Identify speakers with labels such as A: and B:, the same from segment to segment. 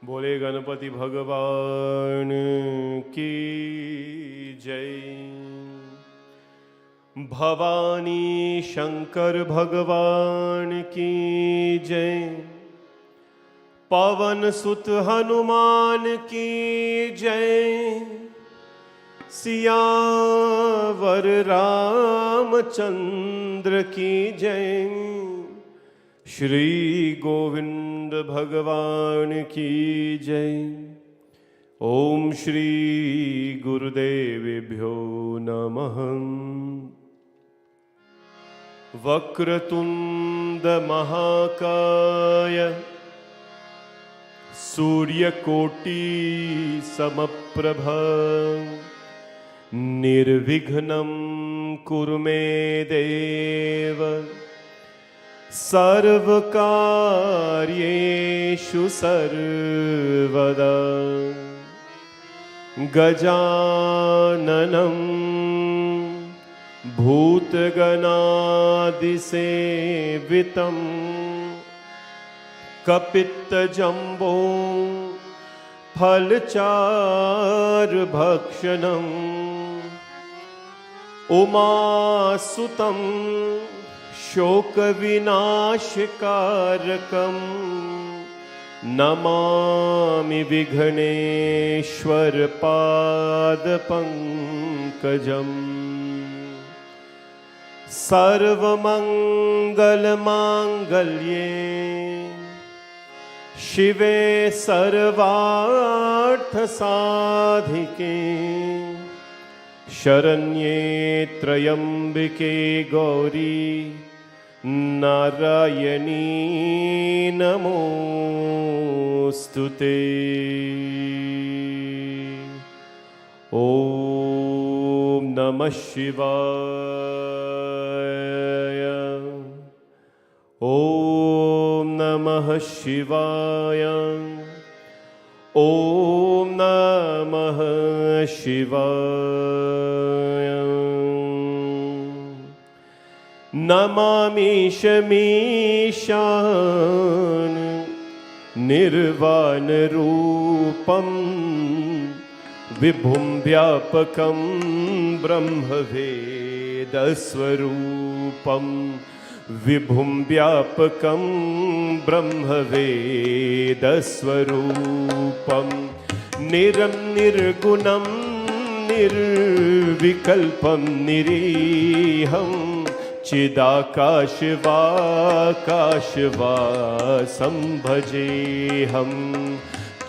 A: बोले गणपति भगवान की जय। भवानी शंकर भगवान की जय। पवन सुत हनुमान की जय। सियावर रामचंद्र की जय। श्री गोविंद भगवान की जय। ओम श्री गुरुदेवेभ्यो नमः। वक्रतुंड महाकाय सूर्यकोटि समप्रभा निर्विघ्नं कुरु मे देव सर्वकार्येषु सर्वदा। गजाननं भूतगणादिसेवितं कपित्तजम्बो फलचारुभक्षणम् उमासुतं शोकविनाशकारकं नमामि विघ्नेश्वर पादपङ्कजम्। सर्वमङ्गलमाङ्गल्ये शिवे सर्वार्थसाधिके शरण्ये त्र्यम्बके गौरी नारायणी नमोस्तुते। ओम नमः शिवाय। ओम नमः शिवाय। ओम नमः शिवाय। नमामि शमीशान निर्वाण रूपं विभुं व्यापकं ब्रह्मवेदस्वरूपं विभुं व्यापकं ब्रह्मवेदस्वरूपं निर्गुणं निर्विकल्पं निरीहं चिदाकाशवाकाशवासं भजेऽहं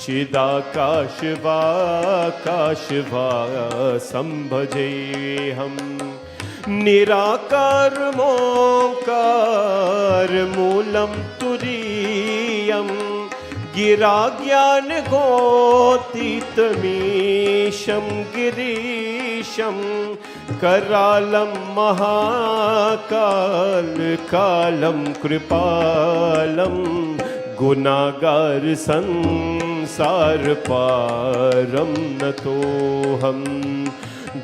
A: चिदाकाशवाकाशवासं भजेऽहं निराकारमोङ्कार मूलं तुरीयं गिराज्ञानगोतीतमीशं गिरीशं करालं महाकालकालं कृपालं गुनागार संसारपारं नतोऽहं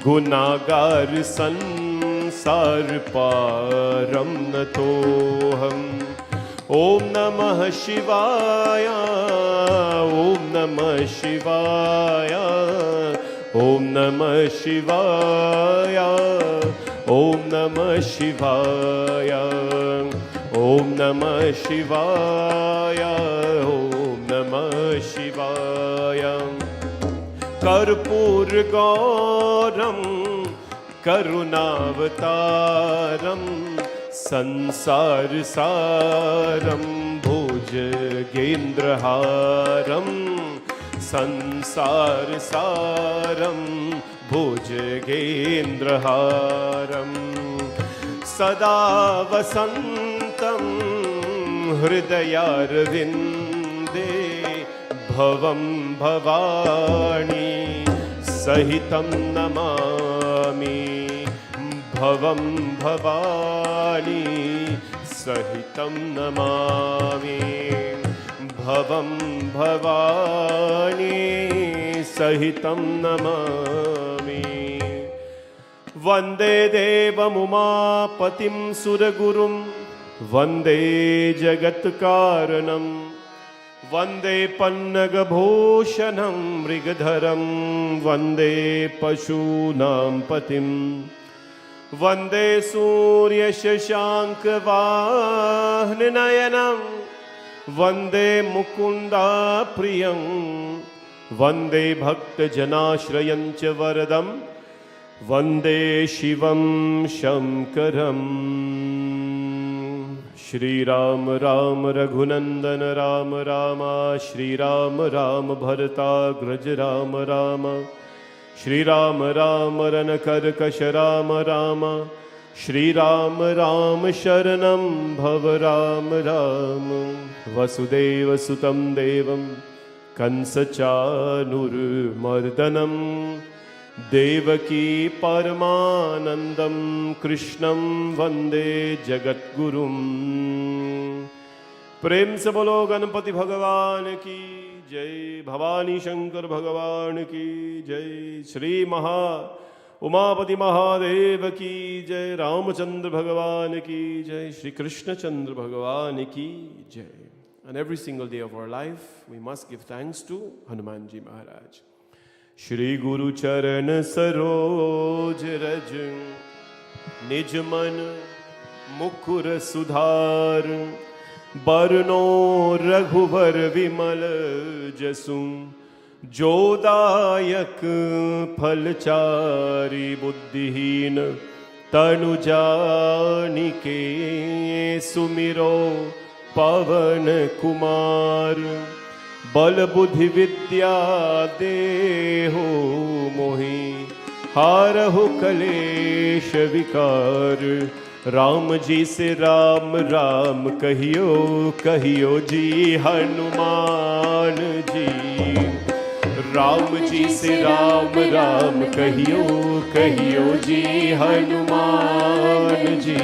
A: गुनागार संसारपारं नतोऽहं। ओम नमः शिवाय। ओम नमः शिवाय। ओम नमः शिवाय। ओम नमः शिवाय। ओम नमः शिवाय। ओम नमः शिवाय। कर्पूर गौरम करुणावतारम संसार सारम भुजगेन्द्रहारम संसार सारम भुजगेन्द्रहारम सदा वसन्तं हृदयारविन्दे भवं भवानी सहितं नमामि भवं भवानी सहितं नमामि भवं भवानी सहितं नमामि। वन्दे देवमुमापतिं सुरगुरुं वन्दे जगत्कारणं वन्दे पन्नगभूषणं मृगधरं वन्दे पशूनां पतिं वन्दे सूर्यशशाङ्कवाहननयनं वन्दे मुकुन्दाप्रियं वन्दे भक्तजनाश्रयं च वरदं वन्दे शिवं शङ्करम्। श्रीराम राम रघुनंदन राम राम श्रीराम राम भरताग्रज राम राम श्रीराम राम रनकर्कश राम राम श्रीराम राम शरणं भव राम राम। वसुदेव सुतं देवं कंसचानूरमर्दनं देवकी परमानंदं कृष्णं वंदे जगद्गुरुं। प्रेम से बोलो गणपति भगवान की जय, भवानी शंकर भगवान की जय, श्री उमापति महादेव की जय, रामचंद्र भगवान की जय, श्री कृष्णचंद्र भगवान की जय। And every single day of our life we must give thanks to Hanuman ji Maharaj. Shri गुरु चरण सरोज रज निज मन मुकुर सुधार बरनो रघुवर विमल जसु जोदायक फलचारी बुद्धिहीन तनु जानिके सुमिरो पवन कुमार बल बुद्धि विद्या देहो मोहि हारहु कलेश विकार। राम जी से राम राम कहियो कहियो जी हनुमान जी, राम जी से राम राम कहियो कहियो जी हनुमान जी।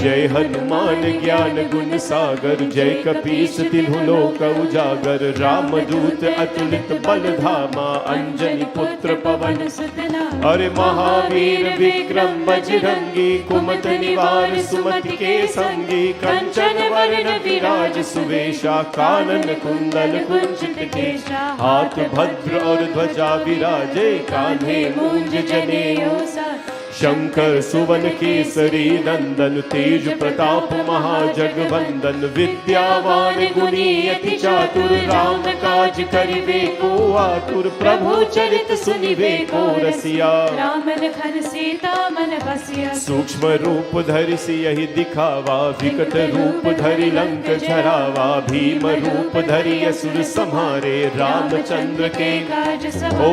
A: जय हनुमान ज्ञान गुण सागर जय कपीस तिन्हु लोक उजागर। राम दूत अतुलित बल धामा अंजनी पुत्र पवन सुत नामा। अरे महावीर विक्रम बजरंगी कुमत निवार सुमति के संगी। कंचन वरण विराज सुवेशा कानन कुंडल कुंचित केशा। हाथ भद्र और ध्वजा विराजे कान्हे मूंज जनेऊ साज। शंकर सुवन केसरी नंदन तेज प्रताप महाजगवंदन। विद्यावान गुणी अति चातुर राम काज करिवे को आतुर। प्रभु चरित सुनिवे को रसिया राम लखन सीता मन बसिया। सूक्ष्म रूप धरि सियहि दिखावा विकट रूप धरि लंक जरावा। भीम रूप धरि असुर संहारे रामचंद्र के काज सवारे। ओ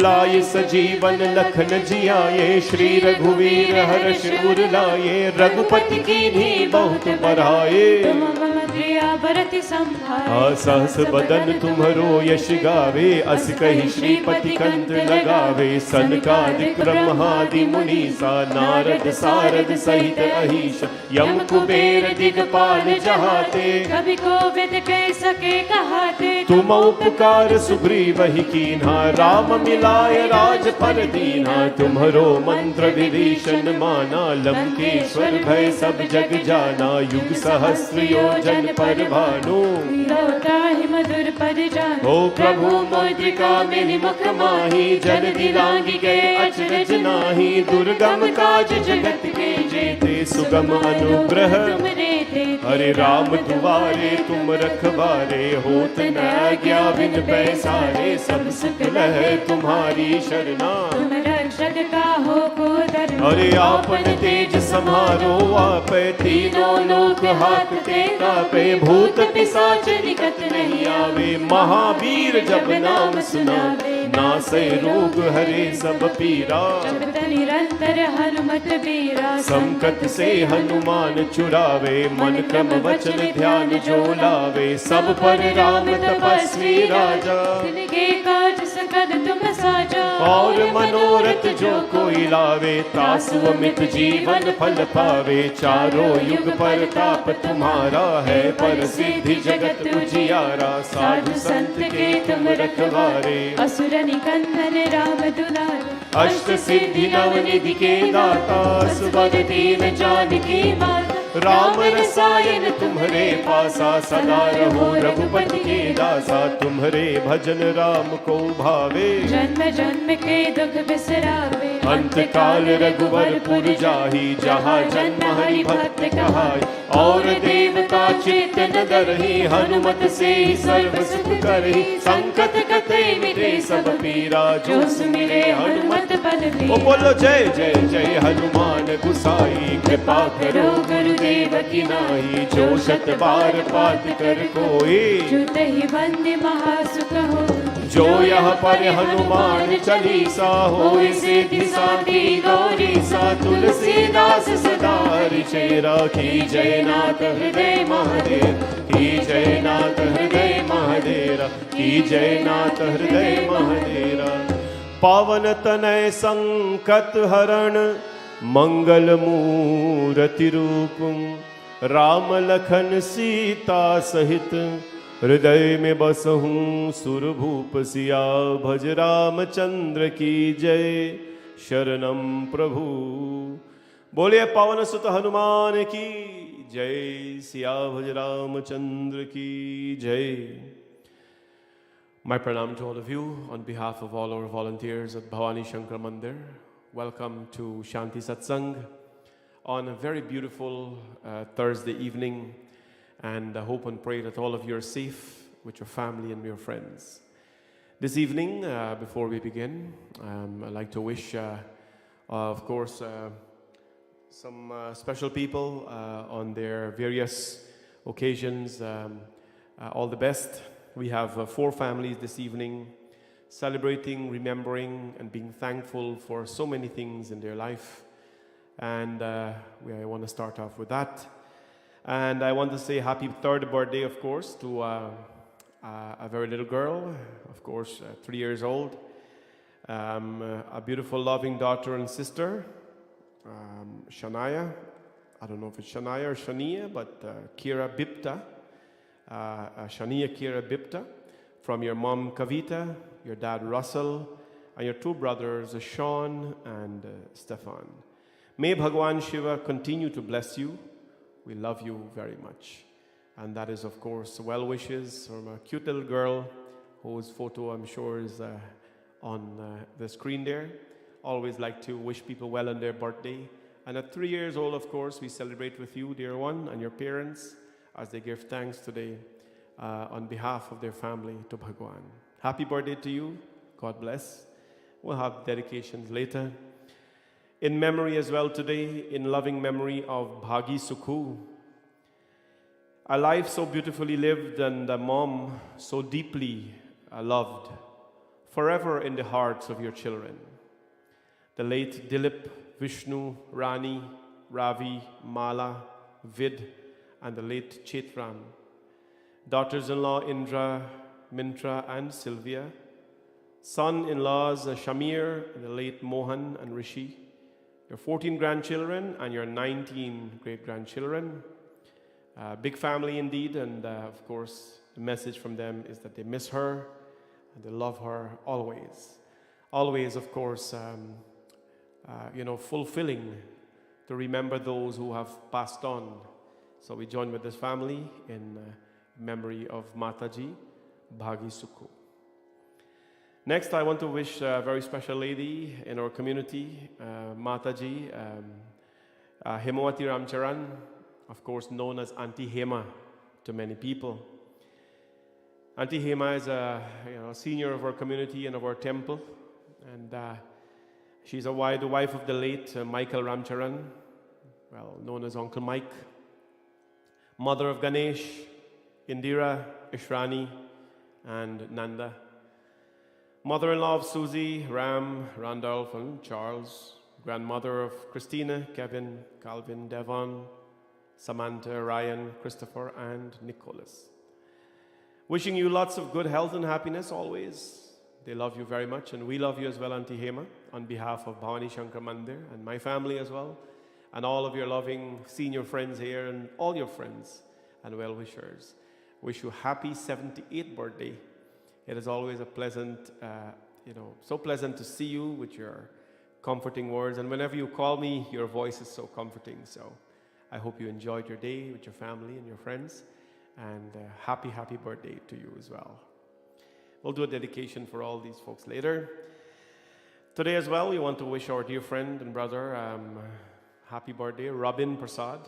A: लाय सजीवन लखन जियाए श्री रघुवीर हर्ष उर लाए। रघुपति कीन्ही बहुत बड़ाए तुम मम दया बरति संभाए। सहस बदन तुम्हरो यश गावे अस कहि श्रीपति कंठ लगावे। सनकादिक ब्रह्मादि मुनीसा नारद सारद सहित अहिष। यम कुबेर दिगपाल जहाते कवि कोविद कह सके कहाते। तुम उपकार सुग्रीवहि कीन्हा राम मिलाय राजपद दीन्हा। तुम्हरो मंत्र विभीषण माना लंकेश्वर भय सब जग जाना। युग सहस्र योजन पर भानु मधुर पद जानु। ओ प्रभु मुद्रिका मेरि मुख माही जल दिलांगी गए अचरज नाही। दुर्गम काज जगत के जेते सुगम अनुग्रह तुम रे। अरे राम दुआरे तुम रखवारे होत न आज्ञा बिन पैसारे। सब सुख लह तुम्हारी शरणा तुम रक्षक काहो को डरना। अरे आपन तेज समारो आपे तीनों लोक हाकते कापे। भूत पिशाच निकट नहीं आवे महावीर जब नाम सुनावे। नासै रोग हरे सब पीरा जपत निरंतर हनुमत बीरा। संकट से हनुमान छुड़ावे मन क्रम वचन ध्यान जो लावे। सब पर राम तपस्वी राजा तिनके काज सकल तुम साजा। और मनोरथ जो कोई लावे तासु अमित जीवन फल पावे। चारों युग पर ताप तुम्हारा है पर सिद्धि जगत उजियारा। साधु संत के तुम रखवारे असुर निकंदन राम दुलारे। अष्ट सिद्धि नव निधि के दाता सुबह दीन जानकी माता। राम रसायन तुम्हारे पासा, सदा रहो रघुपति के दासा। तुम्हारे भजन राम को भावे,
B: जन्म जन्म के दुख बिसरावे।
A: अंत काल रघुवर पुर जाहि, जहाँ जन्म हरि भक्त कहाई। और देवता चेतन धरहि, हनुमत से सर्व सुख करहि। संकट कटे मिटे सब पीरा, जो सुमिरे हनुमत बलवीरा। ओ बोलो जय जय जय हनुमान गुसाई, कृपा करो गुरुदेव की नाई। जो शत बार पाठ कर कोई,
B: जुत ही बंदे महासुख हो।
A: जो यह पर हनुमान चालीसा, होय सिद्धि साखी गौरीसा। तुलसीदास सदा हरिचेरा, की जय नाथ हृदय महादेव। की जय नाथ हृदय महादेव, की जय नाथ हृदय महादेव। पावन तनय संकट हरण, मंगल मूर्ति रूपम। राम लखन सीता सहित, हृदय में बसहूँ सुरभूप सिया। भज रामचंद्र की जय, शरणम प्रभु। बोलिए पवन सुत हनुमान की जय, सिया भज रामचंद्र की जय। My pranam to all of you on behalf of all our volunteers at Bhavani Shankar Mandir. Welcome to Shanti Satsangh on a very beautiful Thursday evening, and I hope and pray that all of you are safe with your family and your friends. This evening, before we begin, I'd like to wish, of course, some special people on their various occasions all the best. We have 4 families this evening celebrating, remembering, and being thankful for so many things in their life. And I want to start off with that. And I want to say happy 3rd birthday, of course, to a very little girl, of course, 3 years old. A beautiful, loving daughter and sister, Shania. I don't know if it's Shania or Shania, but Kira Bipta. Shania Kira Bipta, from your mom Kavita, your dad Russell, and your 2 brothers Sean and Stefan. May Bhagwan Shiva continue to bless you. We love you very much. And that is, of course, well wishes from a cute little girl whose photo I'm sure is on the screen there. Always like to wish people well on their birthday. And at 3 years old, of course, we celebrate with you, dear one, and your parents, as they give thanks today on behalf of their family to Bhagwan. Happy birthday to you. God bless. We'll have dedications later. In memory as well today, in loving memory of Bhagi Sukhu. A life so beautifully lived and a mom so deeply loved, forever in the hearts of your children. The late Dilip, Vishnu, Rani, Ravi, Mala, Vid, and the late Chetran. Daughters-in-law Indra, Mintra, and Sylvia. Son-in-laws Shamir, the late Mohan and Rishi. Your 14 grandchildren and your 19 great-grandchildren. Big family indeed, and of course, the message from them is that they miss her and they love her always. Always, of course, fulfilling to remember those who have passed on. So we join with this family in memory of Mataji Bhagi Sukhu. Next, I want to wish a very special lady in our community, Mataji Hemawati Ramcharan, of course known as Auntie Hema to many people. Auntie Hema is a senior of our community and of our temple, and she's the wife of the late Michael Ramcharan, well known as Uncle Mike. Mother of Ganesh, Indira, Ishrani, and Nanda. Mother-in-law of Susie, Ram, Randolph, and Charles. Grandmother of Christina, Kevin, Calvin, Devon, Samantha, Ryan, Christopher, and Nicholas. Wishing you lots of good health and happiness always. They love you very much, and we love you as well, Auntie Hema, on behalf of Bhavani Shankar Mandir and my family as well, and all of your loving senior friends here and all your friends and well-wishers. Wish you happy 78th birthday. It is always a pleasant, so pleasant to see you with your comforting words. And whenever you call me, your voice is so comforting. So I hope you enjoyed your day with your family and your friends, and happy birthday to you as well. We'll do a dedication for all these folks later. Today as well, we want to wish our dear friend and brother happy birthday, Robin Prasad.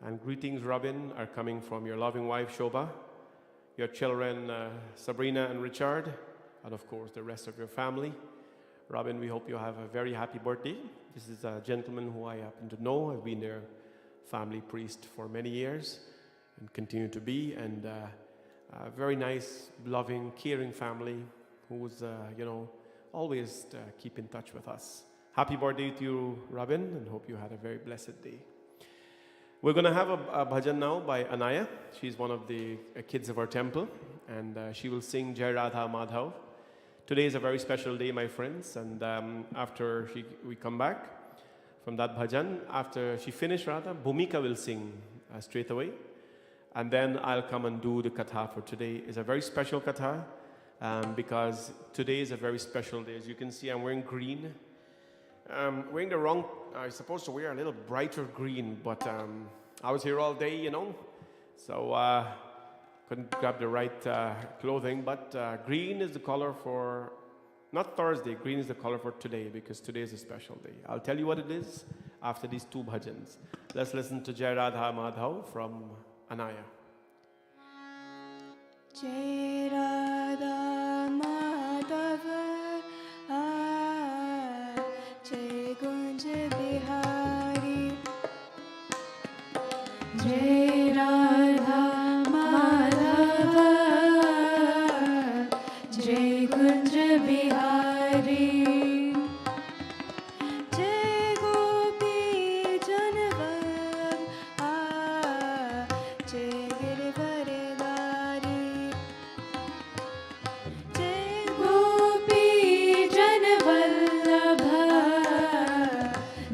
A: And greetings, Robin, are coming from your loving wife, Shobha, your children, Sabrina and Richard, and of course, the rest of your family. Robin, we hope you have a very happy birthday. This is a gentleman who I happen to know. I've been their family priest for many years and continue to be, and a very nice, loving, caring family who's, always keep in touch with us. Happy birthday to you, Robin, and hope you had a very blessed day. We're going to have a bhajan now by Anaya. She's one of the kids of our temple, and she will sing Jai Radha Madhav. Today is a very special day, my friends, and after we come back from that bhajan, after she finishes Radha, Bhumika will sing straight away, and then I'll come and do the katha for today. It's a very special katha because today is a very special day. As you can see, I'm wearing green. Wearing the wrong, I was supposed to wear a little brighter green, but I was here all day, so couldn't grab the right clothing, but green is the color for, not Thursday, green is the color for today, because today is a special day. I'll tell you what it is after these two bhajans. Let's listen to Jai Radha Madhav from Anaya.
C: Jai Radha Madhav, Jai Gunj Bihari,
B: Jai Radha Madhava, Jai Kunj Bihari,
C: Jai Gopi Janavad, Jai Girivardhari, Jai
B: Gopi Janvallabha,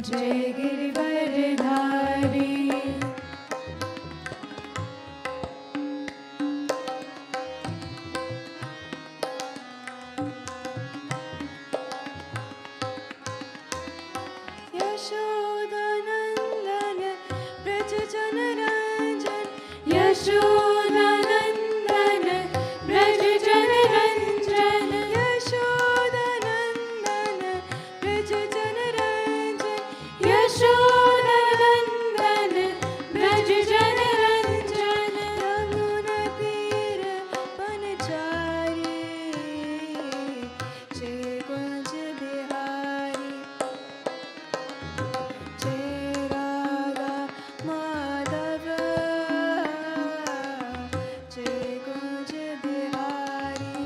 B: Jai Girivardhari.
C: Yashodanandan Braj Janaranjan,
B: Yashodanandan Braj Janaranjan,
C: Yashodanandan Braj Janaranjan,
B: Yashodanandan Braj Janaranjan,
C: Yamuna Tira Panachari, Jai Gunj Bihari, Jai Radha Madhava, Jai Gunj Bihari,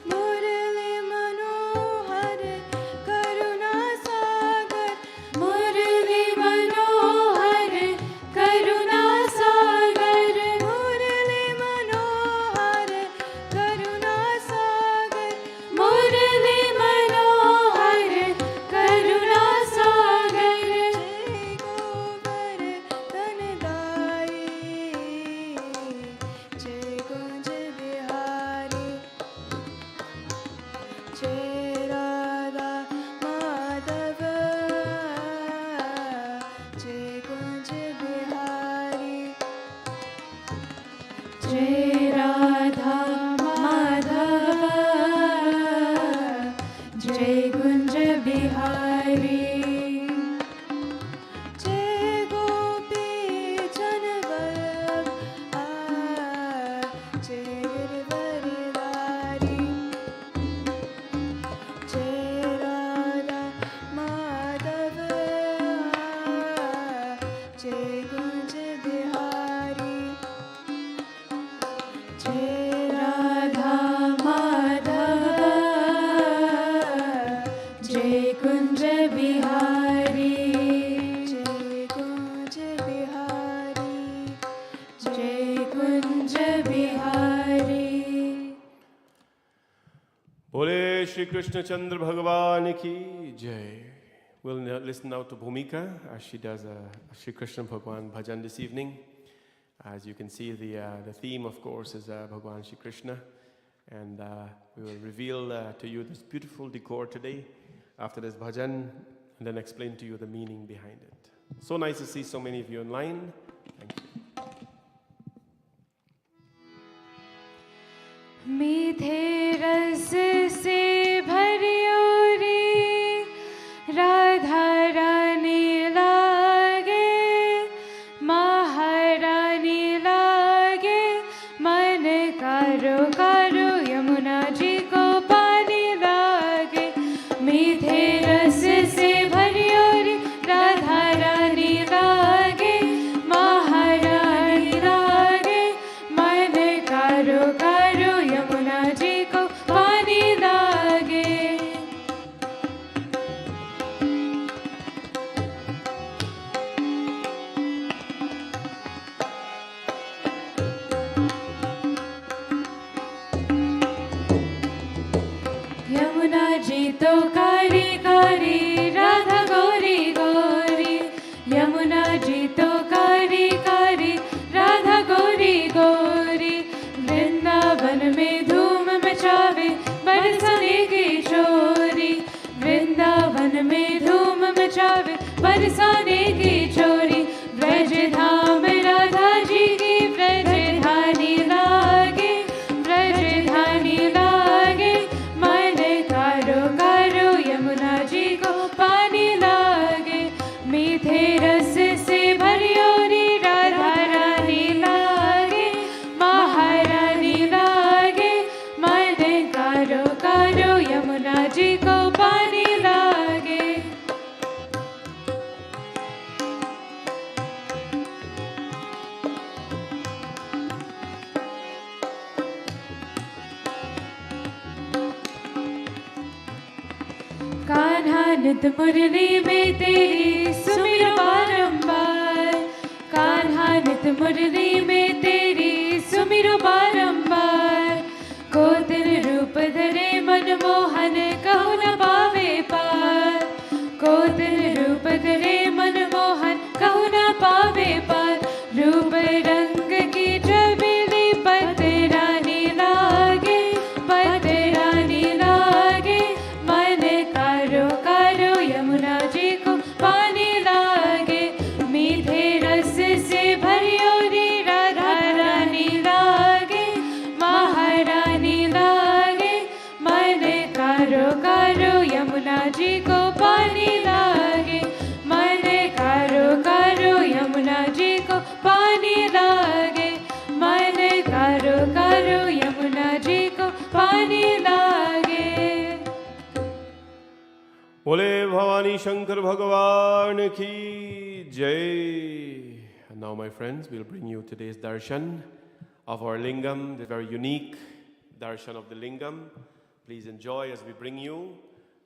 C: Murali Manohar Karuna Sagar,
B: Murli Manohar Karuna Sagar,
C: Murali Manohar Karuna Sagar,
B: Murli Manohar Karuna Sagar,
C: Jai Gunj Bihari, Jai Radha Madhava, Jai Gunj Bihari,
B: Jai Radha Madhava, Jai Kunj Bihari,
C: Jai Gopi Janvallabha, Jai Girivardhari, Jai Radha Madhava, Jai Gunj Bihari, Jai
B: Radha Madhava, Jai Kunj Bihari,
C: Jai Gunj Bihari,
B: Jai Kunj Bihari.
A: Bole Shri Krishna Chandra Bhagavan ki Jai. We'll listen now to Bhumika as she does a Shri Krishna Bhagavan bhajan this evening. As you can see, the theme, of course, is Bhagwan Shri Krishna. And we will reveal to you this beautiful decor today after this bhajan, and then explain to you the meaning behind it. So nice to see so many of you online. Thank you.
B: मीठे रस से भरियोरी राधा रानी लागे, महारानी लागे, मन कारो कारो यमुना जी को पानी लागे। मीठे रस से भरियोरी राधा रानी लागे, महारानी लागे, मन कारो कारो यमुना जी को पानी लागे। यमुना जी तो कारी कारी, राधा गोरी गोरी। यमुना जी तो कारी कारी, राधा गोरी गोरी। वृंदावन में धूम मचावे बरसाने की छोरी, वृंदावन में धूम मचावे बरसाने की छोरी। ब्रज धाम राधा जी की ब्रज धानी लागे, ब्रज धानी लागे, मन कारो कारो यमुना जी को पानी लागे। मीठे रस से भरियोरी राधा रानी लागे, महारानी लागे, मन कारो कारो यमुना जी को पानी लागे। कान्हा नित मुरली में तेरी सुमिरो बारंबार, कान्हा नित मुरली में तेरी सुमिरो बारंबार। कोतिल रूप धरे मनमोहन कहु न पावे पार, कोतिल रूप धरे मनमोहन कहु न पावे पार। रूप रंग की छबीली पतरानी लागे, पतरानी लागे, मन कारो कारो यमुना जी को पानी लागे। मीठे रस से भरियोरी राधा रानी लागे, महारानी लागे, मन कारो कारो यमुना जी को पानी लागे। मन कारो कारो यमुना जी को पानी लागे, मन कारो कारो यमुना जी को पानी लागे।
A: Bole Bhavani Shankar Bhagavan ki Jai. And now, my friends, we'll bring you today's darshan of our lingam, the very unique darshan of the lingam. Please enjoy as we bring you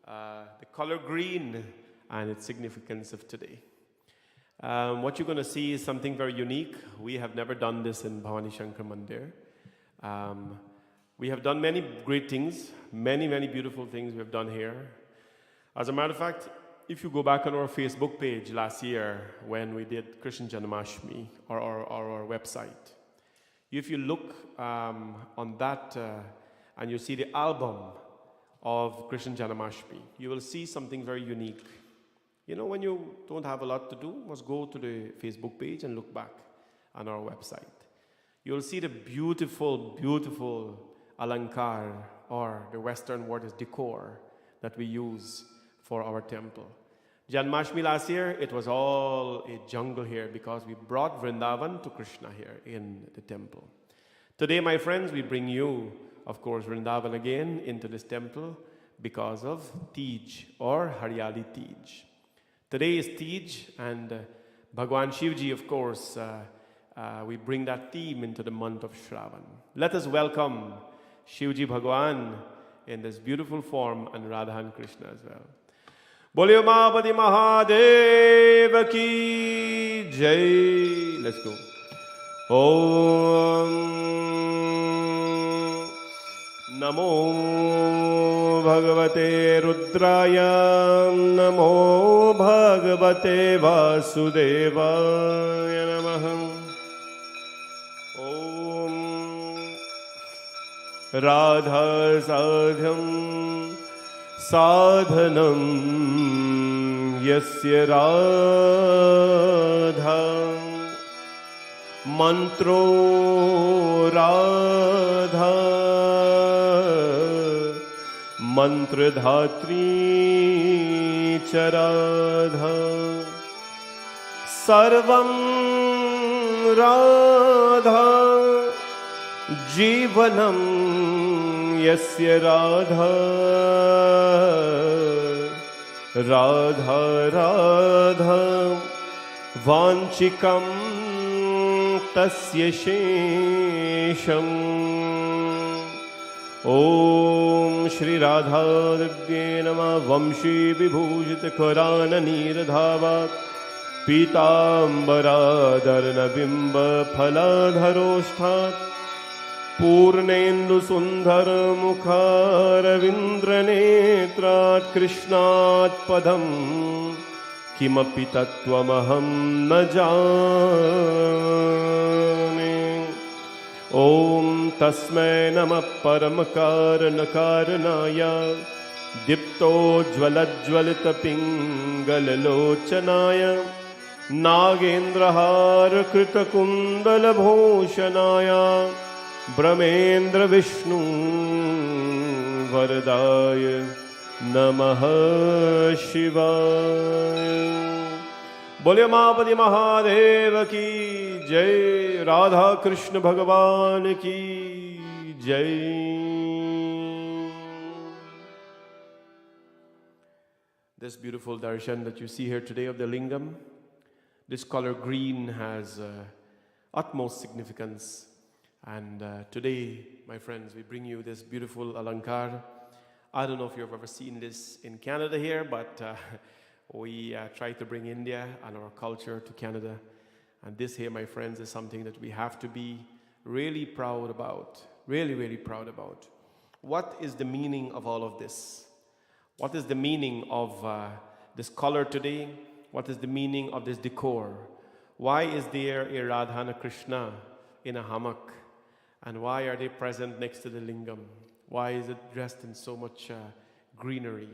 A: the color green and its significance of today. What you're going to see is something very unique. We have never done this in Bhavani Shankar Mandir. We have done many great things, many beautiful things we have done here. As a matter of fact, if you go back on our Facebook page last year when we did Krishna Janmashtami, or our website, if you look on that and you see the album of Krishna Janmashtami, you will see something very unique. You know, when you don't have a lot to do, must go to the Facebook page and look back on our website. You'll see the beautiful alankar, or the Western word is decor, that we use for our temple. Janmashtami last year, it was all a jungle here because we brought Vrindavan to Krishna here in the temple. Today, my friends, we bring you, of course, Vrindavan again into this temple because of Tej, or Haryali Tej. Today is Tej, and Bhagwan Shivji, of course, we bring that theme into the month of Shraavan. Let us welcome Shivji Bhagwan in this beautiful form, and Radha and Krishna as well. Bolyo Mahapati Mahadev ki Jai. Let's go. Om Namo Bhagavate Rudraya, Namo Bhagavate Vasudevaya Namaha. Radha साध्यं साधनं यस्य राधा मंत्रो राधा मंत्रधात्री च राधा सर्वं राधा जीवनं यस्य राधा राधा राधा वाञ्छिकं तस्य शेषम्। ओम श्री राधा दिव्ये नमः। वंशी विभूषित कराननीरधावात् पीताम्बराधरनबिम्ब फलाधरोष्ठात् पूर्णेन्दु सुंदर मुखारविन्द्रनेत्रात् कृष्णात् पदं किमपि तत्त्वमहं न जाने। ओम तस्मै नमः परमकारणकारणाय दीप्तोज्ज्वलज्ज्वलितपिङ्गललोचनाय नागेन्द्रहारकृतकुण्डलभूषणाय ब्रह्मेन्द्र विष्णु वरदाय नमः शिवाय। बोले उमापति महादेव की जय। राधा कृष्ण भगवान की जय। This beautiful darshan that you see here today of the lingam, this color green has utmost significance. And today, my friends, we bring you this beautiful alankar. I don't know if you've ever seen this in Canada here, but we try to bring India and our culture to Canada. And this here, my friends, is something that we have to be really proud about. Really, really proud about. What is the meaning of all of this? What is the meaning of this color today? What is the meaning of this decor? Why is there a Radha and a Krishna in a hammock? And why are they present next to the lingam? Why is it dressed in so much greenery?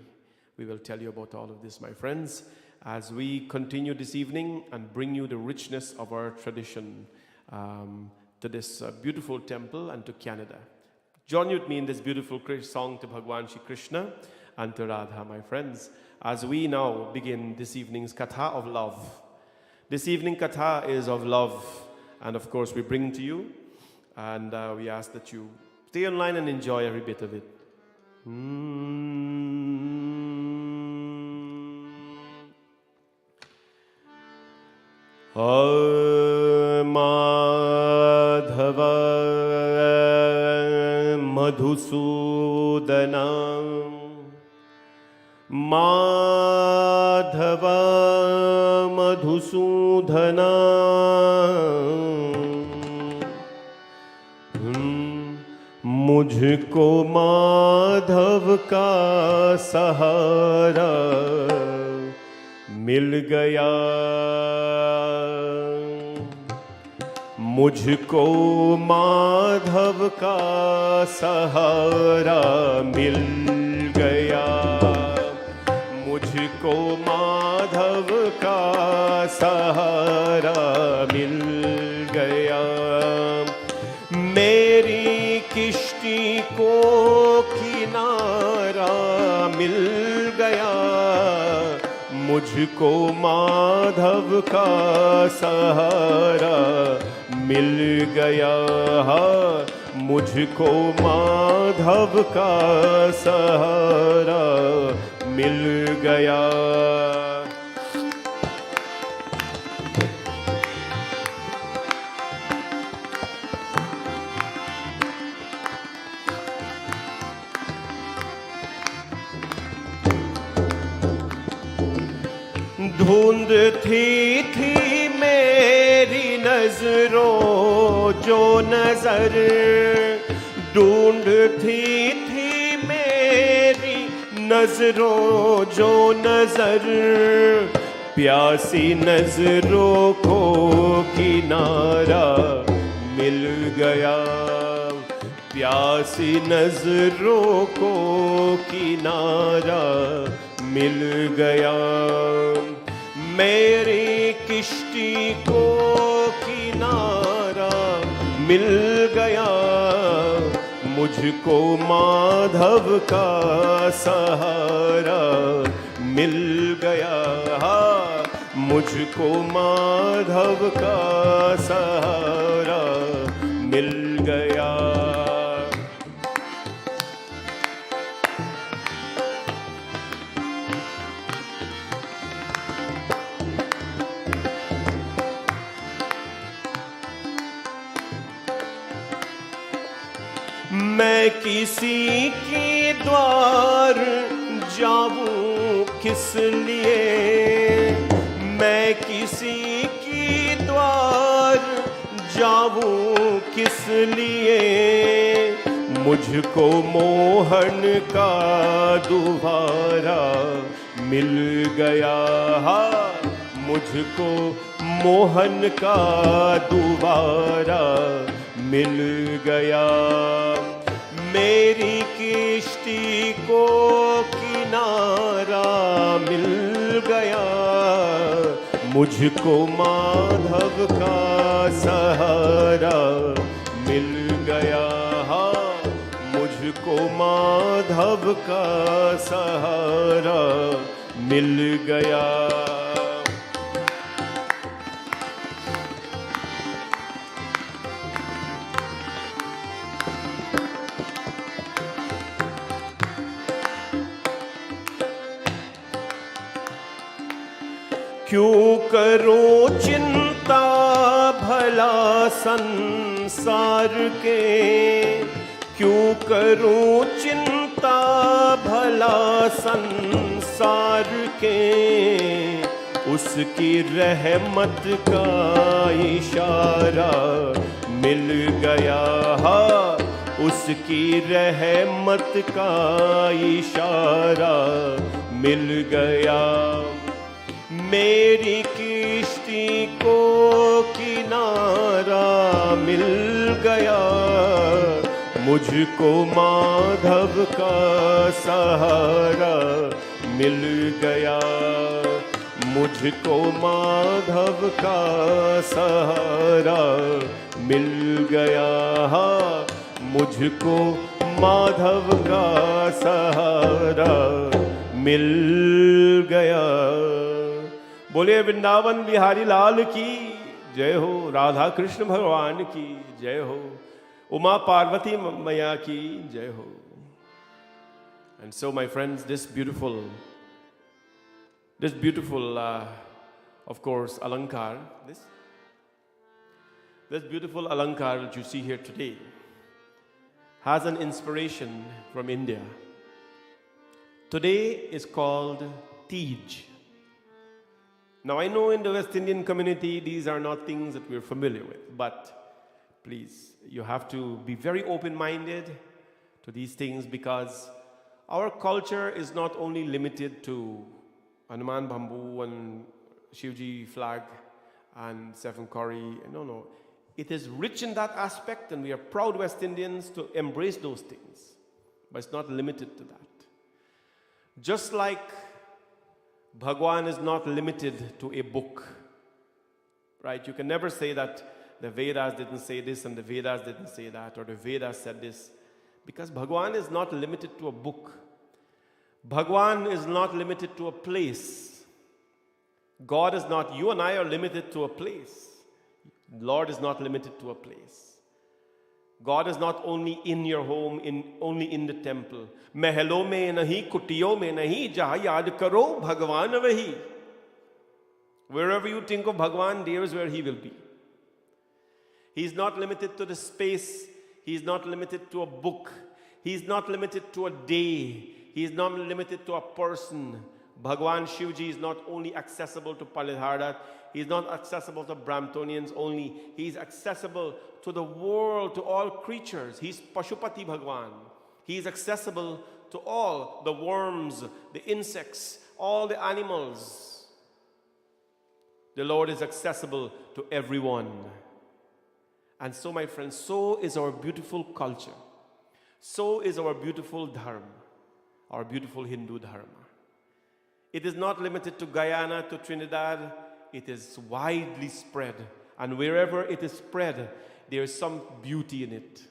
A: We will tell you about all of this, my friends, as we continue this evening and bring you the richness of our tradition to this beautiful temple and to Canada. Join with me in this beautiful song to Bhagwan Shri Krishna and to Radha, my friends, as we now begin this evening's Katha of love. This evening Katha is of love, and of course we bring to you, and we ask that you stay online and enjoy every bit of it. Madhava Madhusudana Madhava Madhusudana मुझको माधव का सहारा मिल गया, मुझको माधव का सहारा मिल गया, मुझको माधव का सहारा मिल गया, मेरी किश्ती को किनारा मिल गया, मुझको माधव का सहारा मिल गया, मुझको माधव का सहारा मिल गया। धुंध थी मेरी नजरों जो नजर ढूंढती थी मेरी नजरों जो नजर, प्यासी नजरों को किनारा मिल गया, प्यासी नजरों को किनारा मिल गया, मेरी किश्ती को किनारा मिल गया, मुझको माधव का सहारा मिल गया, मुझको माधव का सहारा मिल गया। मैं किसी के द्वार जाऊं किस लिए, मैं किसी के द्वार जाऊं किस लिए, मुझको मोहन का दुबारा मिल गया, मुझको मोहन का दुबारा मिल गया, मेरी किश्ती को किनारा मिल गया, मुझको माधव का सहारा मिल गया, मुझको माधव का सहारा मिल गया। क्यों करो चिंता भला संसार के, क्यों करूं चिंता भला संसार के, उसकी रहमत का इशारा मिल गया, उसकी रहमत का इशारा मिल गया, मेरी किश्ती को किनारा मिल गया, मुझको माधव का सहारा मिल गया, मुझको माधव का सहारा मिल गया, मुझको माधव का सहारा मिल गया। बोले वृंदावन बिहारी लाल की जय हो, राधा कृष्ण भगवान की जय हो, उमा पार्वती मैया की जय हो। And so my friends, this beautiful of course alankar, this beautiful alankar that you see here today has an inspiration from India. Today is called Tej. Now I know in the West Indian community these are not things that we're familiar with, but please, you have to be very open-minded to these things, because our culture is not only limited to Hanuman Bamboo and Shivji flag and Stephen Curry. No. It is rich in that aspect, and we are proud West Indians to embrace those things. But it's not limited to that. Just like Bhagwan is not limited to a book, right? You can never say that the Vedas didn't say this and the Vedas didn't say that, or the Vedas said this, because Bhagwan is not limited to a book. Bhagwan is not limited to a place. God is not, you and I are limited to a place. Lord is not limited to a place. God is not only in your home, only in the temple. Mehelon mein nahi, kutiyon mein nahi, jahan yaad karo Bhagwan wahi. Wherever you think of Bhagwan, there is where he will be. He is not limited to the space. He is not limited to a book. He is not limited to a day. He is not limited to a person. Bhagwan Shivji is not only accessible to Palidhardat. He is not accessible to Brahmtonians only. He is accessible to the world, to all creatures. He is Pashupati Bhagwan. He is accessible to all the worms, the insects, all the animals. The Lord is accessible to everyone. And so, my friends, so is our beautiful culture. So is our beautiful dharma, our beautiful Hindu dharma. It is not limited to Guyana, to Trinidad. It is widely spread. And wherever it is spread, there is some beauty in it.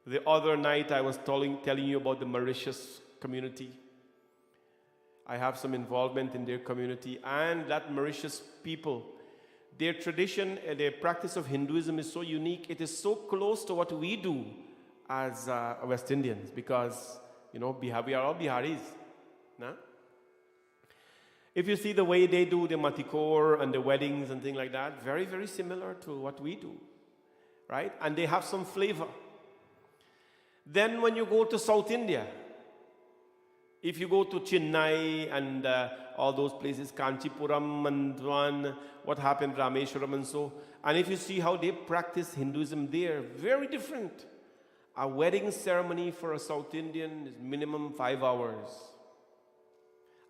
A: The other night I was telling you about the Mauritius community. I have some involvement in their community, and that Mauritius people, their tradition, their practice of Hinduism is so unique. It is so close to what we do as West Indians, because, we are all Biharis. Nah? If you see the way they do the matikor and the weddings and things like that, very, very similar to what we do, right? And they have some flavor. Then when you go to South India, if you go to Chennai and all those places, Kanchipuram and what happened, Rameshwaram and so, and if you see how they practice Hinduism there, very different. A wedding ceremony for a South Indian is minimum 5 hours.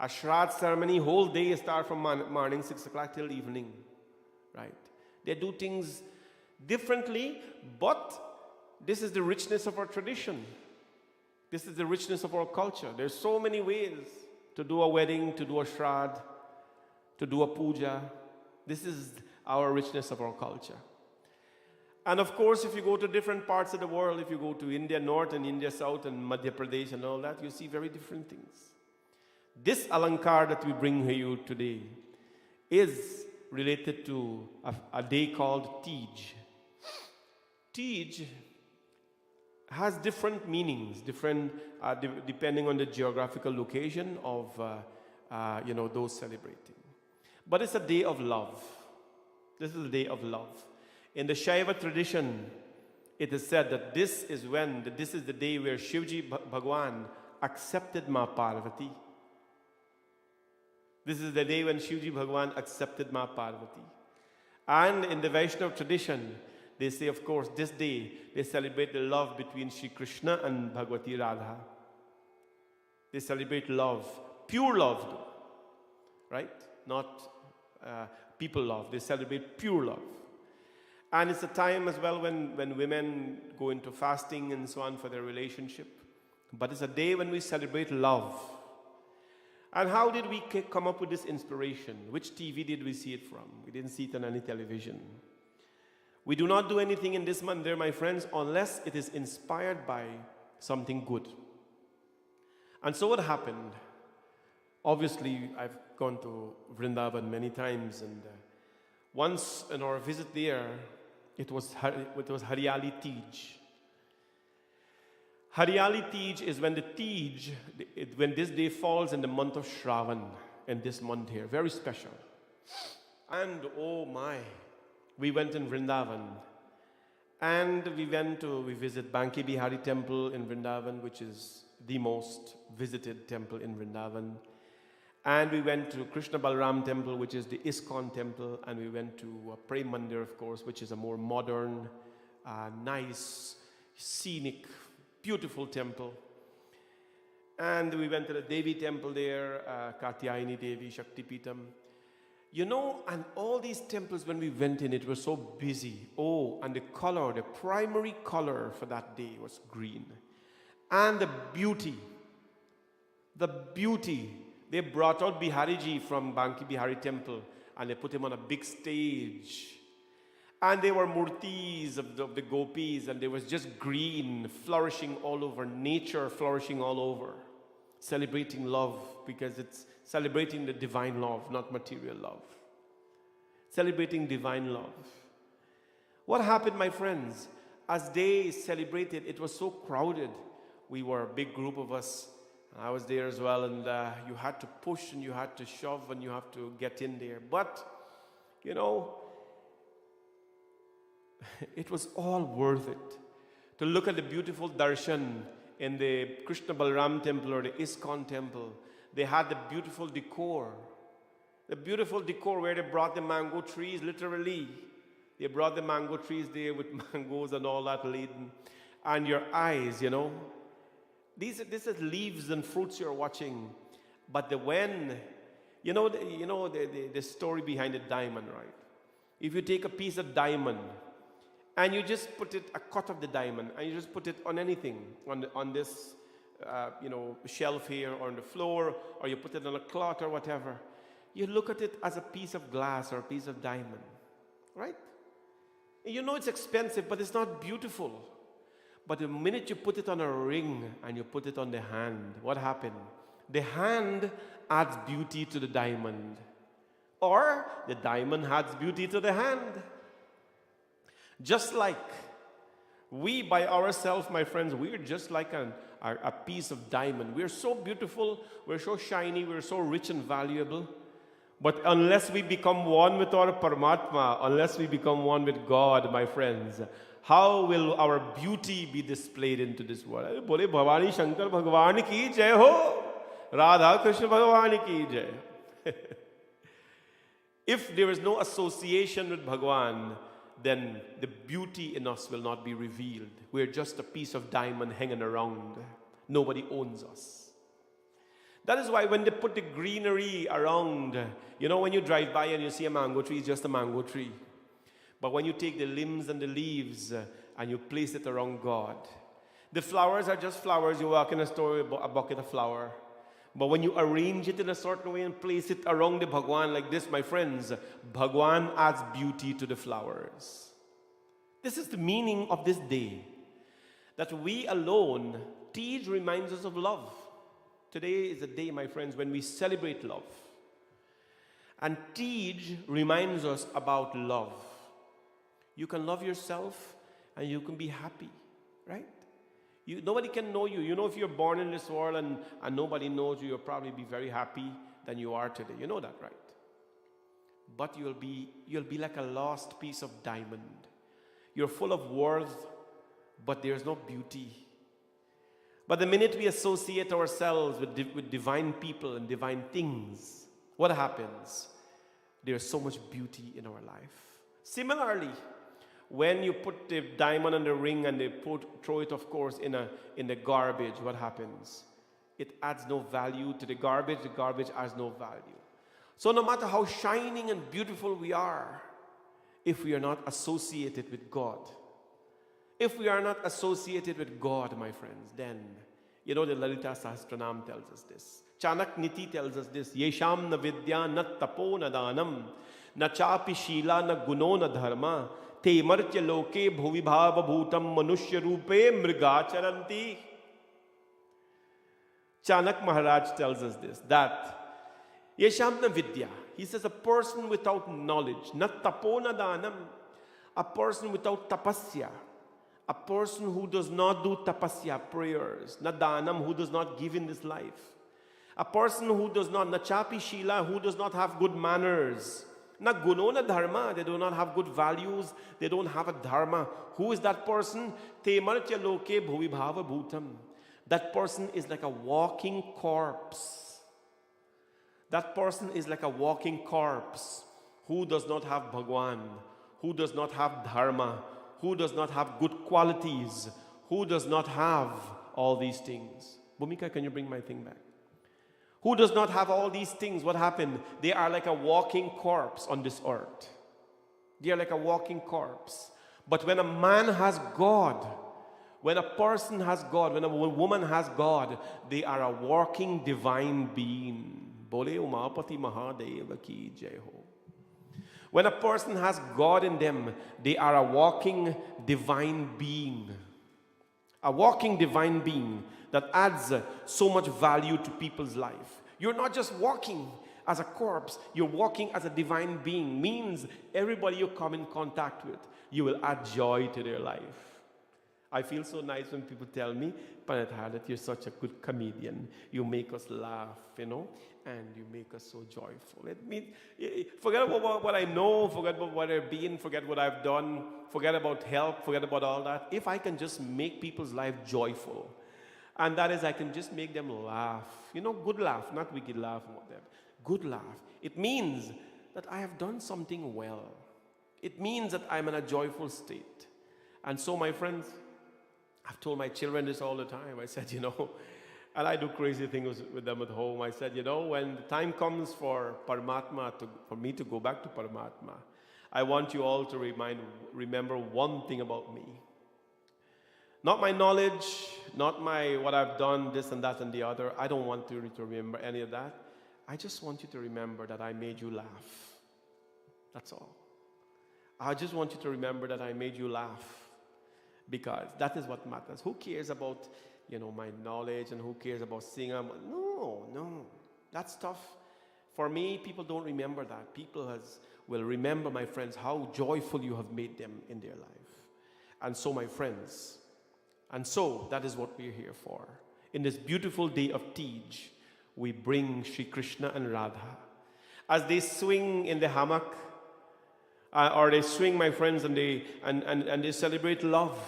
A: A Shravan ceremony, whole day start from morning 6 o'clock till evening, right? They do things differently, but this is the richness of our tradition. This is the richness of our culture. There's so many ways to do a wedding, to do a Shravan, to do a puja. This is our richness of our culture. And of course, if you go to different parts of the world, if you go to India North and India South and Madhya Pradesh and all that, you see very different things. This alankar that we bring you today is related to a day called Tej. Tej has different meanings, depending on the geographical location of those celebrating. But it's a day of love. This is a day of love. In the Shaiva tradition, it is said that this is the day where Shivji Bhagwan accepted Ma Parvati. This is the day when Shivji Bhagwan accepted Ma Parvati. And in the Vaishnava tradition, they say, of course, this day they celebrate the love between Shri Krishna and Bhagavati Radha. They celebrate love, pure love, right? Not people love. They celebrate pure love. And it's a time as well when women go into fasting and so on for their relationship. But it's a day when we celebrate love. And how did we come up with this inspiration? Which TV did we see it from? We didn't see it on any television. We do not do anything in this month, dear my friends, unless it is inspired by something good. And so what happened? Obviously, I've gone to Vrindavan many times, and once in our visit there, it was Haryali Tej. Haryali Tej is when when this day falls in the month of Shraavan, in this month here, very special. And oh my, we went in Vrindavan, and we visit Banki Bihari temple in Vrindavan, which is the most visited temple in Vrindavan. And we went to Krishna Balram temple, which is the ISKCON temple, and we went to Prem Mandir, of course, which is a more modern, nice, scenic, beautiful temple. And we went to the Devi temple there, Katyayani Devi, Shakti Pitam. And all these temples, when we went in, it was so busy. Oh, and the primary color for that day was green. And the beauty, they brought out Bihariji from Banki Bihari temple, and they put him on a big stage. And there were murtis of the gopis, and there was just green flourishing all over, nature flourishing all over. Celebrating love, because it's celebrating the divine love, not material love. Celebrating divine love. What happened, my friends? As they celebrated, it was so crowded. We were a big group of us. I was there as well, and you had to push and you had to shove and you have to get in there. But, it was all worth it. To look at the beautiful darshan in the Krishna Balram temple or the ISKCON temple. They had the beautiful decor. The beautiful decor where they brought the mango trees, literally. They brought the mango trees there with mangoes and all that laden. And your eyes, this is leaves and fruits you're watching. But the story behind the diamond, right? If you take a piece of diamond and you just put it, a cut of the diamond, and you just put it on anything, on this, shelf here or on the floor, or you put it on a cloth or whatever. You look at it as a piece of glass or a piece of diamond, right? You know it's expensive, but it's not beautiful. But the minute you put it on a ring and you put it on the hand, what happened? The hand adds beauty to the diamond, or the diamond adds beauty to the hand. Just like we by ourselves, my friends, we're just like a piece of diamond. We're so beautiful, we're so shiny, we're so rich and valuable. But unless we become one with our Paramatma, unless we become one with God, my friends, how will our beauty be displayed into this world? Bole Bhavani Shankar Bhagwan ki jai ho, Radha Krishna Bhagwan ki jai. If there is no association with Bhagwan, then the beauty in us will not be revealed. We're just a piece of diamond hanging around. Nobody owns us. That is why when they put the greenery around, when you drive by and you see a mango tree, it's just a mango tree. But when you take the limbs and the leaves and you place it around God, the flowers are just flowers. You walk in a store, a bucket of flower. But when you arrange it in a certain way and place it around the Bhagwan like this, my friends, Bhagwan adds beauty to the flowers. This is the meaning of this day. That we alone, Tej reminds us of love. Today is a day, my friends, when we celebrate love. And Tej reminds us about love. You can love yourself and you can be happy, right? Nobody can know you. If you're born in this world and nobody knows you, you'll probably be very happy than you are today. You know that, right? But you'll be like a lost piece of diamond. You're full of worth, but there's no beauty. But the minute we associate ourselves with divine people and divine things, what happens? There's so much beauty in our life. Similarly, when you put the diamond on the ring and they throw it, of course, in the garbage, what happens? It adds no value to the garbage adds no value. So no matter how shining and beautiful we are, if we are not associated with God, if we are not associated with God, my friends, then, the Lalita Sahasranam tells us this. Chanak Niti tells us this. Yesham na vidya na tapo na danam, na chapi shila na guno na dharma, te martya loke bhuvibhava bhutam manushya rupe mrigacharanti. Chanak Maharaj tells us this, that Yesham na vidya, he says a person without knowledge, na tapo na danam, a person without tapasya, a person who does not do tapasya, prayers, na danam, who does not give in this life, a person who does not, na chapi shila, who does not have good manners, na guno na dharma, they do not have good values, they don't have a dharma. Who is that person? Te martya loke bhuvibhava bhutam. That person is like a walking corpse. That person is like a walking corpse who does not have Bhagwan, who does not have dharma, who does not have good qualities, who does not have all these things. Bhumika, can you bring my thing back? Who does not have all these things? What happened? They are like a walking corpse on this earth. They are like a walking corpse. But when a man has God, when a person has God, when a woman has God, they are a walking divine being. Bole Umapati Mahadeva ki jai ho. When a person has God in them, they are a walking divine being. A walking divine being that adds so much value to people's life. You're not just walking as a corpse, you're walking as a divine being. Means everybody you come in contact with, you will add joy to their life. I feel so nice when people tell me, Panethar, that you're such a good comedian. You make us laugh, and you make us so joyful. It means, forget about what I know, forget about what I've been, forget what I've done, forget about help, forget about all that. If I can just make people's life joyful, and that is I can just make them laugh. Good laugh, not wicked laugh, whatever. Good laugh. It means that I have done something well. It means that I'm in a joyful state. And so, my friends, I've told my children this all the time. I said, and I do crazy things with them at home. I said, when the time comes for Paramatma, for me to go back to Paramatma, I want you all to remember one thing about me. Not my knowledge, not my what I've done, this and that and the other. I don't want you to remember any of that. I just want you to remember that I made you laugh. That's all. I just want you to remember that I made you laugh, because that is what matters. Who cares about, my knowledge, and who cares about singing? No. That stuff, for me, people don't remember that. People will remember, my friends, how joyful you have made them in their life. And so, my friends, that is what we're here for. In this beautiful day of Tej, we bring Shri Krishna and Radha. As they swing in the hammock, or they swing, my friends, and they celebrate love.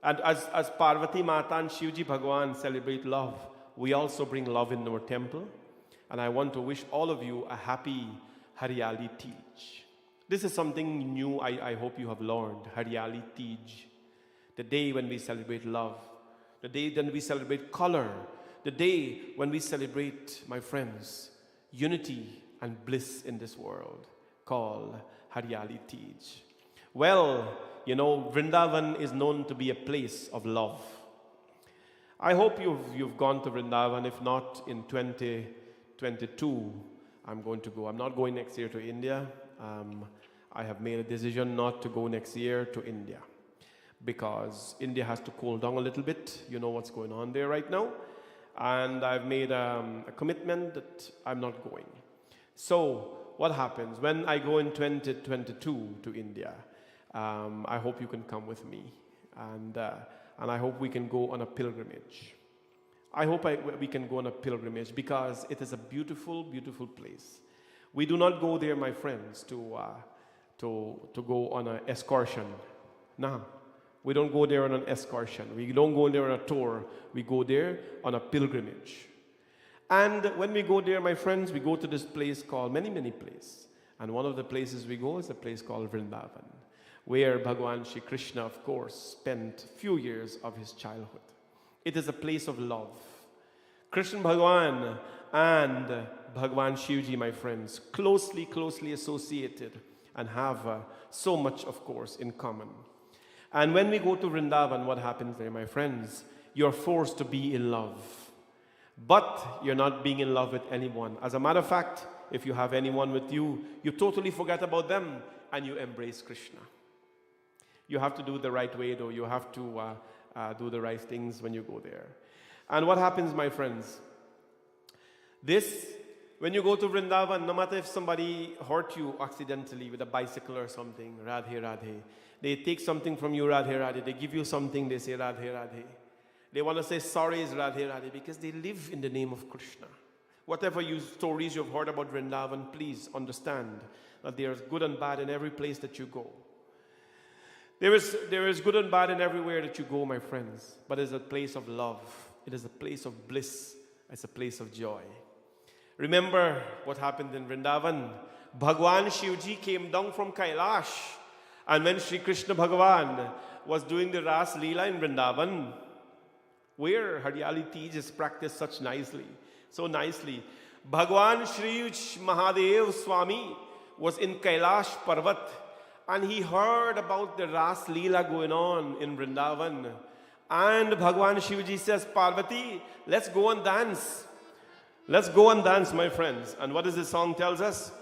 A: And as Parvati Mata and Shivji Bhagwan celebrate love, we also bring love in our temple. And I want to wish all of you a happy Hariyali Tej. This is something new I hope you have learned, Hariyali Tej. The day when we celebrate love, the day when we celebrate color, the day when we celebrate, my friends, unity and bliss in this world, called Hariyali Tej. Well, Vrindavan is known to be a place of love. I hope you've gone to Vrindavan. If not, in 2022, I'm going to go. I'm not going next year to India. I have made a decision not to go next year to India, because India has to cool down a little bit. You know what's going on there right now. And I've made a commitment that I'm not going. So what happens when I go in 2022 to India? I hope you can come with me. And I hope we can go on a pilgrimage. I hope we can go on a pilgrimage, because it is a beautiful, beautiful place. We do not go there, my friends, to go on an excursion. No. We don't go there on an excursion. We don't go there on a tour. We go there on a pilgrimage. And when we go there, my friends, we go to this place called many places. And one of the places we go is a place called Vrindavan, where Bhagwan Shri Krishna, of course, spent few years of his childhood. It is a place of love. Krishna Bhagwan and Bhagwan Shivji, my friends, closely associated, and have so much, of course, in common. And when we go to Vrindavan, what happens there, my friends? You're forced to be in love. But you're not being in love with anyone. As a matter of fact, if you have anyone with you, you totally forget about them and you embrace Krishna. You have to do the right way, though. You have to do the right things when you go there. And what happens, my friends? When you go to Vrindavan, no matter if somebody hurt you accidentally with a bicycle or something, Radhe Radhe. They take something from you, Radhe Radhe. They give you something, they say Radhe Radhe. They want to say sorry is Radhe Radhe, because they live in the name of Krishna. Whatever stories you've heard about Vrindavan, please understand that there is good and bad in every place that you go. There is good and bad in everywhere that you go, my friends. But it's a place of love. It is a place of bliss. It's a place of joy. Remember what happened in Vrindavan. Bhagwan Shivji came down from Kailash. And when Sri Krishna Bhagavan was doing the Ras Leela in Vrindavan, where Hariyali Tej is practiced so nicely, Bhagwan Shri Mahadev Swami was in Kailash Parvat, and he heard about the Ras Leela going on in Vrindavan. And Bhagwan Shivji says, Parvati, let's go and dance. Let's go and dance, my friends. And what does this song tells us?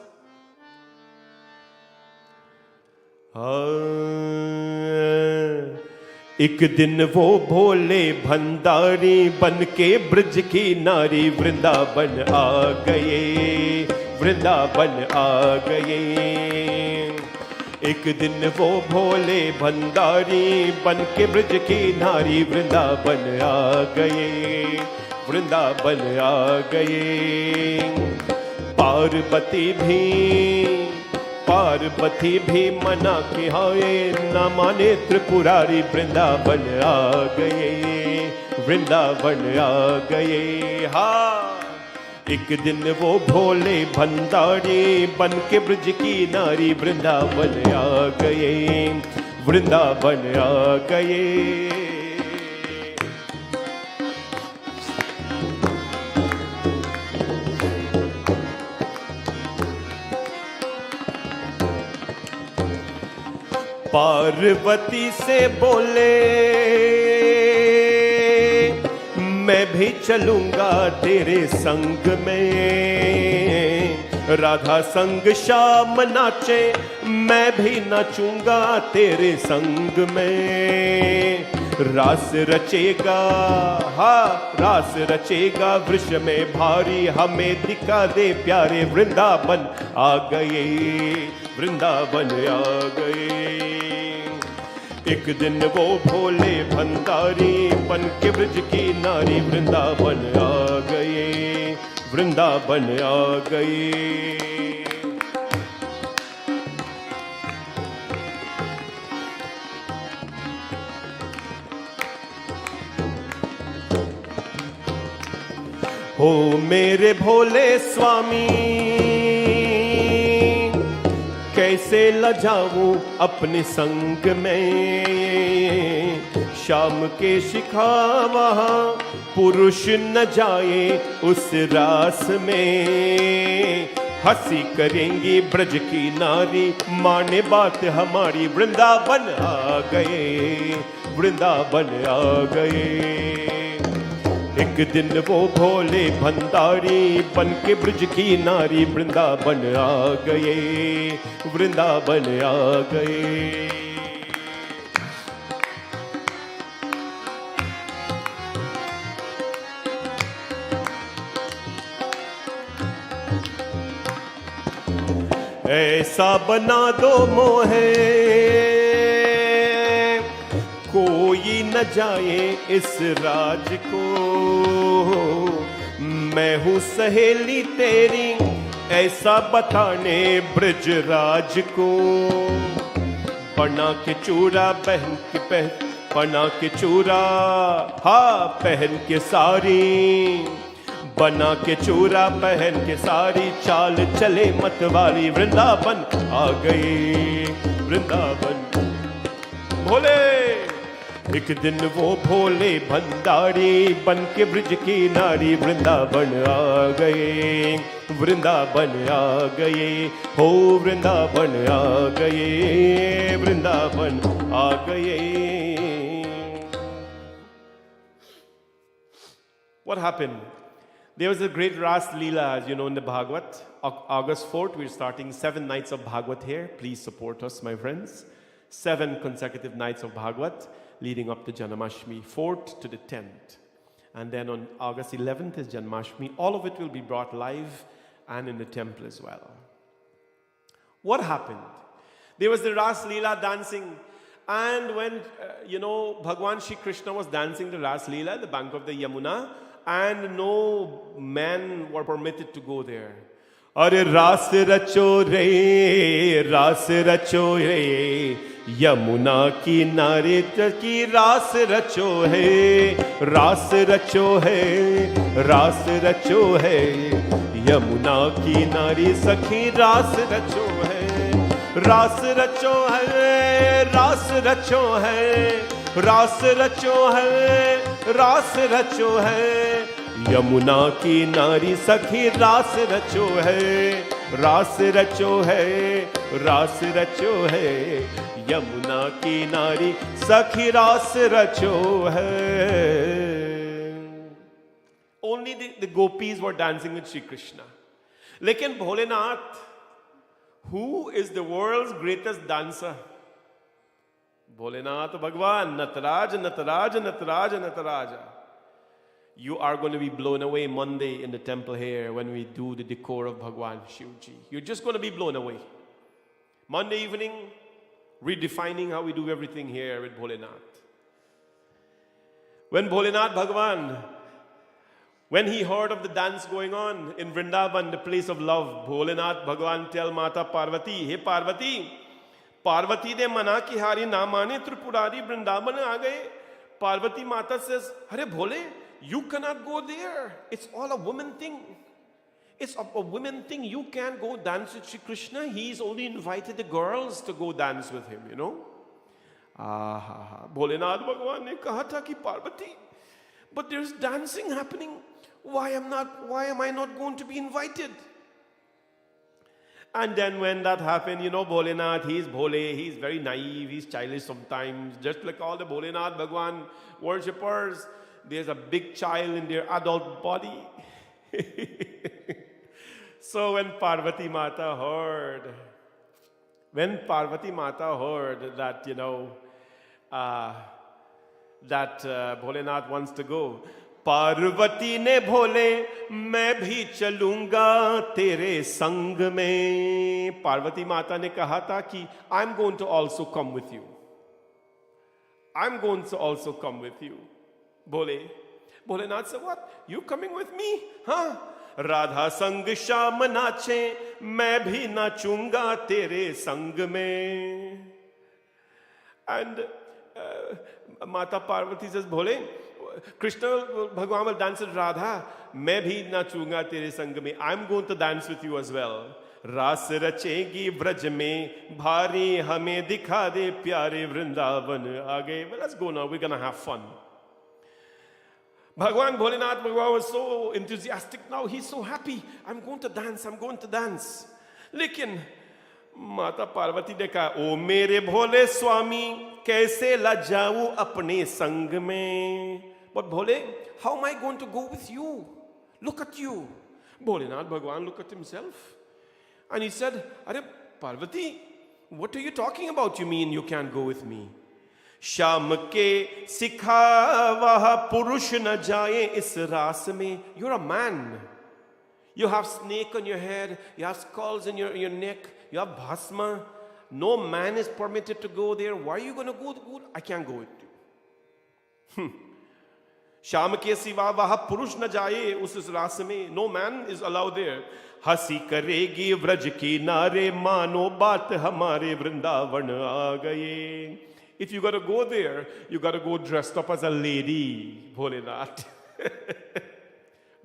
D: एक दिन वो भोले भंडारी बन के ब्रज की नारी वृंदावन आ गए, वृंदावन आ गए। एक दिन वो भोले भंडारी बन के ब्रज की नारी वृंदावन आ गए, वृंदावन आ गए। पार्वती भी मना के आए, न माने त्रिपुरारी वृंदावन आ गए, वृंदावन आ गए। हाँ, एक दिन वो भोले भंडारी बन के ब्रज की नारी वृंदावन आ गए, वृंदावन आ गए। पार्वती से बोले मैं भी चलूंगा तेरे संग में, राधा संग श्याम नाचे मैं भी नाचूंगा तेरे संग में। रास रचेगा, हाँ रास रचेगा वृष में भारी, हमें दिखा दे प्यारे वृंदावन आ गए, वृंदावन आ गए। एक दिन वो भोले भंडारी बन के ब्रज की नारी वृंदावन आ गए, वृंदावन आ गए। हो मेरे भोले स्वामी कैसे लजाऊं अपने संग में, शाम के शिखा वहां पुरुष न जाए उस रास में। हंसी करेंगी ब्रज की नारी माने बात हमारी, वृंदावन आ गए, वृंदावन आ गए। एक दिन वो भोले भंडारी बन के ब्रज की नारी वृंदावन आ गए, वृंदावन आ गए। ऐसा बना दो मोहे कोई न जाए इस राज को, मैं हूँ सहेली तेरी ऐसा बताने ब्रज राज को। बना के चूड़ा पहन के बना के चूड़ा हाँ पहन के सारी, बना के चूड़ा पहन के सारी चाल चले मतवाली, वृंदावन आ गए, वृंदावन। भोले एक दिन वो भोले भंडारी बन के ब्रज की नारी वृंदावन आ गए, वृंदावन आ गए, हो वृंदावन आ गए, वृंदावन आ गए। What happened? There was a great Ras Leela, as you know, in the Bhagavad. August 4th, we're starting 7 nights of Bhagavad here. Please support us, my friends. 7 consecutive nights of Bhagavad leading up to Janmashtami, 4th to the 10th. And then on August 11th is Janmashtami. All of it will be brought live and in the temple as well. What happened? There was the Ras Leela dancing. And when, Bhagwan Shri Krishna was dancing the Ras Leela at the bank of the Yamuna, and no men were permitted to go there. अरे रास रचो रे, रास रचो रे, यमुना की नारे की रास रचो है, रास रचो है, रास रचो है, यमुना की नारी सखी रास रचो है, रास रचो है, रास रचो है, रास रचो है, रास रचो है, यमुना की नारी सखी रास रचो है, रास रचो है, रास रचो है, यमुना की नारी सखी रास रचो है. Only the gopis were dancing with Shri Krishna. लेकिन Bholenath, who is the world's greatest dancer? Bholenath भगवान, Nataraj Nataraj Nataraj Nataraj. You are going to be blown away Monday in the temple here when we do the decor of Bhagwan Shivji. You're just going to be blown away. Monday evening, redefining how we do everything here with Bholenath. When Bholenath Bhagwan, when he heard of the dance going on in Vrindavan, the place of love, Bholenath Bhagwan tell Mata Parvati, hey Parvati, Parvati de mana ki hari na mane Tripurari Vrindavan aa gaye. Parvati Mata says, Hare Bhole, you cannot go there. It's all a woman thing. It's a women thing. You can't go dance with Shri Krishna. He's only invited the girls to go dance with him, you know. Bholenath Bhagwan ne kaha tha ki Parvati, but there's dancing happening. Why am I not going to be invited? And then when that happened, Bholenath, he's Bhole, he's very naive, he's childish sometimes. Just like all the Bholenath Bhagwan worshippers, there's a big child in their adult body. So when Parvati Mata heard that, that Bholenath wants to go, Parvati ने बोले मैं भी चलूंगा तेरे संग में. पार्वती माता ने कहा था कि I'm going to also come with you. I'm going to also come with you. Bholenath said, what? You coming with me? Huh? Radha संग श्याम नाचे मैं भी नाचूंगा तेरे संग में. And Mata Parvati says, Bhole, Krishna Bhagwan will dance with Radha. मैं भी नाचूंगा तेरे संग में. I'm going to dance with you as well. रास रचेगी ब्रज में भारी हमें दिखा दे प्यारे वृंदावन आगे. Well, let's go now. We're gonna have fun. Bhagwan Bholenath Bhagwan was so enthusiastic now. He's so happy. I'm going to dance. I'm going to dance. लेकिन माता पार्वती ने कहा, ओ मेरे भोले स्वामी कैसे ला जाऊं अपने संग में. But Bhole, how am I going to go with you? Look at you. Bholenath Bhagwan looked at himself and he said, Are Parvati, what are you talking about? You mean you can't go with me? शाम के सिखा वह पुरुष न जाए इस रास में. You're a man. You have snake on your head. You have skulls in your neck. You have bhasma. No man is permitted to go there. Why are you going to go? I can't go with you. शाम के सिवा वह पुरुष न जाए उस रास में. No man is allowed there. हंसी करेगी व्रज की नारे मानो बात हमारे वृंदावन आ गए. If you got to go there, you got to go dressed up as a lady, Bholenath.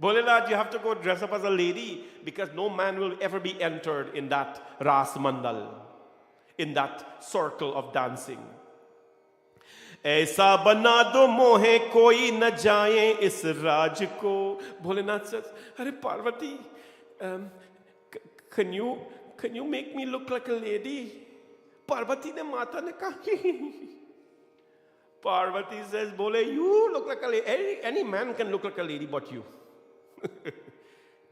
D: Bholenath, you have to go dress up as a lady because no man will ever be entered in that Ras Mandal, in that circle of dancing. ऐसा बना दो मोहे कोई न जाए इस राज को. Bholenath says, Are Parvati, can you make me look like a lady? Parvati ne mata ne kaha. Parvati says, Bole, you look like a lady. Any man can look like a lady but you.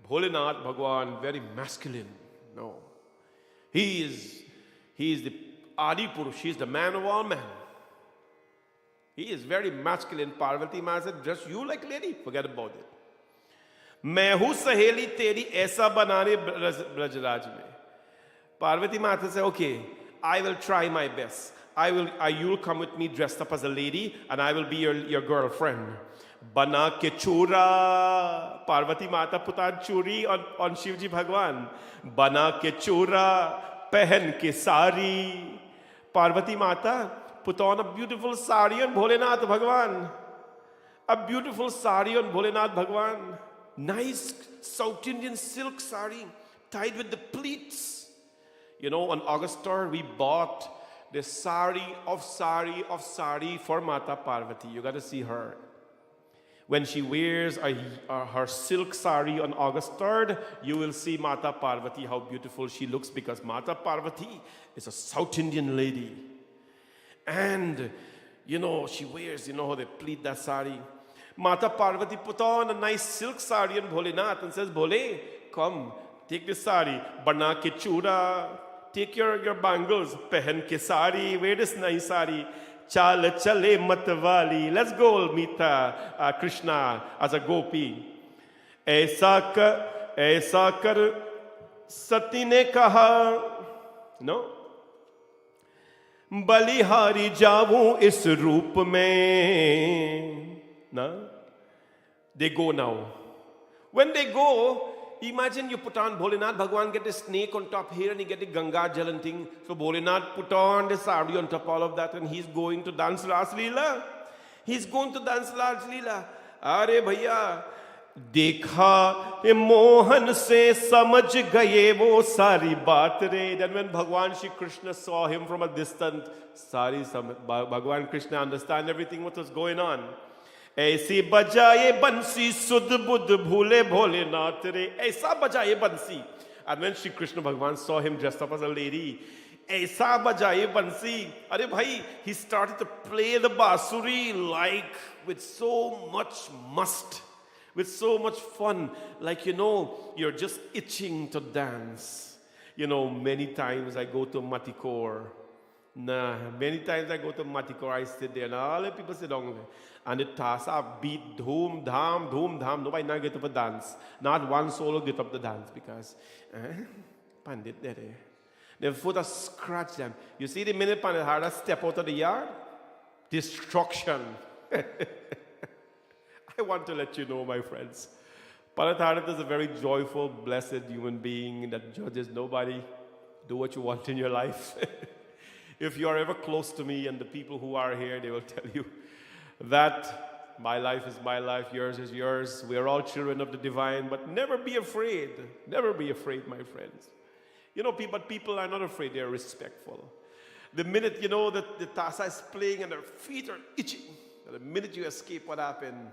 D: Bholenath Bhagwan, very masculine. No. He is the Adi Purush. He is the man of all men. He is very masculine. Parvati Ma said, just you like lady. Forget about it. मैं हूं सहेली तेरी ऐसा बनाने ब्रजराज में. Parvati Mata said, okay, I will try my best. You'll come with me dressed up as a lady and I will be your girlfriend. Bana ke chura. Parvati Mata put on churi on Shivji Bhagwan. Bana ke chura, pehen ke sari. Parvati Mata put on a beautiful sari on Bholenath Bhagwan. A beautiful sari on Bholenath Bhagwan. Nice South Indian silk sari tied with the pleats. On August 3rd, we bought the sari of sari for Mata Parvati. You got to see her. When she wears her silk sari on August 3rd, you will see Mata Parvati, how beautiful she looks, because Mata Parvati is a South Indian lady. And, she wears, how they pleat that sari. Mata Parvati put on a nice silk sari on Bholenath and says, Bhole, come, take this sari. Bana ke chura. Take your bangles. Pehen ke sari. Wear this nice sari. Chal chale matwali. Let's go meet Krishna as a gopi. Aisa kar sati ne kaha. No? बलिहारी जाऊं इस रूप में. No? They go now. When they go, imagine you put on Bholenath Bhagwan, get a snake on top here and you get the Ganga Jal and thing. So Bholenath put on the sari on top all of that and he's going to dance Ras Leela. He's going to dance Ras Leela. Are bhaiya, देखा ये मोहन से समझ गए वो सारी बात रे. Then when Bhagwan Shri Krishna saw him from a distance, Bhagwan Krishna understand everything what was going on. ऐसी बजाए बंसी सुध बुध भूले भोलेनाथ रे. ऐसा बजाए बंसी. And when Shri Krishna Bhagwan saw him dressed up as a lady, Aisa bajaye bansi. Are bhai, he started to play the basuri like with so much must, with so much fun. Like, you're just itching to dance. Many times I go to Matikor. Many times I go to Matikor, I sit there and all the people sit down there. And the tasa beat dhoom dham. Nobody now get up to dance. Not one solo get up to dance because Pandit there. The foot has scratched them. You see the minute Pandit had to step out of the yard? Destruction. I want to let you know, my friends. Pandit Hardat is a very joyful, blessed human being that judges nobody. Do what you want in your life. If you are ever close to me and the people who are here, they will tell you that my life is my life, yours is yours. We are all children of the divine, but never be afraid. Never be afraid, my friends. But people are not afraid, they are respectful. The minute, that the tasa is playing and their feet are itching, the minute you escape, what happened?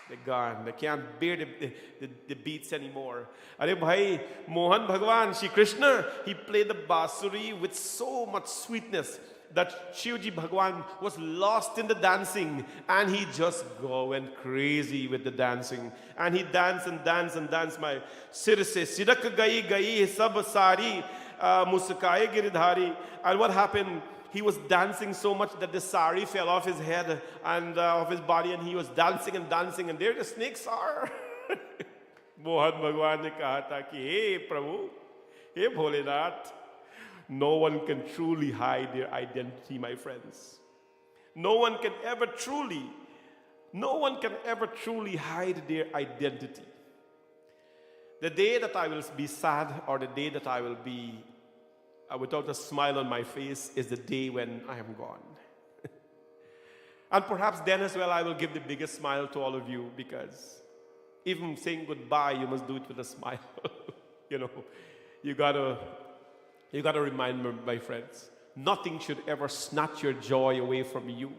D: They're gone. They can't bear the beats anymore. Are bhai, Mohan Bhagwan, Shri Krishna, he played the basuri with so much sweetness that Shivji Bhagwan was lost in the dancing, and he just went crazy with the dancing. And he danced and danced and danced. My sir se sidak gayi sab sari muskaye giridhari. And what happened? He was dancing so much that the sari fell off his head and off his body, and he was dancing and dancing, and there the snakes are. Mohan Bhagwan ne kaha tha ki, hey Prabhu, hey Bholenath, no one can truly hide their identity, my friends. No one can ever truly hide their identity. The day that I will be sad, or the day that I will be without a smile on my face, is the day when I am gone. And perhaps then as well I will give the biggest smile to all of you, because even saying goodbye, you must do it with a smile. You gotta remind me, my friends, nothing should ever snatch your joy away from you.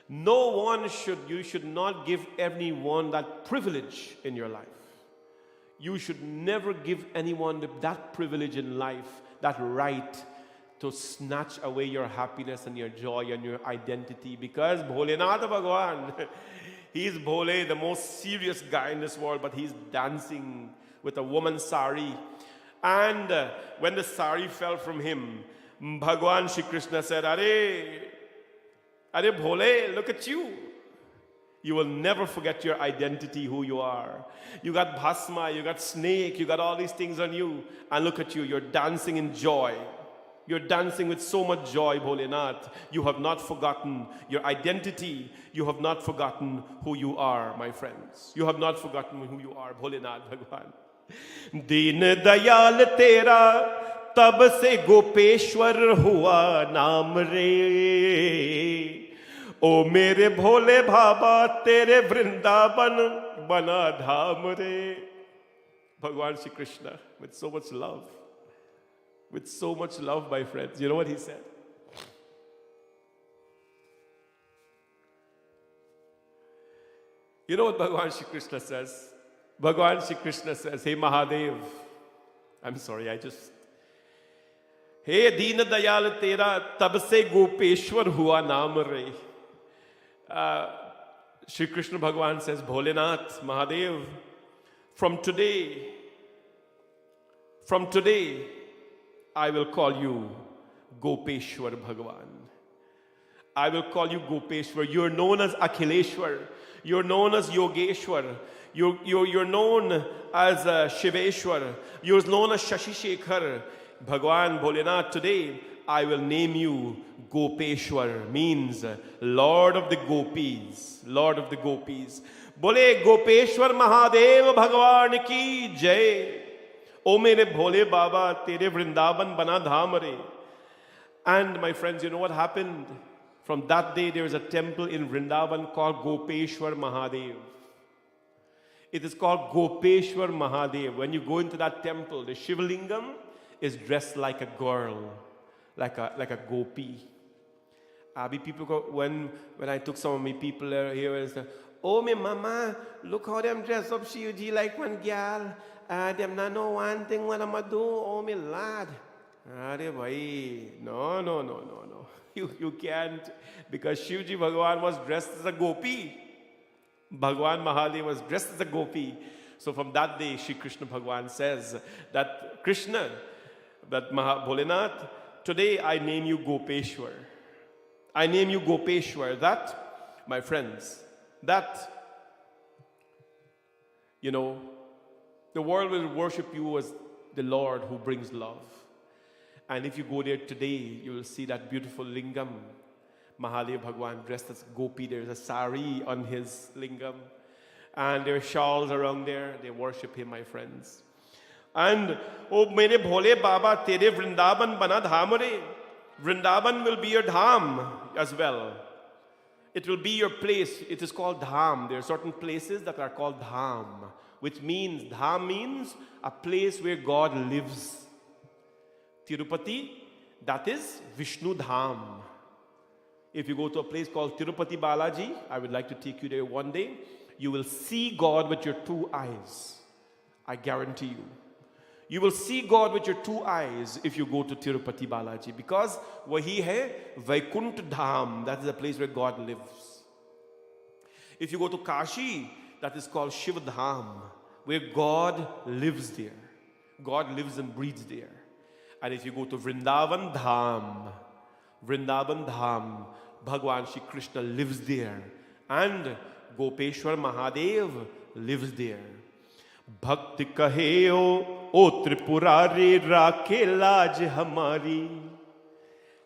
D: You should not give anyone that privilege in your life. You should never give anyone that privilege in life, that right to snatch away your happiness and your joy and your identity. Because Bholenath Bhagwan, he's Bhole, the most serious guy in this world, but he's dancing with a woman's sari. And when the sari fell from him, Bhagwan Shri Krishna said, Are Bhole, look at you. You will never forget your identity, who you are. You got bhasma, you got snake, you got all these things on you. And look at you, you're dancing in joy. You're dancing with so much joy, Bholenath. You have not forgotten your identity. You have not forgotten who you are, my friends. You have not forgotten who you are, Bholenath Bhagwan. Deen Dayal Tera, tab se Gopeshwar hua naam re. O mere bhole bhaba, tere vrindavan bana dham re. Bhagwan Shri Krishna, with so much love. With so much love, my friends. You know what he said? You know what Bhagwan Shri Krishna says? Bhagwan Shri Krishna says, Hey Mahadev, I'm sorry, Hey Deen Dayal Tera, tab se Gopeshwar hua naam re. Shri Krishna Bhagwan says, Bholenath, Mahadev, from today, I will call you Gopeshwar Bhagwan. I will call you Gopeshwar. You're known as Akhileshwar. You're known as Yogeshwar. You're known as Shiveshwar. You're known as Shashishekar. Bhagwan Bholenath, today I will name you Gopeshwar, means Lord of the Gopis. Lord of the Gopis. Bole Gopeshwar Mahadev Bhagwan ki jai. O mere bhole Baba, tere vrindavan bana dham re. And my friends, you know what happened? From that day, there is a temple in Vrindavan called Gopeshwar Mahadev. It is called Gopeshwar Mahadev. When you go into that temple, the Shivlingam is dressed like a girl, like a gopi. People go, when I took some of my people here, and said, Oh, me mama, look how them dress up Shivji like one gal. Them not know one thing what I'ma do. Oh, me lad. Arey bhai, no. You can't, because Shivji Bhagwan was dressed as a gopi. Bhagwan Mahadev was dressed as a gopi. So from that day, Shri Krishna Bhagwan says that Krishna, that Bholenath, today I name you Gopeshwar. I name you Gopeshwar. That, my friends, that, the world will worship you as the Lord who brings love. And if you go there today, you will see that beautiful lingam. Mahadev Bhagwan dressed as Gopi. There's a sari on his lingam. And there are shawls around there. They worship him, my friends. And, oh, mere bhole Baba, tere Vrindavan bana dham re. Vrindavan will be your dham as well. It will be your place. It is called dham. There are certain places that are called dham, which means, dham means a place where God lives. Tirupati, that is Vishnu Dham. If you go to a place called Tirupati Balaji, I would like to take you there one day, you will see God with your two eyes. I guarantee you. You will see God with your two eyes if you go to Tirupati Balaji, because wahi hai Vaikunt Dham, that is a place where God lives. If you go to Kashi, that is called Shiv Dham, where God lives there. God lives and breathes there. And if you go to Vrindavan Dham, Bhagwan Shri Krishna lives there. And Gopeshwar Mahadev lives there. Bhakti kahe o Tripurari rakhe laaj hamari.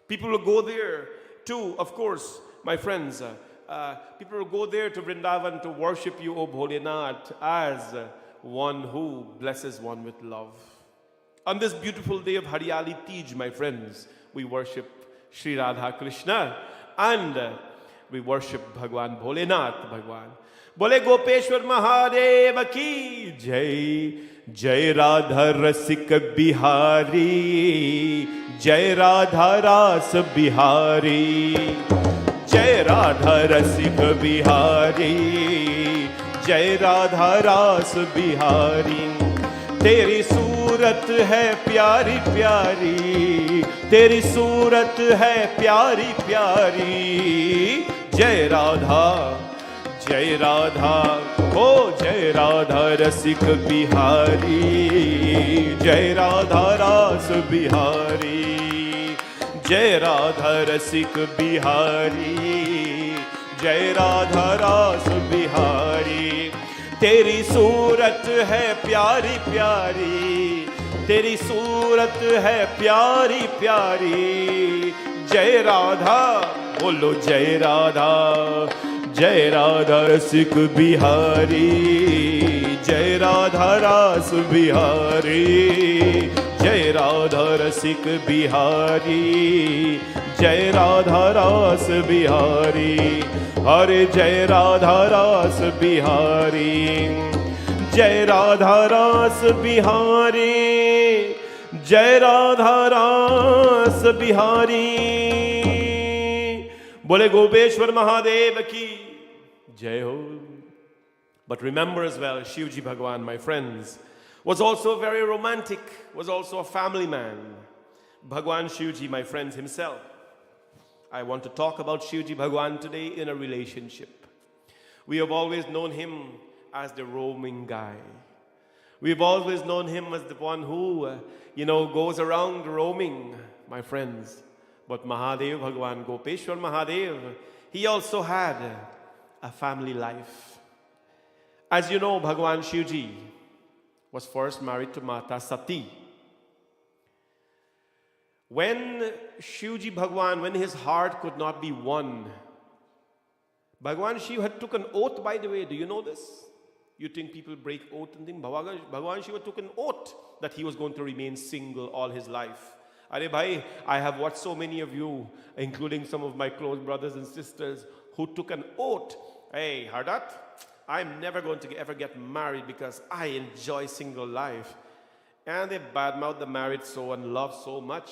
D: People will go there too, of course, my friends. People will go there to Vrindavan to worship you, O Bholenath, as one who blesses one with love. On this beautiful day of Hariyali Tej, my friends, we worship Sri Radha Krishna and we worship Bhagwan Bholenath Bhagwan. Bole Gopeshwar Mahadev ki Jai. Jai Radha Rasik Bihari. Jai Radha Ras Bihari. Jai Radha Rasik Bihari. Jai Radha Ras Bihari. तेरी सूरत है प्यारी प्यारी, तेरी सूरत है प्यारी प्यारी। जय राधा ओ जय राधा रसिक बिहारी। जय राधा रास बिहारी। जय राधा रसिक बिहारी। जय राधा रास बिहारी। तेरी सूरत है प्यारी प्यारी, तेरी सूरत है प्यारी प्यारी। जय राधा बोलो जय राधा। जय राधा रसिक बिहारी। जय राधा रास बिहारी। जय राधा रसिक बिहारी। जय राधा रास बिहारी। हरे जय राधा रास बिहारी। जय राधा रास बिहारी। जय राधा रास बिहारी। बोले गोपेश्वर महादेव की जय हो। But remember as well, Shivji Bhagwan, my friends, was also very romantic, was also a family man. Bhagwan Shivji, my friends, himself. I want to talk about Shivji Bhagwan today in a relationship. We have always known him as the roaming guy. We've always known him as the one who, goes around roaming, my friends. But Mahadev Bhagwan, Gopeshwar Mahadev, he also had a family life. As you know, Bhagwan Shivji was first married to Mata Sati. When Shivji Bhagwan, when his heart could not be won, Bhagwan Shiv had took an oath, by the way. Do you know this? You think people break oath and things? Bhagwan Shiva took an oath that he was going to remain single all his life. Are bhai, I have watched so many of you, including some of my close brothers and sisters, who took an oath. Hey, Hardat, I'm never going to ever get married because I enjoy single life. And they badmouth the married so and love so much.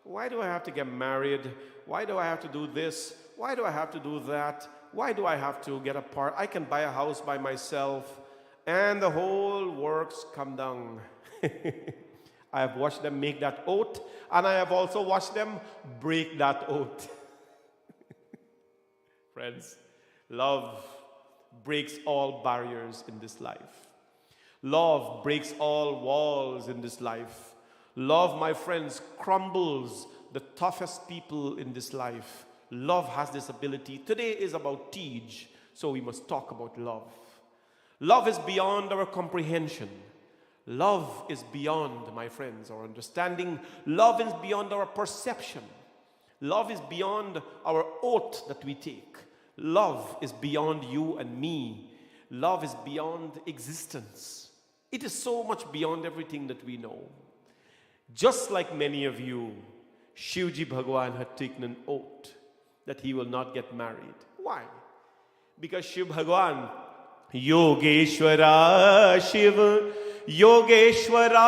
D: Why do I have to get married? Why do I have to do this? Why do I have to do that? Why do I have to get apart? I can buy a house by myself and the whole works come down. I have watched them make that oath, and I have also watched them break that oath. Friends, love breaks all barriers in this life. Love breaks all walls in this life. Love, my friends, crumbles the toughest people in this life. Love has this ability. Today is about teach, so we must talk about love. Love is beyond our comprehension. Love is beyond, my friends, our understanding. Love is beyond our perception. Love is beyond our oath that we take. Love is beyond you and me. Love is beyond existence. It is so much beyond everything that we know. Just like many of you, Shivji Bhagwan had taken an oath that he will not get married. Why? Because Shiv Bhagwan, Yogeshwara Shiv, Yogeshwara,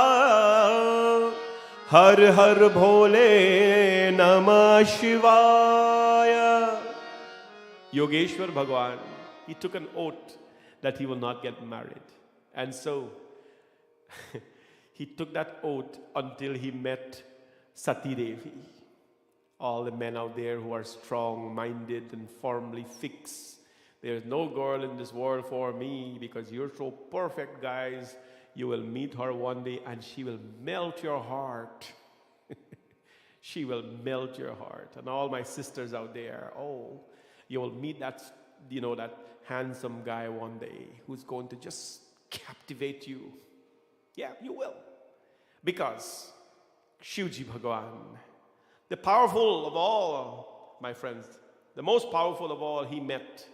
D: Har Har Bhole Namah Shivaya. Yogeshwar Bhagwan, he took an oath that he will not get married. And so, he took that oath until he met Sati Devi. All the men out there who are strong-minded and firmly fixed. There's no girl in this world for me because you're so perfect, guys. You will meet her one day and she will melt your heart. She will melt your heart. And all my sisters out there, oh, you will meet that, that handsome guy one day who's going to just captivate you. Yeah, you will. Because Shivji Bhagwan, the powerful of all, my friends, the most powerful of all, he met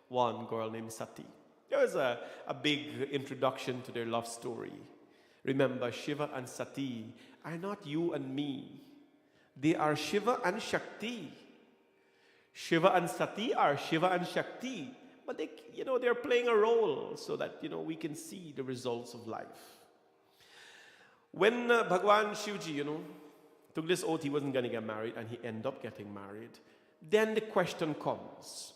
D: one girl named Sati. There was a big introduction to their love story. Remember, Shiva and Sati are not you and me. They are Shiva and Shakti. Shiva and Sati are Shiva and Shakti. But they're playing a role so that, we can see the results of life. When Bhagwan Shivji, took this oath he wasn't going to get married, and he ended up getting married, then the question comes.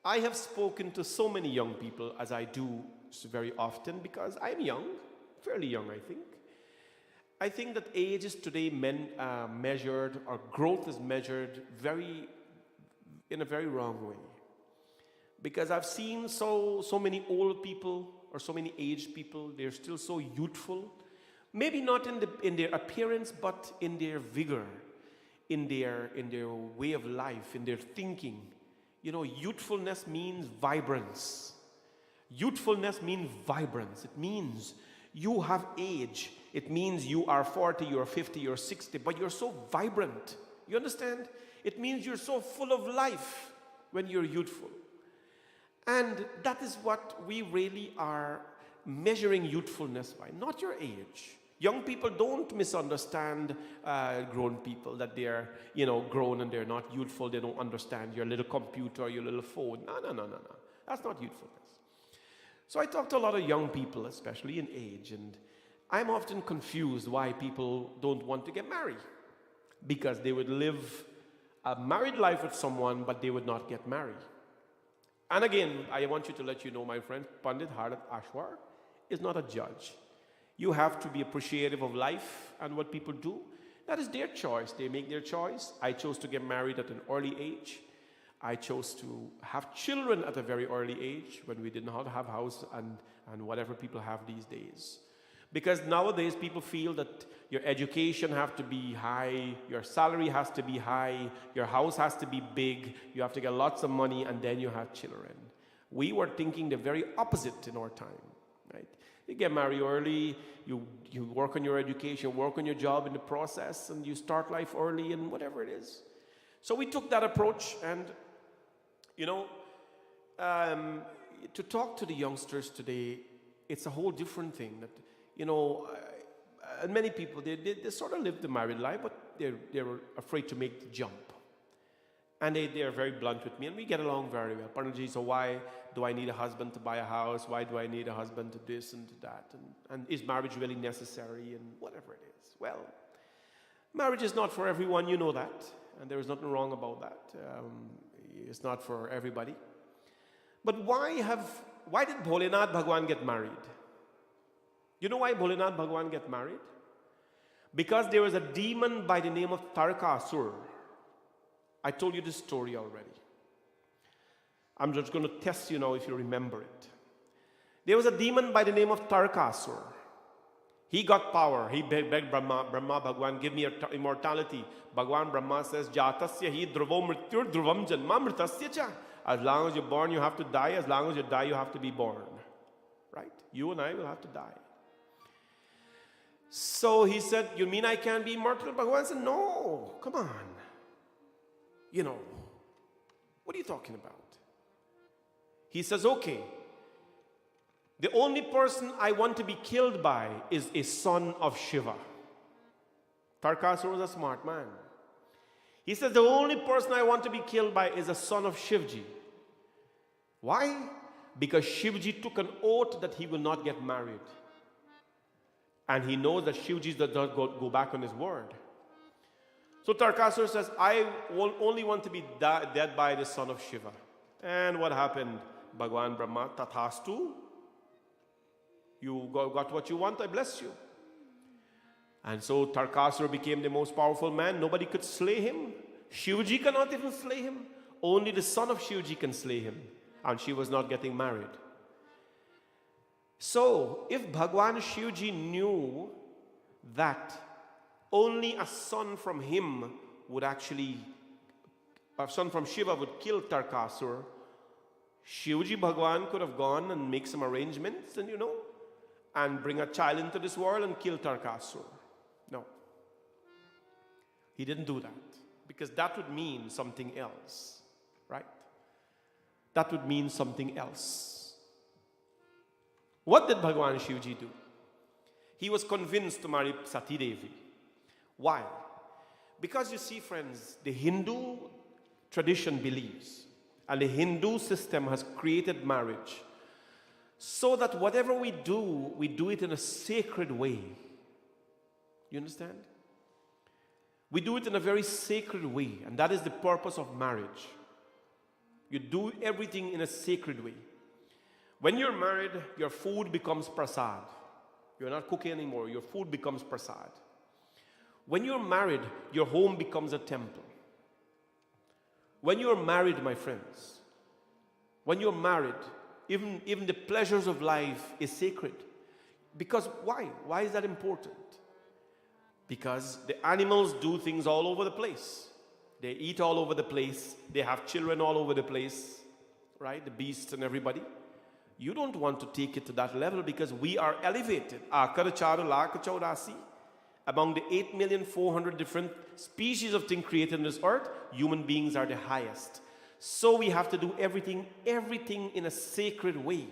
D: I have spoken to so many young people, as I do very often, because I'm young, fairly young, I think. I think that age is today measured, or growth is measured in a very wrong way. Because I've seen so many old people, or so many aged people, they're still so youthful. Maybe not in their appearance, but in their vigor, in their way of life, in their thinking. Youthfulness means vibrance. Youthfulness means vibrance. It means you have age. It means you are 40, you're 50, you're 60, but you're so vibrant. You understand? It means you're so full of life when you're youthful. And that is what we really are measuring youthfulness by, not your age. Young people don't misunderstand grown people, that they're, grown and they're not youthful. They don't understand your little computer, your little phone. No. That's not youthfulness. So I talk to a lot of young people, especially in age, and I'm often confused why people don't want to get married. Because they would live a married life with someone, but they would not get married. And again, I want you to let you know, my friend, Pandit Hardat Ashwar is not a judge. You have to be appreciative of life and what people do. That is their choice. They make their choice. I chose to get married at an early age. I chose to have children at a very early age when we did not have a house and whatever people have these days. Because nowadays people feel that your education has to be high, your salary has to be high, your house has to be big, you have to get lots of money, and then you have children. We were thinking the very opposite in our time, right? You get married early, you work on your education, work on your job in the process, and you start life early and whatever it is. So we took that approach, and, to talk to the youngsters today, it's a whole different thing. That, and many people, they sort of live the married life, but they're afraid to make the jump. And they are very blunt with me, and we get along very well. Panditji, so why do I need a husband to buy a house? Why do I need a husband to this and to that? And is marriage really necessary? And whatever it is. Well, marriage is not for everyone, you know that. And there is nothing wrong about that. It's not for everybody. But why did Bholenath Bhagwan get married? You know why Bholenath Bhagwan get married? Because there was a demon by the name of Tarakasur. I told you this story already. I'm just going to test you now if you remember it. There was a demon by the name of Tarakasur. He got power. He begged Brahma, Bhagwan, give me immortality. Bhagwan Brahma says, Jatasya hi dhruvo mrityur dhruvam janma mritasya cha. As long as you're born, you have to die. As long as you die, you have to be born. Right? You and I will have to die. So he said, you mean I can't be immortal? Bhagwan said, no, come on. You know, what are you talking about? He says, okay, the only person I want to be killed by is a son of Shiva. Tarakasura was a smart man. He says, the only person I want to be killed by is a son of Shivji. Why? Because Shivji took an oath that he will not get married. And he knows that Shivji does not go back on his word. So Tarakasura says, I will only want to be dead by the son of Shiva. And what happened? Bhagwan Brahma, Tathastu. You got what you want, I bless you. And so Tarakasura became the most powerful man. Nobody could slay him. Shivji cannot even slay him. Only the son of Shivji can slay him. And she was not getting married. So, if Bhagwan Shivji knew that only a son from him would actually, a son from Shiva would kill Tarakasura, Shivji Bhagwan could have gone and make some arrangements and and bring a child into this world and kill Tarakasura. No. He didn't do that because that would mean something else, right? That would mean something else. What did Bhagwan Shivji do? He was convinced to marry Sati Devi. Why? Because you see, friends, the Hindu tradition believes, and the Hindu system has created marriage so that whatever we do it in a sacred way. You understand? We do it in a very sacred way, and that is the purpose of marriage. You do everything in a sacred way. When you're married, your food becomes prasad. You're not cooking anymore. Your food becomes prasad. When you're married, your home becomes a temple. When you're married, my friends, when you're married, even the pleasures of life is sacred. Because why? Why is that important? Because the animals do things all over the place. They eat all over the place. They have children all over the place. Right? The beasts and everybody. You don't want to take it to that level because we are elevated. Among the 8,400,000 different species of things created on this earth, human beings are the highest. So we have to do everything in a sacred way.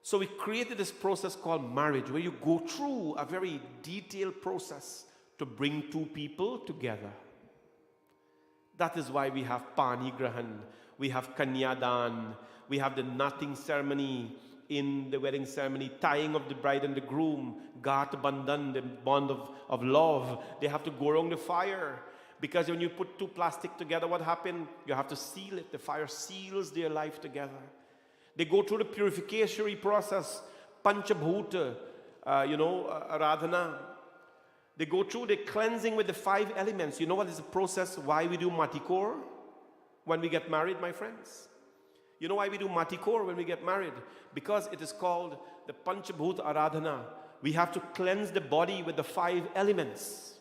D: So we created this process called marriage, where you go through a very detailed process to bring two people together. That is why we have Pani Grahan, we have Kanyadan, we have the knotting ceremony in the wedding ceremony, tying of the bride and the groom, Gat Bandhan, the bond of love. They have to go around the fire. Because when you put two plastic together, what happens? You have to seal it. The fire seals their life together. They go through the purification process, Panchabhuta, Aradhana. They go through the cleansing with the 5 elements. You know what is the process? Why we do Matikor when we get married, my friends? You know why we do Matikor when we get married? Because it is called the Panchabhuta Aradhana. We have to cleanse the body with the 5 elements.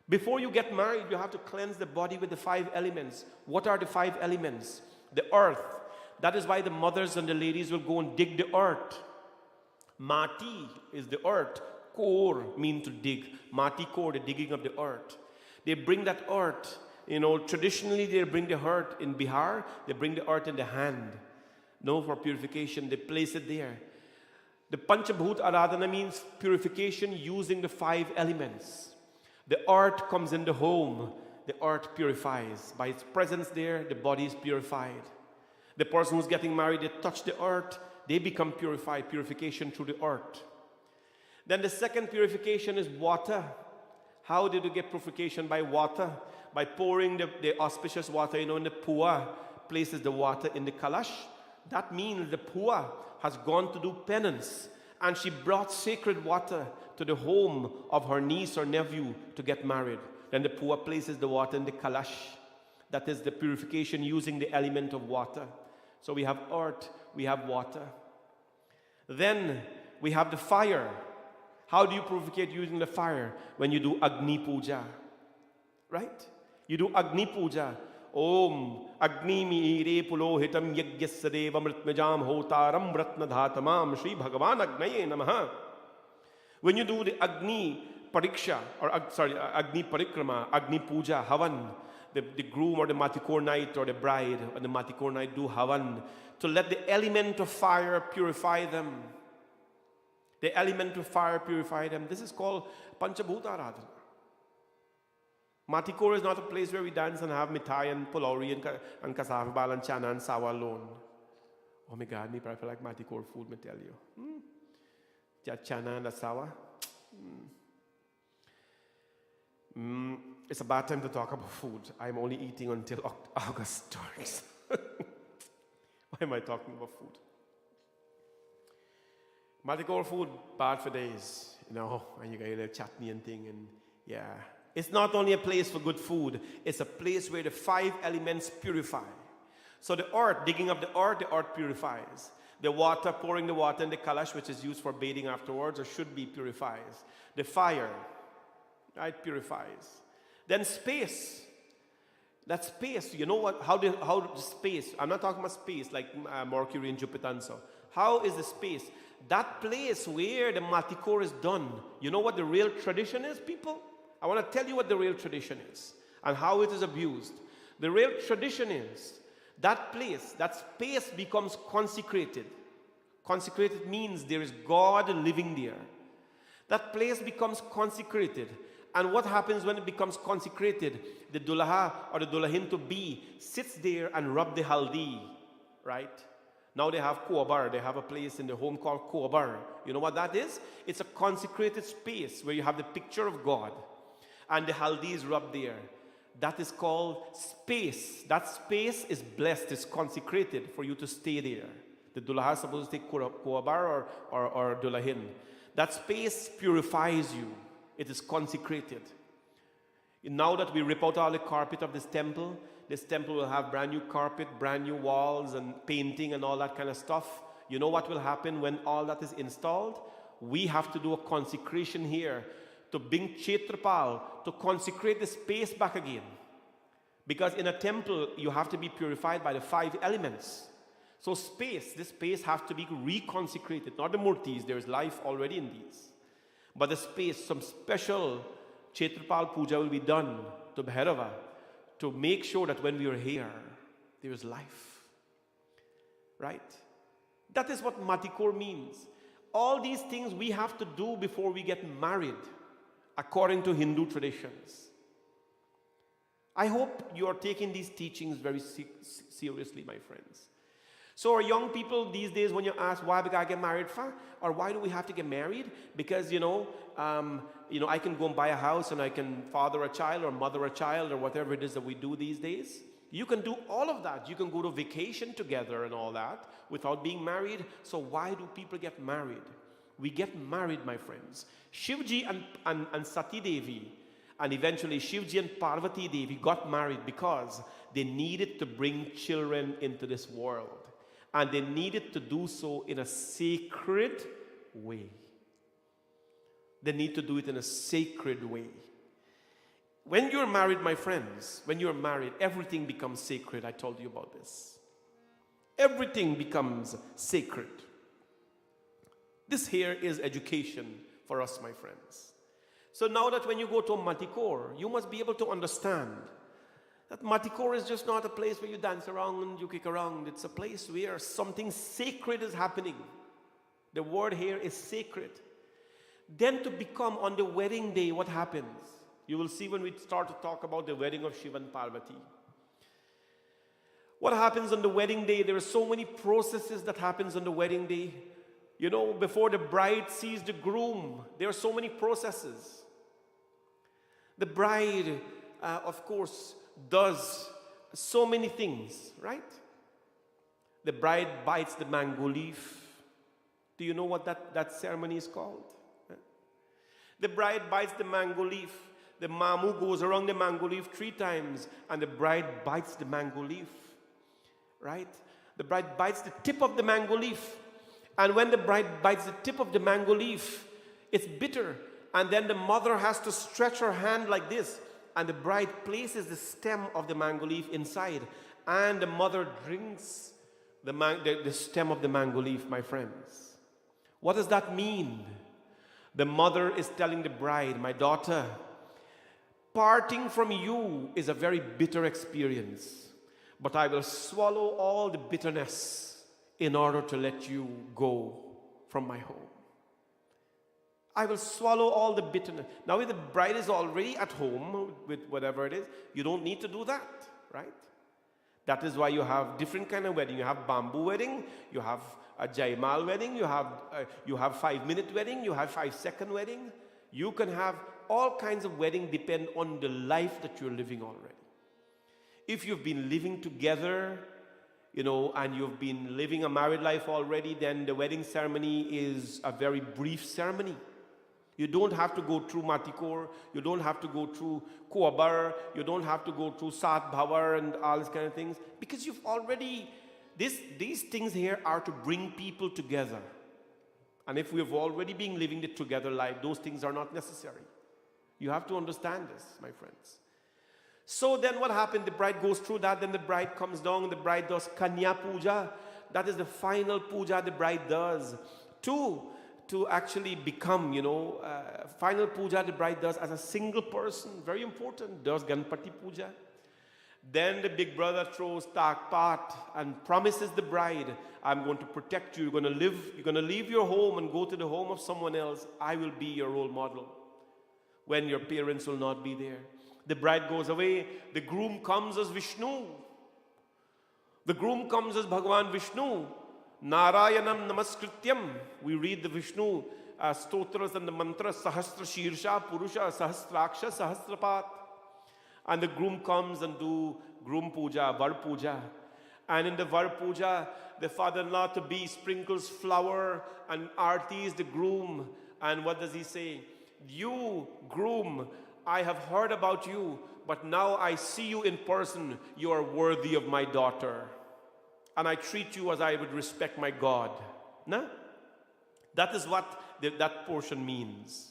D: Before you get married, you have to cleanse the body with the 5 elements. What are the 5 elements? The earth. That is why the mothers and the ladies will go and dig the earth. Mati is the earth. Kor means to dig. Mati kor, the digging of the earth. They bring that earth. Traditionally they bring the earth in Bihar. They bring the earth in the hand. For purification. They place it there. The Panchabhut Aradhana means purification using the 5 elements. The earth comes in the home. The earth purifies. By its presence there, the body is purified. The person who's getting married, they touch the earth, they become purified. Purification through the earth. Then the second purification is water. How did you get purification? By water. By pouring the auspicious water, in the pua. places the water in the kalash, that means the Pua has gone to do penance, and she brought sacred water to the home of her niece or nephew to get married. Then the Pua places the water in the kalash. That is the purification using the element of water. So we have earth, we have water. Then we have the fire. How do you purificate using the fire? When you do Agni Puja. Right? You do Agni Puja. Om Agni Mire Pulohitam Yagyasadeva Mritmajam Hotaram Ratnadhatamam Shri Bhagavan Agnaye Namaha. When you do the Agni Pariksha, or Agni Parikrama, Agni Puja, Havan, the groom or the Matikor night or the bride or the Matikor night do Havan to let the element of fire purify them. The element of fire purify them. This is called Panchabhuta Aradhana. Matikor is not a place where we dance and have mithai and pulauri and kasava bal and chana and sawa alone. Oh my God, me probably feel like Matikor food, me tell you. That chana and the sawa. It's a bad time to talk about food. I'm only eating until August starts. Why am I talking about food? Matikor food, bad for days, you know, and you got your chutney and thing, and yeah. It's not only a place for good food, it's a place where the 5 elements purify. So the earth, digging up the earth purifies. The water, pouring the water in the kalash, which is used for bathing afterwards, or should be, purifies. The fire, right, purifies. Then space. That space, you know what? How the space? I'm not talking about space like Mercury and Jupiter and so. How is the space? That place where the Matikor is done. You know what the real tradition is, people? I want to tell you what the real tradition is and how it is abused. The real tradition is that place, that space becomes consecrated. Consecrated means there is God living there. That place becomes consecrated. And what happens when it becomes consecrated? The Dulaha or the Dulahin to be sits there and rub the haldi, right? Now they have Koabar. They have a place in the home called Koabar. You know what that is? It's a consecrated space where you have the picture of God. And the haldi is rubbed there. That is called space. That space is blessed, it's consecrated for you to stay there. The Dulaha is supposed to take Koabar or Dulahin. That space purifies you. It is consecrated. Now that we rip out all the carpet of this temple will have brand new carpet, brand new walls and painting and all that kind of stuff. You know what will happen when all that is installed? We have to do a consecration here to bring Kshetrapal to consecrate the space back again. Because in a temple, you have to be purified by the 5 elements. So this space has to be reconsecrated. Not the murtis, there is life already in these. But the space, some special Kshetrapal puja will be done to Bhairava to make sure that when we are here, there is life. Right? That is what Matikor means. All these things we have to do before we get married, according to Hindu traditions. I hope you are taking these teachings very seriously, my friends. So our young people these days, when you ask why we gotta get married for, or why do we have to get married? Because I can go and buy a house and I can father a child or mother a child or whatever it is that we do these days. You can do all of that. You can go to vacation together and all that without being married. So why do people get married? We get married, my friends. Shivji and Sati Devi, and eventually Shivji and Parvati Devi got married because they needed to bring children into this world. And they needed to do so in a sacred way. They need to do it in a sacred way. When you're married, my friends, when you're married, everything becomes sacred. I told you about this. Everything becomes sacred. This here is education for us, my friends. So now that when you go to a Matikor, you must be able to understand that Matikor is just not a place where you dance around and you kick around. It's a place where something sacred is happening. The word here is sacred. Then to become on the wedding day, what happens? You will see when we start to talk about the wedding of Shiva and Parvati. What happens on the wedding day? There are so many processes that happens on the wedding day. You know, before the bride sees the groom, there are so many processes. The bride, of course, does so many things, right? The bride bites the mango leaf. Do you know what that ceremony is called? The bride bites the mango leaf. The mamu goes around the mango leaf 3 times, and the bride bites the mango leaf, right? The bride bites the tip of the mango leaf. And when the bride bites the tip of the mango leaf, it's bitter. And then the mother has to stretch her hand like this, and the bride places the stem of the mango leaf inside, and the mother drinks the stem of the mango leaf, my friends. What does that mean? The mother is telling the bride, my daughter, parting from you is a very bitter experience, but I will swallow all the bitterness in order to let you go from my home. I will swallow all the bitterness. Now, if the bride is already at home with whatever it is, you don't need to do that, right? That is why you have different kind of wedding. You have bamboo wedding, you have a Jaimal wedding, you have 5-minute wedding, you have 5-second wedding. You can have all kinds of wedding depend on the life that you're living already. If you've been living together, and you've been living a married life already, then the wedding ceremony is a very brief ceremony. You don't have to go through Matikor, you don't have to go through Kuabar, you don't have to go through Sat Bhavar and all these kind of things, because you've already, these things here are to bring people together. And if we've already been living the together life, those things are not necessary. You have to understand this, my friends. So then what happened? The bride goes through that, then the bride comes down, the bride does Kanya Puja. That is the final puja the bride does to actually become, final puja the bride does as a single person, very important, does Ganpati Puja. Then the big brother throws takpat and promises the bride, I'm going to protect you, you're going to leave your home and go to the home of someone else. I will be your role model when your parents will not be there. The bride goes away, the groom comes as Vishnu. The groom comes as Bhagavan Vishnu. Narayanam Namaskrityam. We read the Vishnu stotras and the mantra Sahasra Shirsha Purusha Sahasraksha Sahasrapat. And the groom comes and do groom puja, Var puja. And in the Var puja, the father-in-law to be sprinkles flour and artis the groom. And what does he say? You, groom, I have heard about you, but now I see you in person. You are worthy of my daughter. And I treat you as I would respect my God. No? That is what that portion means.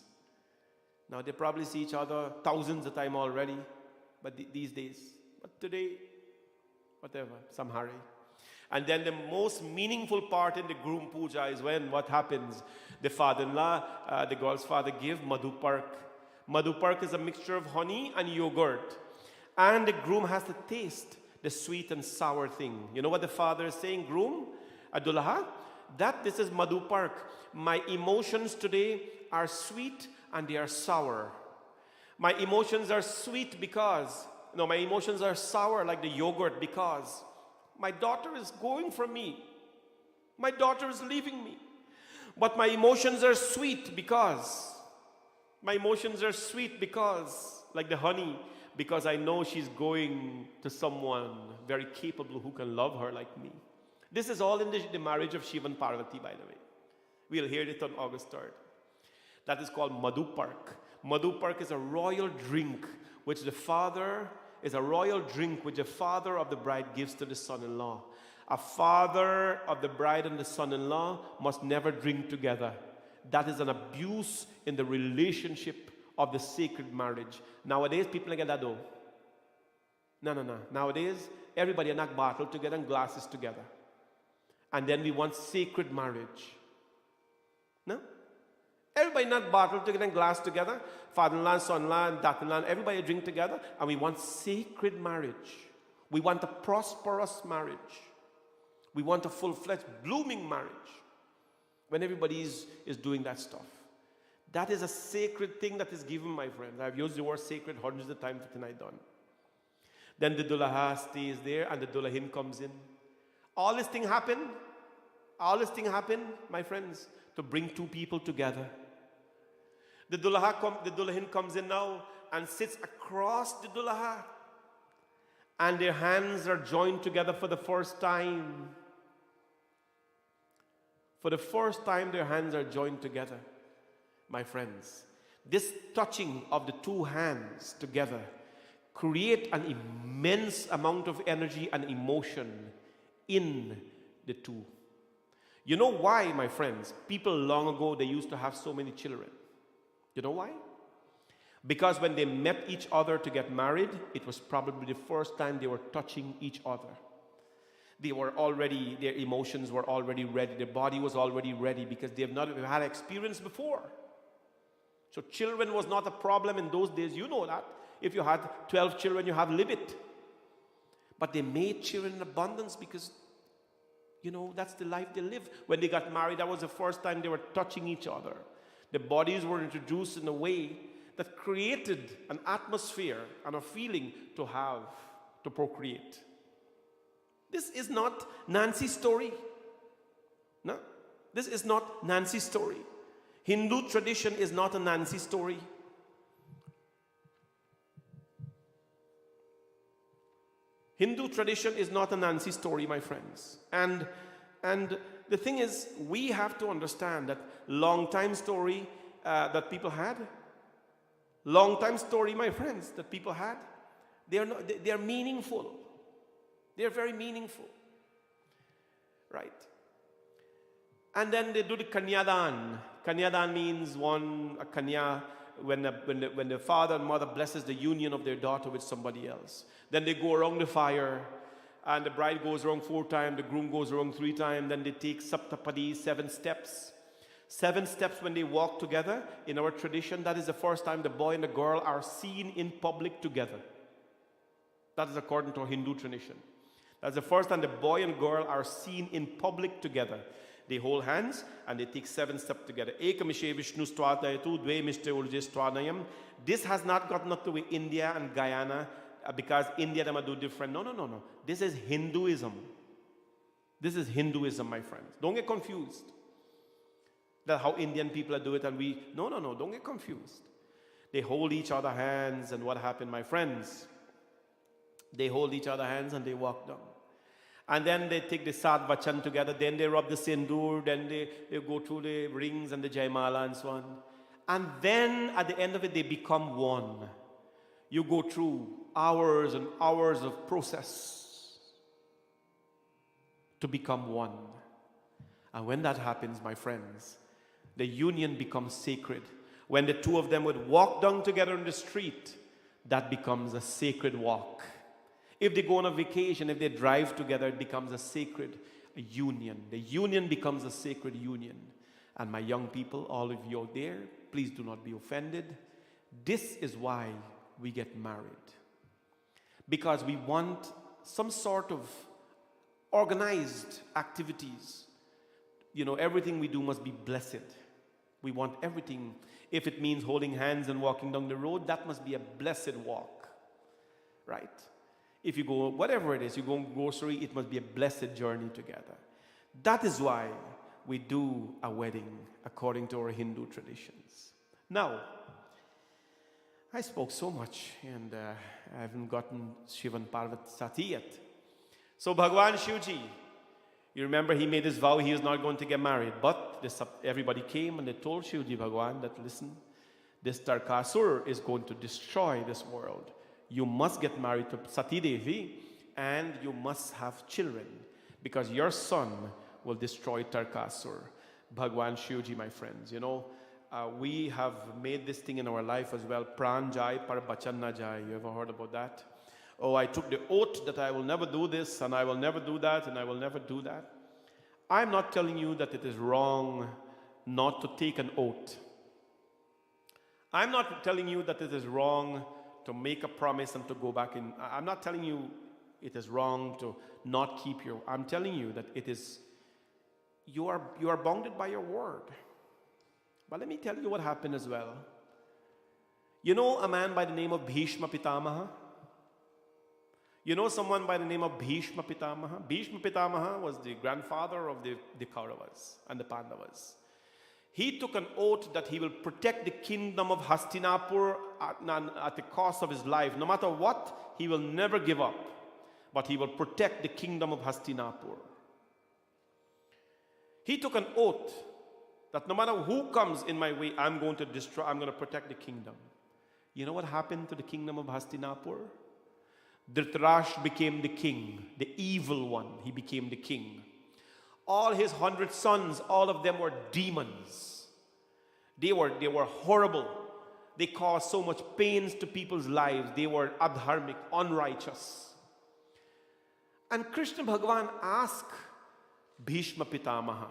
D: Now they probably see each other thousands of times already, but these days. But today, whatever, some hurry. And then the most meaningful part in the groom puja is when what happens? The father-in-law, the girl's father give Madhupark. Madhupark is a mixture of honey and yogurt. And the groom has to taste the sweet and sour thing. You know what the father is saying, groom? Adulaha? This is Madhupark. My emotions today are sweet and they are sour. My emotions are sweet because, my emotions are sour like the yogurt because my daughter is going from me. My daughter is leaving me. But my emotions are sweet because, like the honey, because I know she's going to someone very capable who can love her like me. This is all in the marriage of Shiva and Parvati, by the way. We'll hear it on August 3rd. That is called Madhupark. Madhupark is a royal drink which the father of the bride gives to the son-in-law. A father of the bride and the son-in-law must never drink together. That is an abuse in the relationship of the sacred marriage. Nowadays, people don't get that though. No. Nowadays, everybody are not bottled together and glasses together. And then we want sacred marriage. No? Everybody not bottled together and glass together. Father-in-law, son-in-law, and daughter-in-law, everybody drink together. And we want sacred marriage. We want a prosperous marriage. We want a full-fledged, blooming marriage. When everybody is doing that stuff. That is a sacred thing that is given, my friends. I've used the word sacred hundreds of times tonight done. Then the Dulaha stays there and the Dulahin comes in. All this thing happen, my friends, to bring two people together. The Dulahin comes in now and sits across the Dulaha. and their hands are joined together for the first time. For the first time, their hands are joined together, my friends. This touching of the two hands together create an immense amount of energy and emotion in the two. You know why, my friends? People long ago, they used to have so many children. You know why? Because when they met each other to get married, it was probably the first time they were touching each other. They were already, their emotions were already ready. Their body was already ready because they have not had experience before. So children was not a problem in those days. You know that. If you had 12 children, you have limit. But they made children in abundance because, you know, that's the life they live. When they got married, that was the first time they were touching each other. The bodies were introduced in a way that created an atmosphere and a feeling to procreate. This is not Nancy's story. No, this is not Nancy's story. Hindu tradition is not a Nancy story. Hindu tradition is not a Nancy story, my friends. And the thing is, we have to understand that long time story that people had, long time story, my friends, that people had, they are meaningful. They are very meaningful, right? And then they do the kanyadan. Kanyadan means a kanya, when the father and mother blesses the union of their daughter with somebody else. Then they go around the fire, and the bride goes around 4 times, the groom goes around 3 times. Then they take saptapadi, 7 steps. 7 steps when they walk together. In our tradition, that is the first time the boy and the girl are seen in public together. That is according to our Hindu tradition. That's the first time the boy and girl are seen in public together. They hold hands and they take 7 steps together. Ekamishe Vishnu Stvatayatu, Dve Mishte Urje Stvanayam. This has not got nothing to do with India and Guyana because India them do different. No. This is Hinduism. This is Hinduism, my friends. Don't get confused. That's how Indian people do it and we... No. Don't get confused. They hold each other hands and what happened, my friends? They hold each other hands and they walk down. And then they take the Sad Vachan together. Then they rub the Sindoor. Then they go through the rings and the Jaimala and so on. And then at the end of it, they become one. You go through hours and hours of process to become one. And when that happens, my friends, the union becomes sacred. When the two of them would walk down together in the street, that becomes a sacred walk. If they go on a vacation, if they drive together, it becomes a sacred union. The union becomes a sacred union. And my young people, all of you out there, please do not be offended. This is why we get married. Because we want some sort of organized activities. You know, everything we do must be blessed. We want everything. If it means holding hands and walking down the road, that must be a blessed walk. Right? If you go, whatever it is, you go grocery, it must be a blessed journey together. That is why we do a wedding according to our Hindu traditions. Now, I spoke so much and I haven't gotten Shivan Parvat Sati yet. So Bhagwan Shivji, you remember he made his vow he was not going to get married. But everybody came and they told Shivji Bhagwan that, listen, this Tarkasur is going to destroy this world. You must get married to Sati Devi and you must have children because your son will destroy Tarkasur. Bhagwan Shivji, my friends, you know, we have made this thing in our life as well. Pran jai par bachan na jai. You ever heard about that? Oh, I took the oath that I will never do this and I will never do that and I will never do that. I'm not telling you that it is wrong not to take an oath. I'm not telling you that it is wrong to make a promise and to go back in. I'm not telling you it is wrong to not keep your... I'm telling you that it is... You are bounded by your word. But let me tell you what happened as well. You know a man by the name of Bhishma Pitamaha? You know someone by the name of Bhishma Pitamaha? Bhishma Pitamaha was the grandfather of the Kauravas and the Pandavas. He took an oath that he will protect the kingdom of Hastinapur at the cost of his life. No matter what, he will never give up. but he will protect the kingdom of Hastinapur. He took an oath that no matter who comes in my way, I'm going to protect the kingdom. You know what happened to the kingdom of Hastinapur? Dhritarashtra became the king, the evil one. He became the king. All his 100 sons, all of them were demons. They were horrible. They caused so much pains to people's lives. They were adharmic, unrighteous. And Krishna Bhagavan asked Bhishma Pitamaha.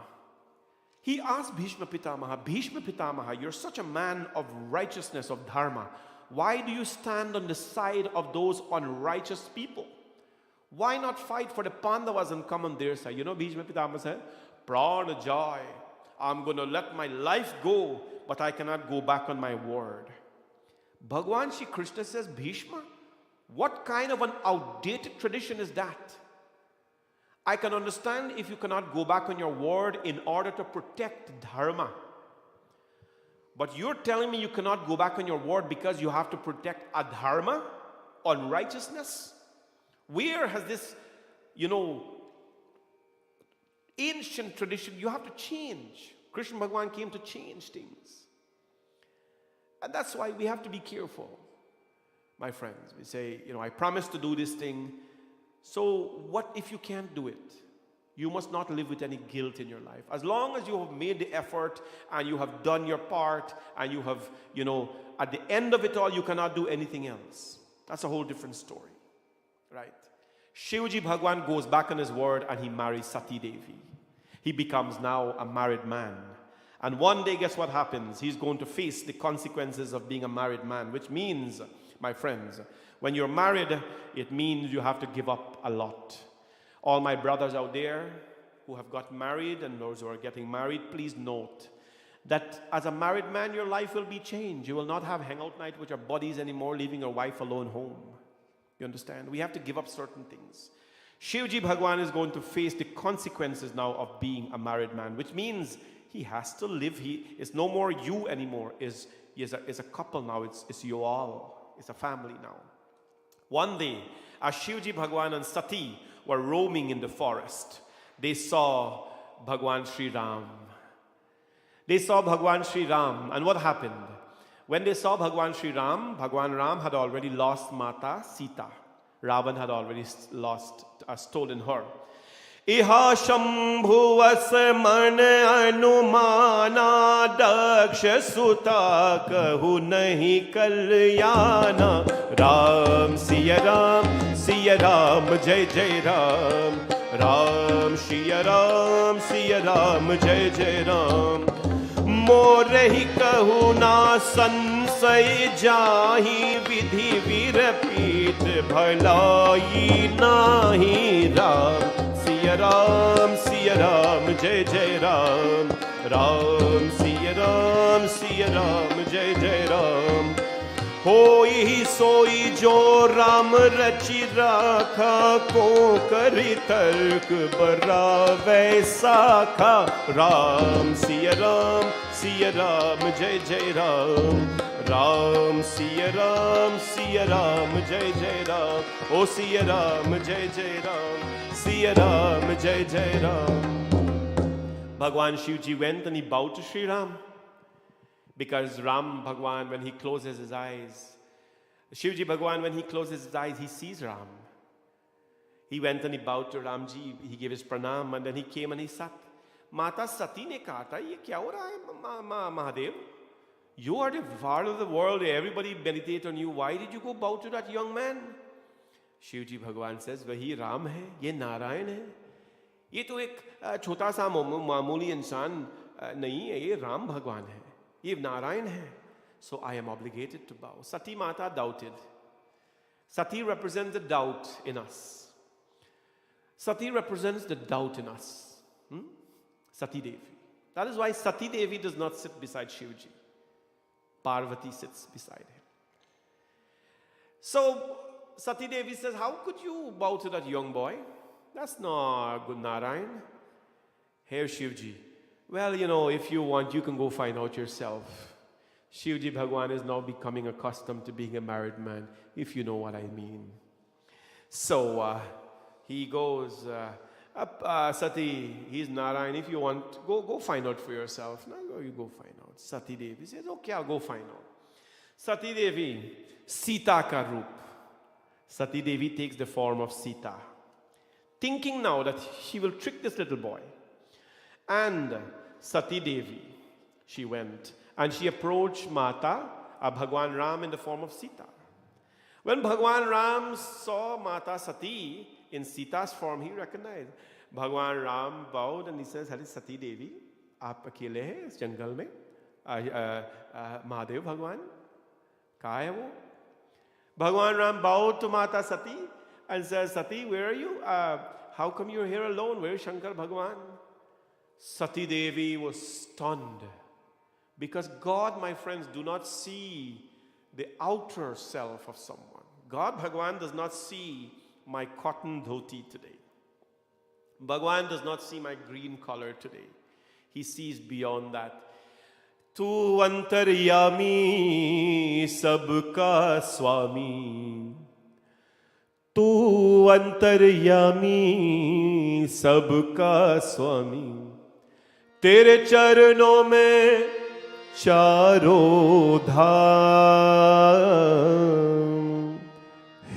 D: He asked Bhishma Pitamaha, you're such a man of righteousness, of dharma. Why do you stand on the side of those unrighteous people? Why not fight for the Pandavas and come on their side? You know, Bhishma Pitamaha said, Prana Jai, I'm going to let my life go, but I cannot go back on my word. Bhagwan Shri Krishna says, Bhishma, what kind of an outdated tradition is that? I can understand if you cannot go back on your word in order to protect dharma. But you're telling me you cannot go back on your word because you have to protect adharma, unrighteousness? Where has this, ancient tradition, you have to change. Krishna Bhagavan came to change things. And that's why we have to be careful, my friends. We say, I promise to do this thing. So what if you can't do it? You must not live with any guilt in your life. As long as you have made the effort and you have done your part and you have, at the end of it all, you cannot do anything else. That's a whole different story, right? Shivji Bhagwan goes back on his word and he marries Sati Devi. He becomes now a married man. And one day, guess what happens? He's going to face the consequences of being a married man, which means, my friends, when you're married, it means you have to give up a lot. All my brothers out there who have got married and those who are getting married, please note that as a married man, your life will be changed. You will not have hangout night with your buddies anymore, leaving your wife alone home. You understand? We have to give up certain things. Shivji Bhagwan is going to face the consequences now of being a married man, which means he has to live. It's no more you anymore. It's a couple now. It's you all. It's a family now. One day, as Shivji Bhagwan and Sati were roaming in the forest, they saw Bhagwan Sri Ram. They saw Bhagwan Sri Ram. And what happened? When they saw Bhagwan Sri Ram, Bhagwan Ram had already lost Mata Sita. Ravan had already stolen her. Iha Shambhuvas man anumana daksha suta kahu nahi kalyana. Ram Siya Ram Jai Jai Ram. Ram Siya Ram Jai Jai Ram. मोरहि कहु ना संशय जाहि विधि वीरपीठ भलाई नाही राम सिया राम जय जय राम राम सिया राम जय जय राम होई सोई जो राम रचि राखा को करि तर्क बरावे साखा राम सिया राम जय जय राम राम सिया राम जय जय राम ओ सिया राम जय जय राम सिया राम जय जय Ram. Bhagwan Shivji went and he bowed to Sri Ram. Because Ram Bhagwan, when he closes his eyes, Shivji Bhagwan, when he closes his eyes, he sees Ram. He went and he bowed to Ramji, he gave his pranam, and then he came and he sat. Mata Sati ne kaha tha, ye kya ho raha hai Mahadev? You are the Lord of the world, everybody meditate on you. Why did you go bow to that young man? Shivji Bhagwan says, wahi Ram hai, ye Narayan hai. Ye to ek chota sa mamuli insan nahi hai, ye Ram Bhagwan hai. Ye Narayan hai. So I am obligated to bow. Sati Mata doubted. Sati represents the doubt in us. Sati represents the doubt in us. Sati Devi. That is why Sati Devi does not sit beside Shivji. Parvati sits beside him. So Sati Devi says, how could you bow to that young boy? That's not good Narayan. Here Shivji. Well, if you want, you can go find out yourself. Shivji Bhagwan is now becoming accustomed to being a married man, if you know what I mean. So he goes, Sati, he's Narayan. If you want, go find out for yourself. No, you go find out. Sati Devi says, okay, I'll go find out. Sati Devi, Sita ka roop. Sati Devi takes the form of Sita, thinking now that she will trick this little boy. And Sati Devi, she went and she approached Mata, Bhagwan Ram in the form of Sita. When Bhagwan Ram saw Mata Sati in Sita's form, he recognized. Bhagwan Ram bowed and he says, Hari Sati Devi, aap akele hai is jungle mein? Mahadev Bhagwan, kaha hai wo? Bhagwan Ram bowed to Mata Sati and says, Sati, where are you? How come you're here alone? Where is Shankar Bhagwan? Sati Devi was stunned. Because God, my friends, do not see the outer self of someone. God, Bhagwan, does not see my cotton dhoti today. Bhagwan does not see my green collar today. He sees beyond that. Tu antaryami sabka swami. Tu antaryami sabka swami. Tere charanon mein charo dham.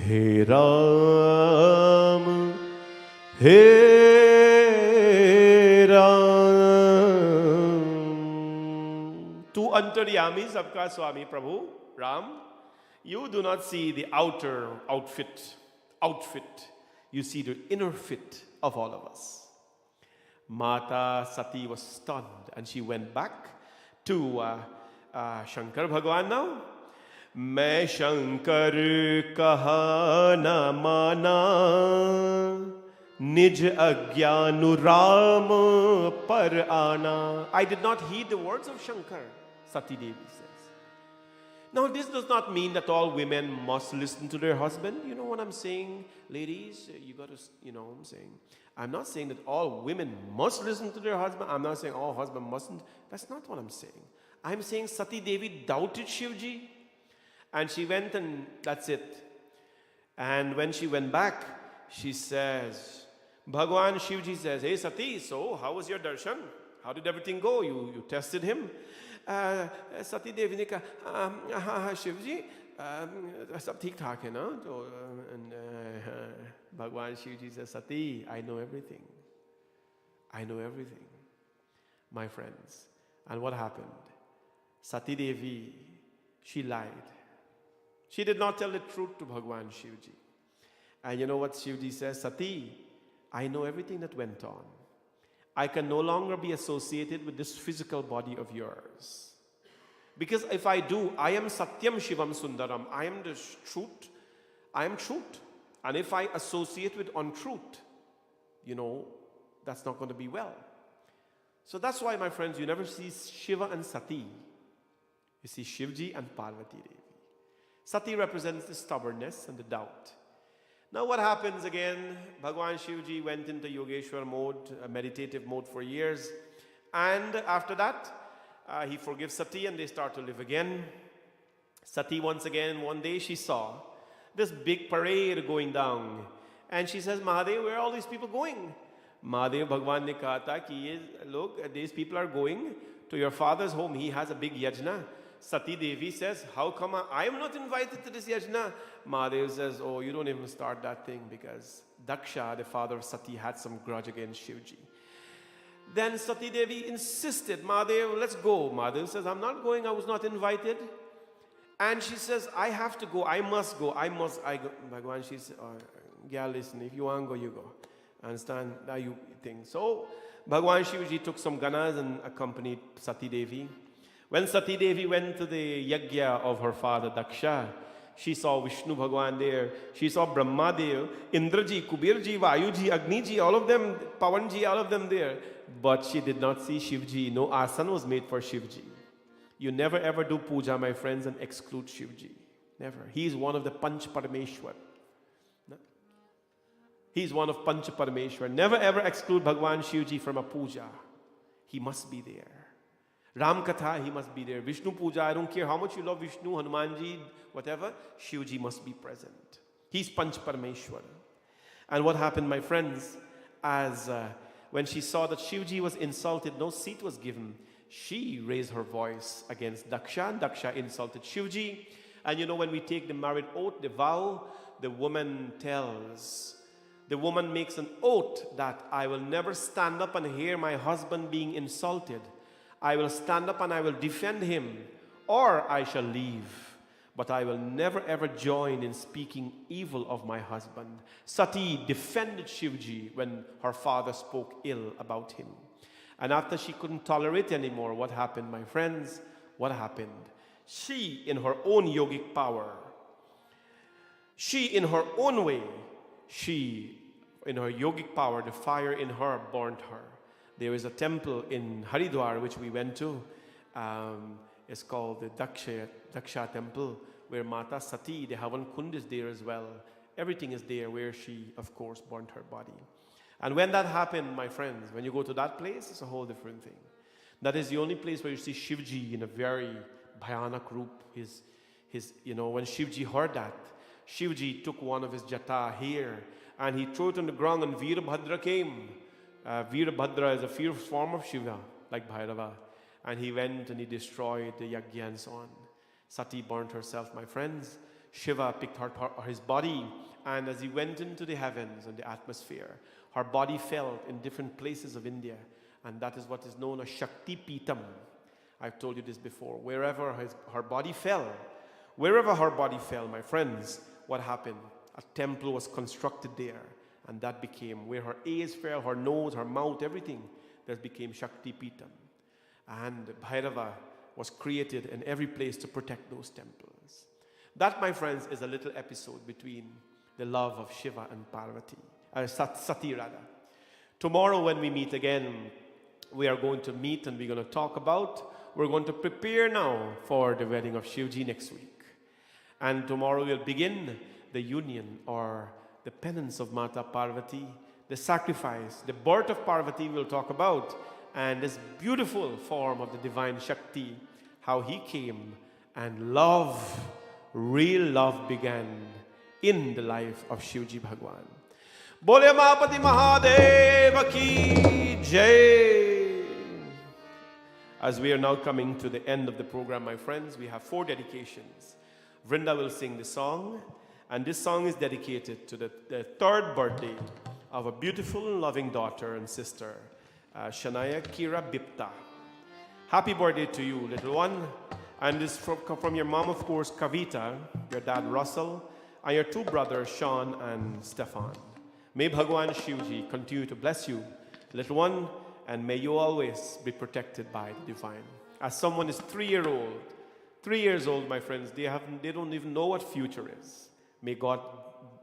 D: He Ram, He Ram. Tu antaryami sabka swami, Prabhu, Ram. You do not see the outer outfit. You see the inner fit of all of us. Mata Sati was stunned and she went back to Shankar Bhagwan now. मैं शंकर कहा न माना निज अज्ञानुराम पर आना. I did not heed the words of Shankar, Sati Devi says. Now this does not mean that all women must listen to their husband. You know what I'm saying, ladies? You got to, you know what I'm saying. I'm not saying that all women must listen to their husband. I'm not saying all husbands mustn't. That's not what I'm saying. I'm saying Sati Devi doubted Shivji. And she went and that's it. And when she went back, she says, Bhagwan Shivji says, hey Sati, so how was your darshan? How did everything go? You tested him? Sati Devi ne kaha, Shivji, sab theek thaak hai na? And Bhagwan Shivji says, Sati, I know everything. I know everything. My friends. And what happened? Sati Devi, she lied. She did not tell the truth to Bhagwan Shivji. And you know what Shivji says? Sati, I know everything that went on. I can no longer be associated with this physical body of yours. Because if I do, I am Satyam Shivam Sundaram. I am the truth. I am truth. And if I associate with untruth, you know, that's not going to be well. So that's why, my friends, you never see Shiva and Sati. You see Shivji and Parvati Devi. Sati represents the stubbornness and the doubt. Now what happens again? Bhagwan Shivji went into Yogeshwar mode, a meditative mode for years. And after that, he forgives Sati and they start to live again. Sati once again, one day she saw this big parade going down. And she says, Mahadev, where are all these people going? Mahadev Bhagwan ne kaha tha ki look, these people are going to your father's home. He has a big yajna. Sati Devi says, how come I am not invited to this yajna? Mahadev says, oh, you don't even start that thing because Daksha, the father of Sati, had some grudge against Shivji. Then Sati Devi insisted, Mahadev, let's go. Mahadev says, I'm not going, I was not invited. And she says, I have to go, I must go, I go. Bhagwan, she says, yeah, listen, if you want to go, you go. Understand? Now you think. So, Bhagwan Shivji took some ganas and accompanied Sati Devi. When Sati Devi went to the yajna of her father Daksha, she saw Vishnu Bhagwan there. She saw Brahma Dev, Indraji, Kubirji, Vayuji, Agniji, all of them, Pavanji, all of them there. But she did not see Shivji. No asana was made for Shivji. You never ever do puja, my friends, and exclude Shivji. Never. He is one of the Panch Parameshwar. No? He is one of Panch Parameshwar. Never ever exclude Bhagwan Shivji from a puja. He must be there. Ram Katha, he must be there. Vishnu Puja, I don't care how much you love Vishnu, Hanumanji, whatever, Shivji must be present. He's Panch Parameshwar. And what happened, my friends, as when she saw that Shivji was insulted, no seat was given, she raised her voice against Daksha, and Daksha insulted Shivji. And you know, when we take the married oath, the vow, the woman makes an oath that I will never stand up and hear my husband being insulted. I will stand up and I will defend him, or I shall leave. But I will never ever join in speaking evil of my husband. Sati defended Shivji when her father spoke ill about him. And after she couldn't tolerate anymore, what happened, my friends? What happened? She, in her own yogic power, she, in her own way, in her yogic power, the fire in her burned her. There is a temple in Haridwar which we went to. It's called the Daksha temple, where Mata Sati, the Havan Kund is there as well. Everything is there where she, of course, burnt her body. And when that happened, my friends, when you go to that place, it's a whole different thing. That is the only place where you see Shivji in a very bhayanak roop. When Shivji heard that, Shivji took one of his jata hair and he threw it on the ground, and Veerbhadra came. Veerbhadra is a fierce form of Shiva, like Bhairava. And he went and he destroyed the yajna and so on. Sati burnt herself, my friends. Shiva picked his body, and as he went into the heavens and the atmosphere, her body fell in different places of India. And that is what is known as Shakti Pitam. I've told you this before. Wherever her body fell, my friends, what happened? A temple was constructed there. And that became where her ears fell, her nose, her mouth, everything. That became Shakti Pitam. And Bhairava was created in every place to protect those temples. That, my friends, is a little episode between the love of Shiva and Parvati, Sati rather. Tomorrow when we meet again, we are going to meet and we're going to talk about, we're going to prepare now for the wedding of Shivji next week. And tomorrow we'll begin the union or the penance of Mata Parvati, the sacrifice, the birth of Parvati we'll talk about, and this beautiful form of the divine Shakti, how he came and love, real love began in the life of Shivji Bhagwan. Bole Mahapati Mahadeva ki Jai. As we are now coming to the end of the program, my friends, we have 4 dedications. Vrinda will sing the song, and this song is dedicated to the 3rd birthday of a beautiful and loving daughter and sister, Shania Kira Bipta. Happy birthday to you, little one. And this from your mom, of course, Kavita, your dad, Russell, and your 2 brothers, Sean and Stefan. May Bhagwan Shivji continue to bless you, little one, and may you always be protected by the divine. As someone is 3 years old, my friends, they don't even know what future is. May God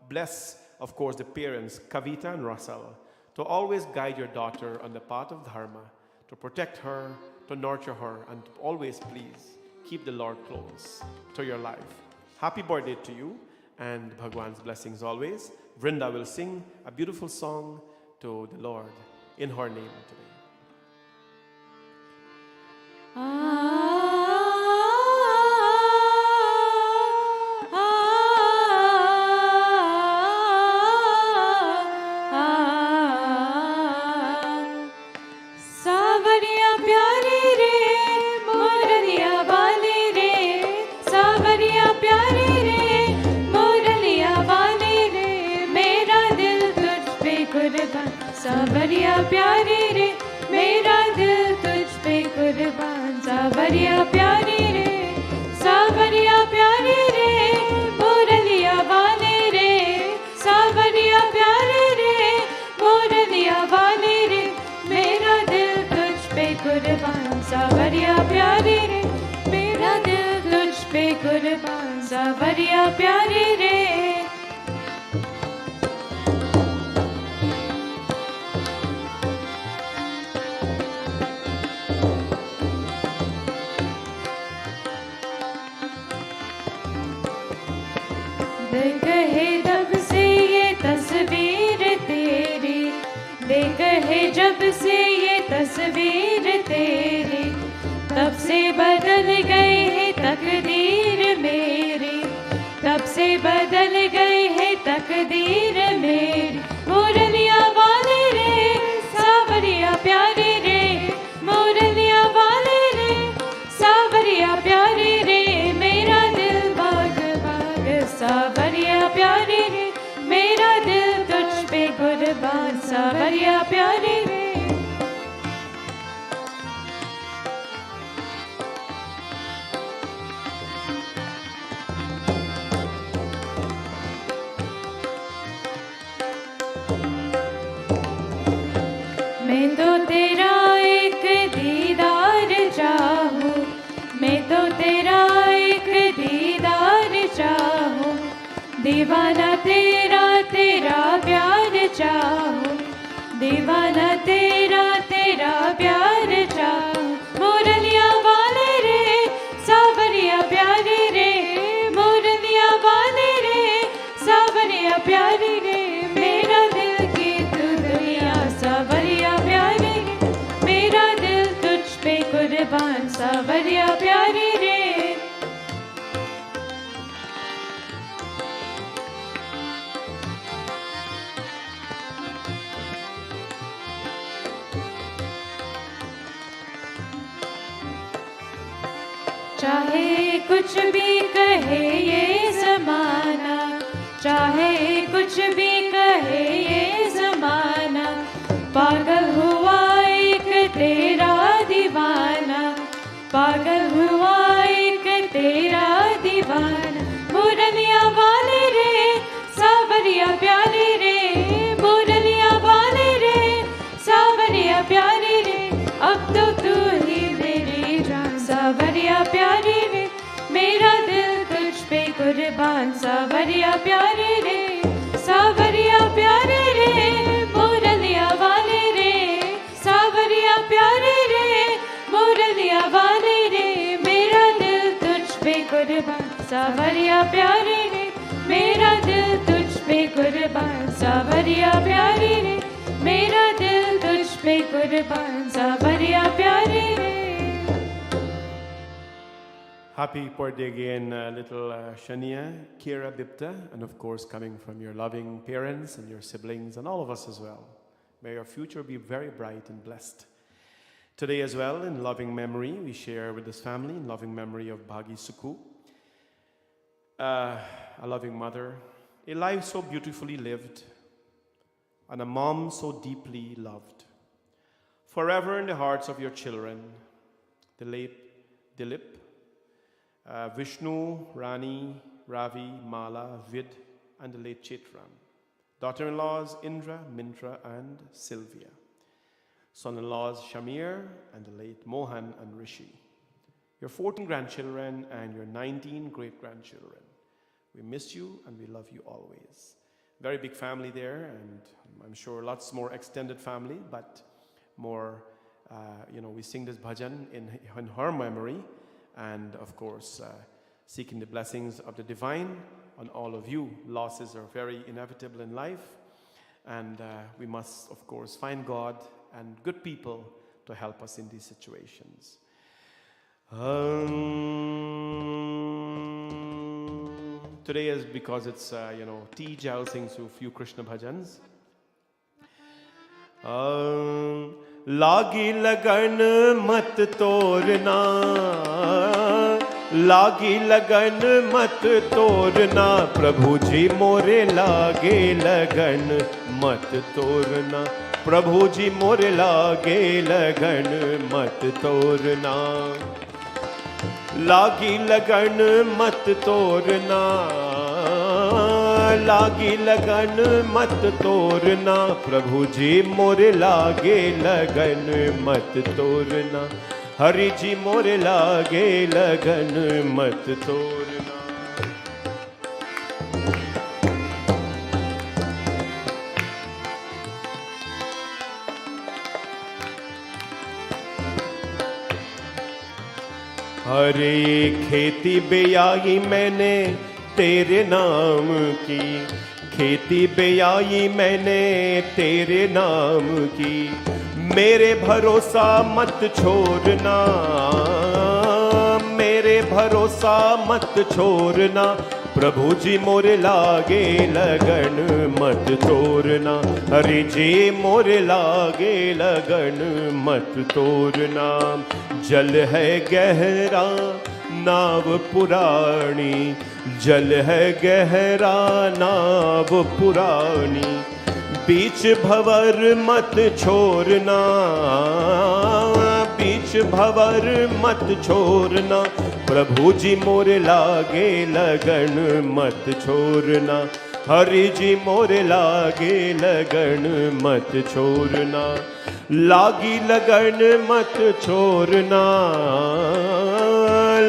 D: bless, of course, the parents, Kavita and Russell, to always guide your daughter on the path of Dharma, to protect her, to nurture her, and to always, please, keep the Lord close to your life. Happy birthday to you, and Bhagwan's blessings always. Vrinda will sing a beautiful song to the Lord in her name today.
B: सावरिया प्यारे रे मेरा दिल तुझ पे कुर्बान सावरिया प्यारे रे सावरिया प्यारे रे मुरलिया वाले रे सावरिया प्यारे रे मुरलिया वाले रे मेरा दिल तुझ पे कुर्बान सावरिया प्यारे रे मेरा दिल तुझ पे कुर्बान सावरिया प्यारे रे जब से ये तस्वीर तेरी तब से बदल गए है तकदीर मेरी तब से बदल गए है तकदीर मेरी सावरिया प्यारे रे, मेरा दिल तुझ पे कुर्बान सावरिया प्यारे रे। मैं तो तेरा एक दीदार चाहूँ, मैं तो तेरा एक दीदार चाहूँ, दीवाना तेरा तेरा प्यार चाहूँ, दीवाना तेरा तेरा प्यार चाहूँ। मुरलिया वाले रे सावरिया प्यारे रे, मुरलिया वाले रे सावरिया प्यारे रे, मेरा दिल की तू दुनिया सावरिया प्यारे रे, मेरा दिल तुझ पे कुर्बान सावरिया प्यारे रे। चाहे कुछ भी कहे ये ज़माना, चाहे कुछ भी कहे ये ज़माना, पागल हुआ एक तेरा दीवाना, पागल हुआ एक तेरा दीवाना। मुरलिया वाले रे सावरिया प्यारे रे, मुरलिया वाले रे सावरिया प्यारे रे, अब तो तू ही मेरी जान सावरिया प्यारे रे, मेरा दिल तुझ पे कुर्बान सावरिया प्यारे रे, सावरिया प्यारे रे, मुरलिया वाले रे सावरिया प्यारे रे, मुरलिया वाले रे, मेरा दिल तुझ पे कुर्बान सावरिया प्यारे रे, मेरा दिल तुझ पे कुर्बान सावरिया प्यारे रे, मेरा दिल तुझ पे कुर्बान सावरिया प्यारे रे।
A: Happy birthday again, little Shania, Kira, Bipta, and of course coming from your loving parents and your siblings and all of us as well. May your future be very bright and blessed. Today as well, in loving memory, we share with this family, in loving memory of Bhagi Sukhu, a loving mother, a life so beautifully lived, and a mom so deeply loved. Forever in the hearts of your children, the late Dilip, Vishnu, Rani, Ravi, Mala, Vid, and the late Chaitram. Daughter-in-laws Indra, Mintra, and Sylvia. Son-in-laws Shamir and the late Mohan and Rishi. Your 14 grandchildren and your 19 great-grandchildren. We miss you and we love you always. Very big family there, and I'm sure lots more extended family, but more, we sing this bhajan in her memory, and of course, seeking the blessings of the divine on all of you. Losses are very inevitable in life, and we must, of course, find God and good people to help us in these situations. Today is because it's, T. Jal sings a few Krishna bhajans. लागी लगन मत तोड़ना, लागी लगन मत तोड़ना, प्रभु जी मोरे लागे लगन मत तोड़ना, प्रभु जी मोरे लागे लगन मत तोड़ना, लागी लगन मत तोड़ना, लागी लगन मत तोड़ना, प्रभु जी मोरे लागे लगन मत तोड़ना, हरि जी मोरे लागे लगन मत तोड़ना। हरे खेती बेयाई मैंने तेरे नाम की, खेती बेयाई मैंने तेरे नाम की, मेरे भरोसा मत छोड़ना, मेरे भरोसा मत छोड़ना,
D: प्रभु जी मोरे लागे लगन मत तोड़ना, हरि जी मोरे लागे लगन मत तोड़ना। जल है गहरा नाव पुरानी, जल है गहरा नाव पुरानी, बीच भंवर मत छोड़ना, बीच भंवर मत छोड़ना। प्रभु जी मोरे लागे लगन मत छोड़ना, हरि जी मोरे लागे लगन मत छोड़ना। लागी लगन मत छोड़ना,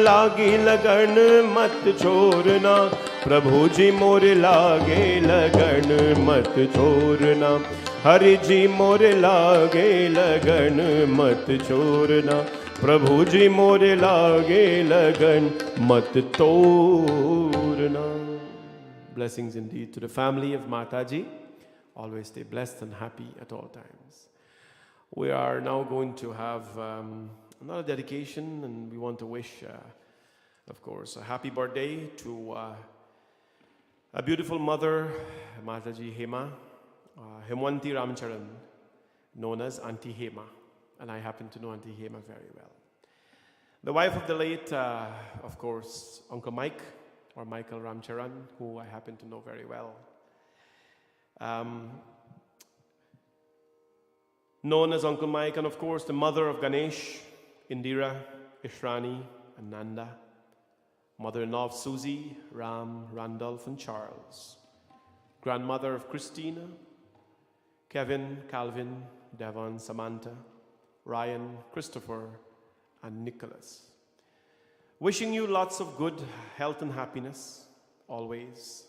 D: लागी लगन मत छोड़ना। प्रभु जी मोरे लागे लगन मत छोड़ना, हरि जी मोरे लागे लगन मत छोड़ना। प्रभु जी मोरे लागे लगन मत तोड़ना। Blessings indeed to the family of Mataji. Always stay blessed and happy at all times. We are now going to have another dedication, and we want to wish, of course, a happy birthday to a beautiful mother, Mataji Hema, Hemwanti Ramcharan, known as Auntie Hema, and I happen to know Auntie Hema very well. The wife of the late, of course, Uncle Mike, or Michael Ramcharan, who I happen to know very well. Known as Uncle Mike, and of course the mother of Ganesh, Indira, Ishrani, and Nanda, mother-in-law of Susie, Ram, Randolph, and Charles, grandmother of Christina, Kevin, Calvin, Devon, Samantha, Ryan, Christopher, and Nicholas. Wishing you lots of good health and happiness, always.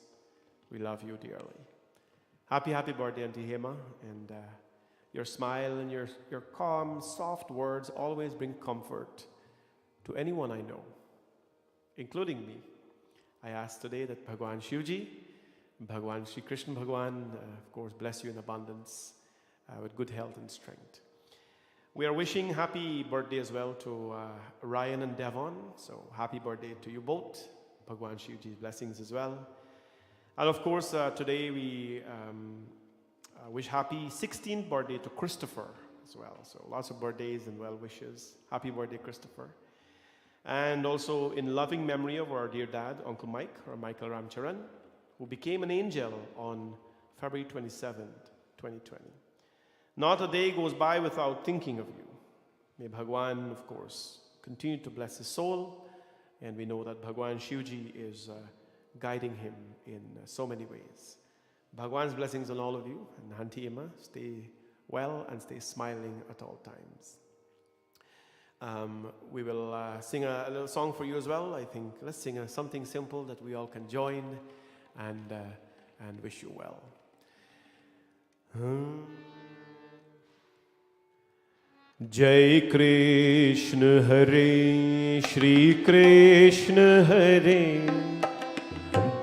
D: We love you dearly. Happy, happy birthday, Auntie Hema, and your smile and your calm, soft words always bring comfort to anyone I know, including me. I ask today that Bhagwan Shivji, Bhagwan Shri Krishna Bhagwan, of course, bless you in abundance with good health and strength. We are wishing happy birthday as well to Ryan and Devon. So happy birthday to you both. Bhagwan Shivji's blessings as well. And of course, today we wish happy 16th birthday to Christopher as well. So lots of birthdays and well wishes. Happy birthday, Christopher. And also in loving memory of our dear dad, Uncle Mike, or Michael Ramcharan, who became an angel on February 27th, 2020. Not a day goes by without thinking of you. May Bhagwan, of course, continue to bless his soul. And we know that Bhagwan Shivji is guiding him in so many ways. Bhagwan's blessings on all of you. And Auntie Emma, stay well and stay smiling at all times. We will sing a little song for you as well. I think let's sing something simple that we all can join and wish you well. Jai Krishna Hare, Shri Krishna Hare,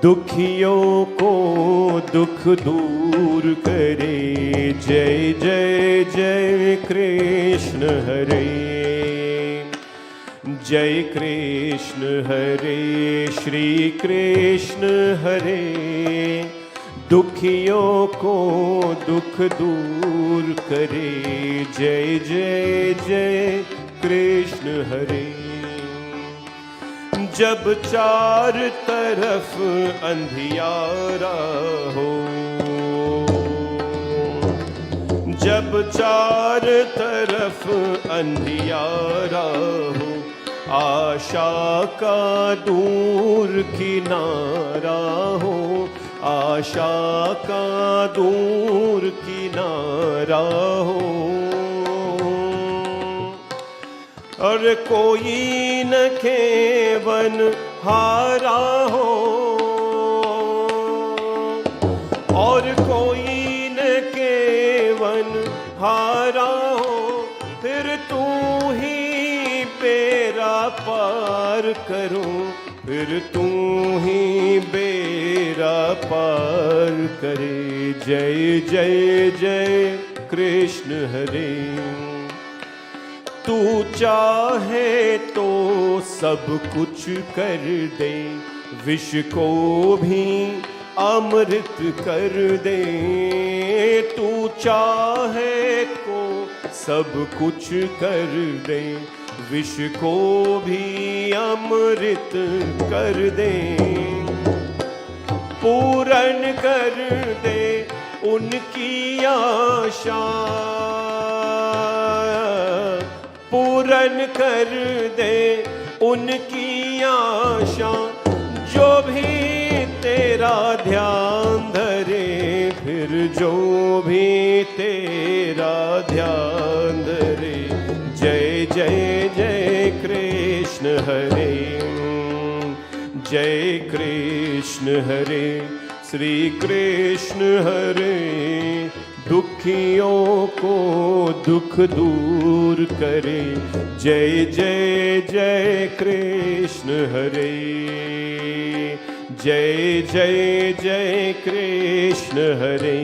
D: Dukhiyon ko dukh dur kare. Jai Jai Jai Krishna Hare, Jai Krishna Hare, Shri Krishna Hare, Dukhiyon ko dukh dur kare. Jai Jai Jai Krishna Hare. जब चार तरफ अंधियारा हो, जब चार तरफ अंधियारा हो, आशा का दूर किनारा हो, आशा का दूर किनारा हो। और कोई न खेवन हारा हो, और कोई न केवन हारा हो, फिर तू ही बेड़ा पार करूं, फिर तू ही बेड़ा पार करे। जय जय जय कृष्ण हरे। तू चाहे तो सब कुछ कर दे, विष को भी अमृत कर दे, तू चाहे को सब कुछ कर दे, विष को भी अमृत कर दे, पूर्ण कर दे उनकी आशा, पूर्ण कर दे उनकी आशा, जो भी तेरा ध्यान धरे, फिर जो भी तेरा ध्यान धरे। जय जय जय कृष्ण हरे, जय कृष्ण हरे, श्री कृष्ण हरे, दुखियों को दुख दूर करे। जय जय जय कृष्ण हरे, जय जय जय कृष्ण हरे,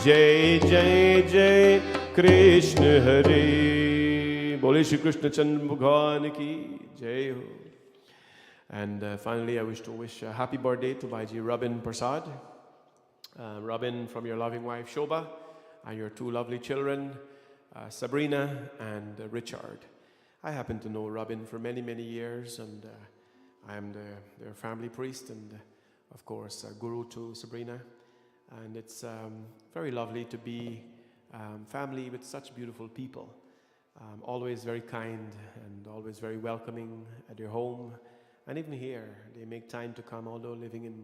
D: जय जय जय कृष्ण हरे। बोले श्री कृष्ण चंद्र भगवान की जय हो। And finally, I wish to wish a happy birthday to Bhaiji Robin Prasad. Robin, from your loving wife Shobha and your two lovely children, Sabrina and Richard. I happen to know Robin for many, many years, and I am their family priest and, of course, guru to Sabrina. And it's very lovely to be family with such beautiful people. Always very kind and always very welcoming at your home. And even here, they make time to come, although living in,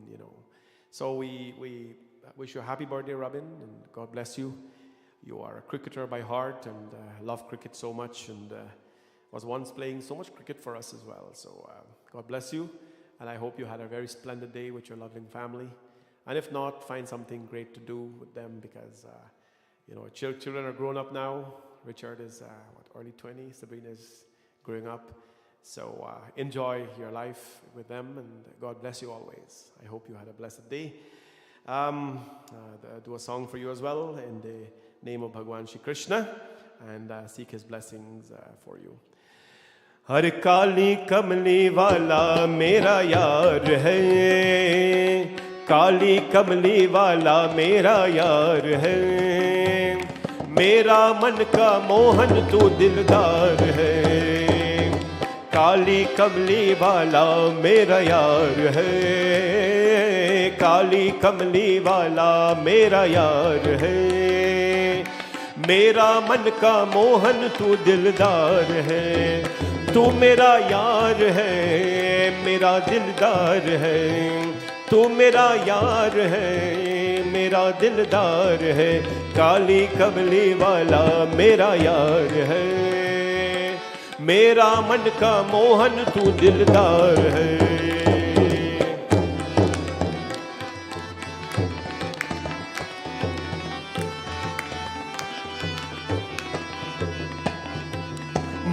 D: So we wish you a happy birthday, Robin, and God bless you. You are a cricketer by heart and love cricket so much, and was once playing so much cricket for us as well. So God bless you, and I hope you had a very splendid day with your loving family. And if not, find something great to do with them, because, children are grown up now. Richard is, early 20s, Sabrina is growing up. So enjoy your life with them, and God bless you always. I hope you had a blessed day. Do a song for you as well in the name of Bhagwan Shri Krishna, and seek his blessings for you. हर काली कमली वाला मेरा यार है, काली कमली वाला मेरा यार है, मेरा मन का मोहन तू दिलदार है, काली कमली वाला मेरा यार है, काली कमली वाला मेरा यार है, मेरा मन का मोहन तू दिलदार है, तू मेरा यार है, मेरा दिलदार है, तू मेरा यार है, मेरा दिलदार है, काली कमली वाला मेरा यार है, मेरा मन का मोहन तू दिलदार है।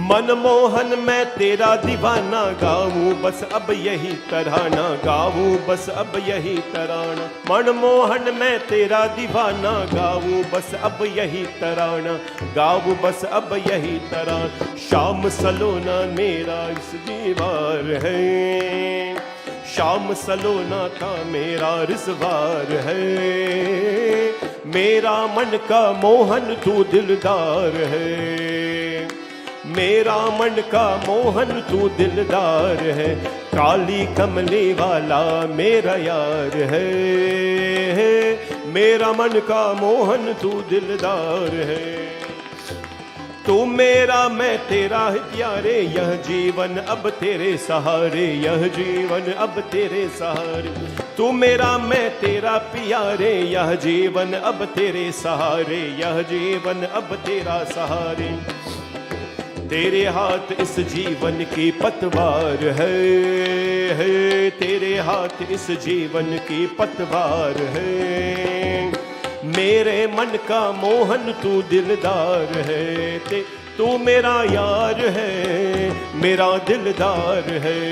D: मनमोहन मैं तेरा दीवाना गाऊं, बस अब यही तराना गाऊं, बस अब यही तराना। मनमोहन मैं तेरा दीवाना गाऊं, बस अब यही तराना गाऊं, बस अब यही तराना। शाम सलोना मेरा इस दीवार है, शाम सलोना का मेरा रिजवार है, मेरा मन का मोहन तू दिलदार है, मेरा मन का मोहन तू दिलदार है, काली कमली वाला मेरा यार है, मेरा मन का मोहन तू दिलदार है। तू मेरा मैं तेरा है प्यारे, यह जीवन अब तेरे सहारे, यह जीवन अब तेरे सहारे। तू मेरा मैं तेरा प्यारे, यह जीवन अब तेरे सहारे, यह जीवन अब तेरा सहारे। तेरे हाथ इस जीवन की पतवार है, तेरे हाथ इस जीवन की पतवार है, मेरे मन का मोहन तू दिलदार है, तू मेरा यार है, मेरा दिलदार है,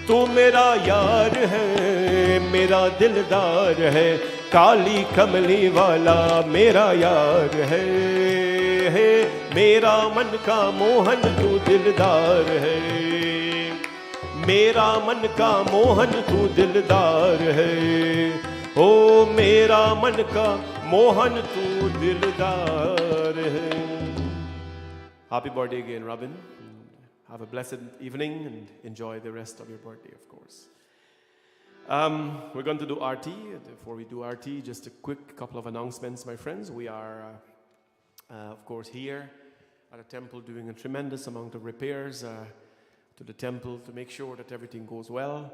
D: तू मेरा यार है, मेरा दिलदार है, काली कमली वाला मेरा यार है, मेरा मन का मोहन तू दिलदार है, मेरा मन का मोहन तू दिलदार है, ओ मेरा मन का मोहन तू दिलदार है. Happy birthday again, Robin. Have a blessed evening and enjoy the rest of your birthday, of course. We're going to do RT. Before we do RT, just a quick couple of announcements, my friends. We are, of course, here at the temple doing a tremendous amount of repairs to the temple to make sure that everything goes well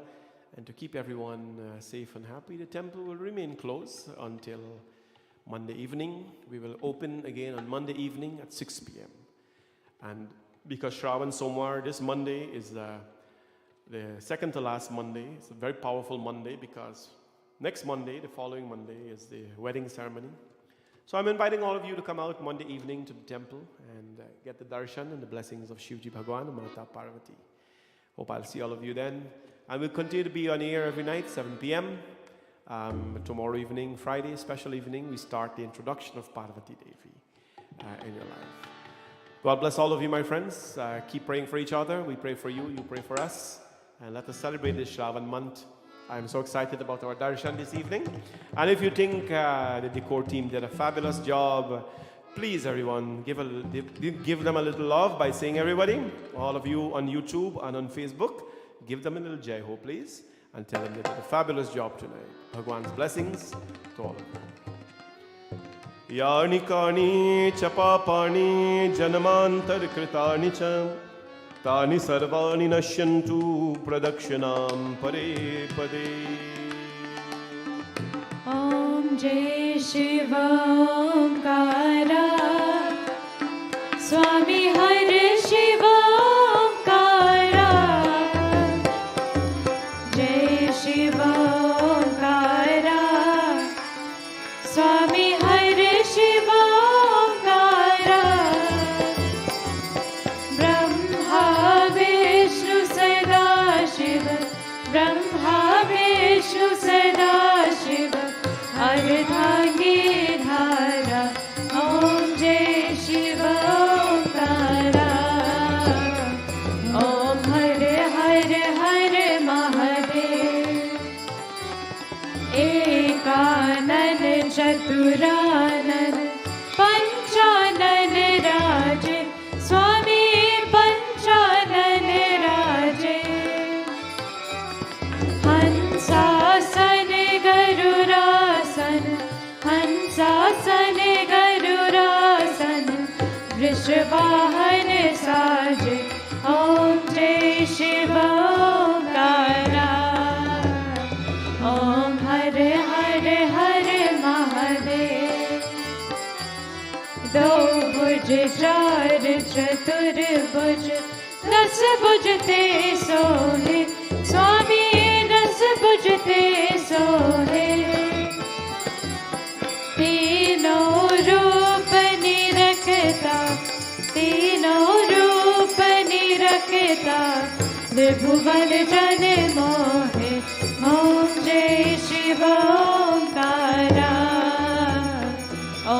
D: and to keep everyone safe and happy. The temple will remain closed until Monday evening. We will open again on Monday evening at 6 p.m. And because Shraavan Somwar, this Monday is the second to last Monday. It's a very powerful Monday because next Monday, the following Monday, is the wedding ceremony. So I'm inviting all of you to come out Monday evening to the temple and get the darshan and the blessings of Shivji Bhagwan and Mata Parvati. Hope I'll see all of you then. And we'll continue to be on air every night, 7 p.m. Tomorrow evening, Friday, special evening, we start the introduction of Parvati Devi in your life. God bless all of you, my friends. Keep praying for each other. We pray for you, you pray for us. And let us celebrate this Shraavan month. I'm so excited about our darshan this evening. And if you think the decor team did a fabulous job, please, everyone, give them a little love by saying, everybody, all of you on YouTube and on Facebook, give them a little jai ho, please, and tell them they did a fabulous job tonight. Bhagwan's blessings to all of you. यानि कानि च पापानि जन्मान्तरकृतानि च तानि सर्वाणि नश्यन्तु प्रदक्षिणां परे पदे.
B: ॐ जय शिव ओंकारा स्वामी हर शिव ओंकारा जय शिव ओंकारा स्वामी हर शिव ओंकारा ब्रह्मा विष्णु सदा शिव ब्रह्मा विष्णु सदा शिव अर्धांगी धारा ॐ जय शिव ओंकारा ॐ हर हर हर महादेव एकानन चतुरानन पंचानन राजे स्वामी पंचानन राजे हंसासन गरुरासन हंसासन गरुरासन वृषवाहन साजे ॐ जय शिव ओंकारा ॐ हर हर हर महादेव दो भुज चार चतुर्भुज 10 भुज ते सोहे स्वामी 10 भुज ते सोहे तीनों रूप निरखता तीनों रूप निरखता त्रिभुवन जन मोहे ॐ जय शिव ओंकारा ॐ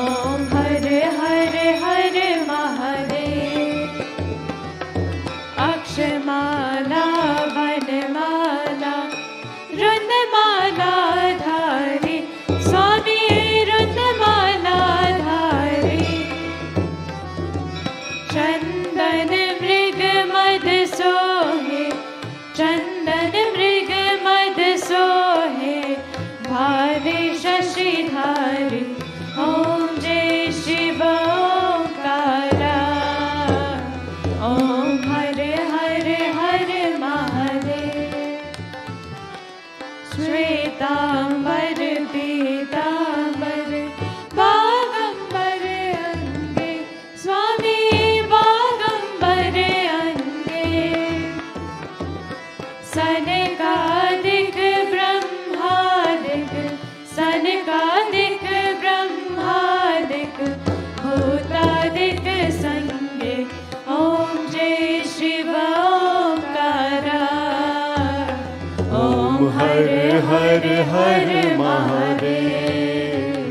B: हर हर हर महादेव अक्षमाला वनमाला रुंदमाला धारी स्वामी रुंदमाला धारी चंदन मृग मद सोहे चंदन मृग मद सोहे भारे शशिधारी ॐ जय शिव ओंकारा ॐ हर हर हर महादेव श्वेतांबर पीतांबर बागंबर अंगे स्वामी बागंबर अंगे सनकादिक ब्रह्मादिक सनकादिक ब्रह्मादिक भूतादिक संगे ॐ जय शिव ओंकारा ॐ हर हर हर महादेव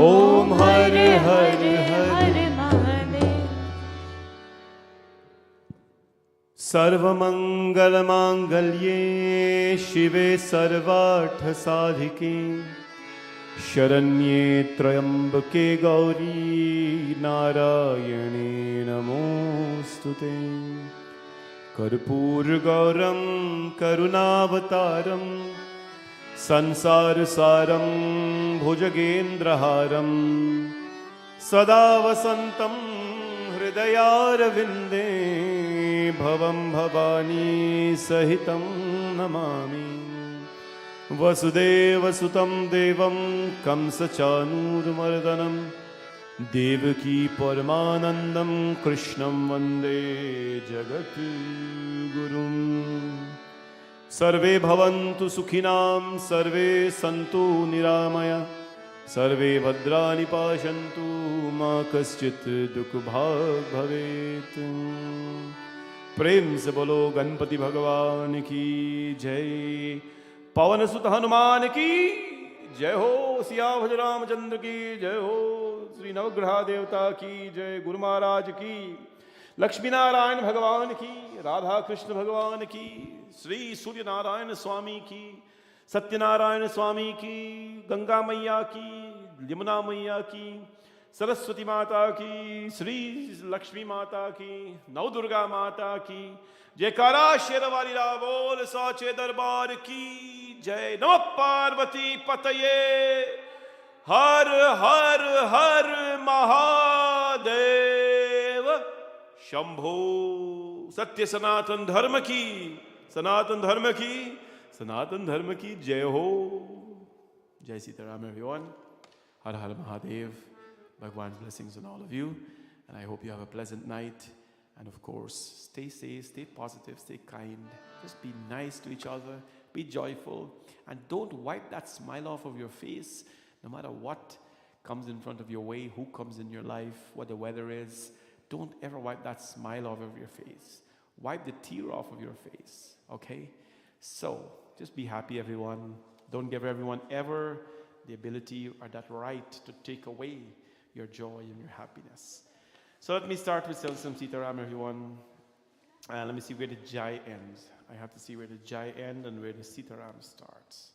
B: ॐ हर हर हर महादेव.
A: सर्वमङ्गलमाङ्गल्ये शिवे सर्वार्थसाधिके शरण्ये त्र्यम्बके गौरी नारायणे नमोऽस्तु ते कर्पूरगौरं करुणावतारं संसारसारं भुजगेन्द्रहारं सदा वसन्तं हृदयारविन्दे भवं भवानी सहितं नमामि वसुदेवसुतं देवं कंसचाणूरमर्दनं देवकी परमानन्दं कृष्णं वन्दे जगद्गुरुम् सर्वे भवन्तु सुखिनां सर्वे सन्तु निरामया सर्वे भद्राणि पश्यन्तु मा कश्चित् दुःखभाग् भवेत् प्रेम से बोलो गणपति भगवान की जय पवन सुत हनुमान की जय हो सियावर रामचंद्र की जय हो श्री नवग्रह देवता की जय गुरु महाराज की लक्ष्मी नारायण भगवान की राधा कृष्ण भगवान की श्री सूर्य नारायण स्वामी की सत्यनारायण स्वामी की गंगा मैया की यमुना मैया की सरस्वती माता की श्री लक्ष्मी माता की नवदुर्गा माता की जयकारा शेरवाली बोल साचे दरबार की जय नमः पार्वती पतये हर हर हर महादेव शंभो सत्य सनातन धर्म की सनातन धर्म की सनातन धर्म की जय हो जय Sitaram everyone her her Mahadev Bhagwan's blessings on all of you, and I hope you have a pleasant night. And of course, stay safe, stay positive, stay kind. Just be nice to each other, be joyful, and don't wipe that smile off of your face, no matter what comes in front of your way, who comes in your life, what the weather is. Don't ever wipe that smile off of your face. Wipe the tear off of your face, okay? So, just be happy, everyone. Don't give everyone ever the ability or that right to take away your joy and your happiness. So let me start with some Sitaram, everyone. Let me see where the Jai ends. I have to see where the Jai ends and where the Sitaram starts.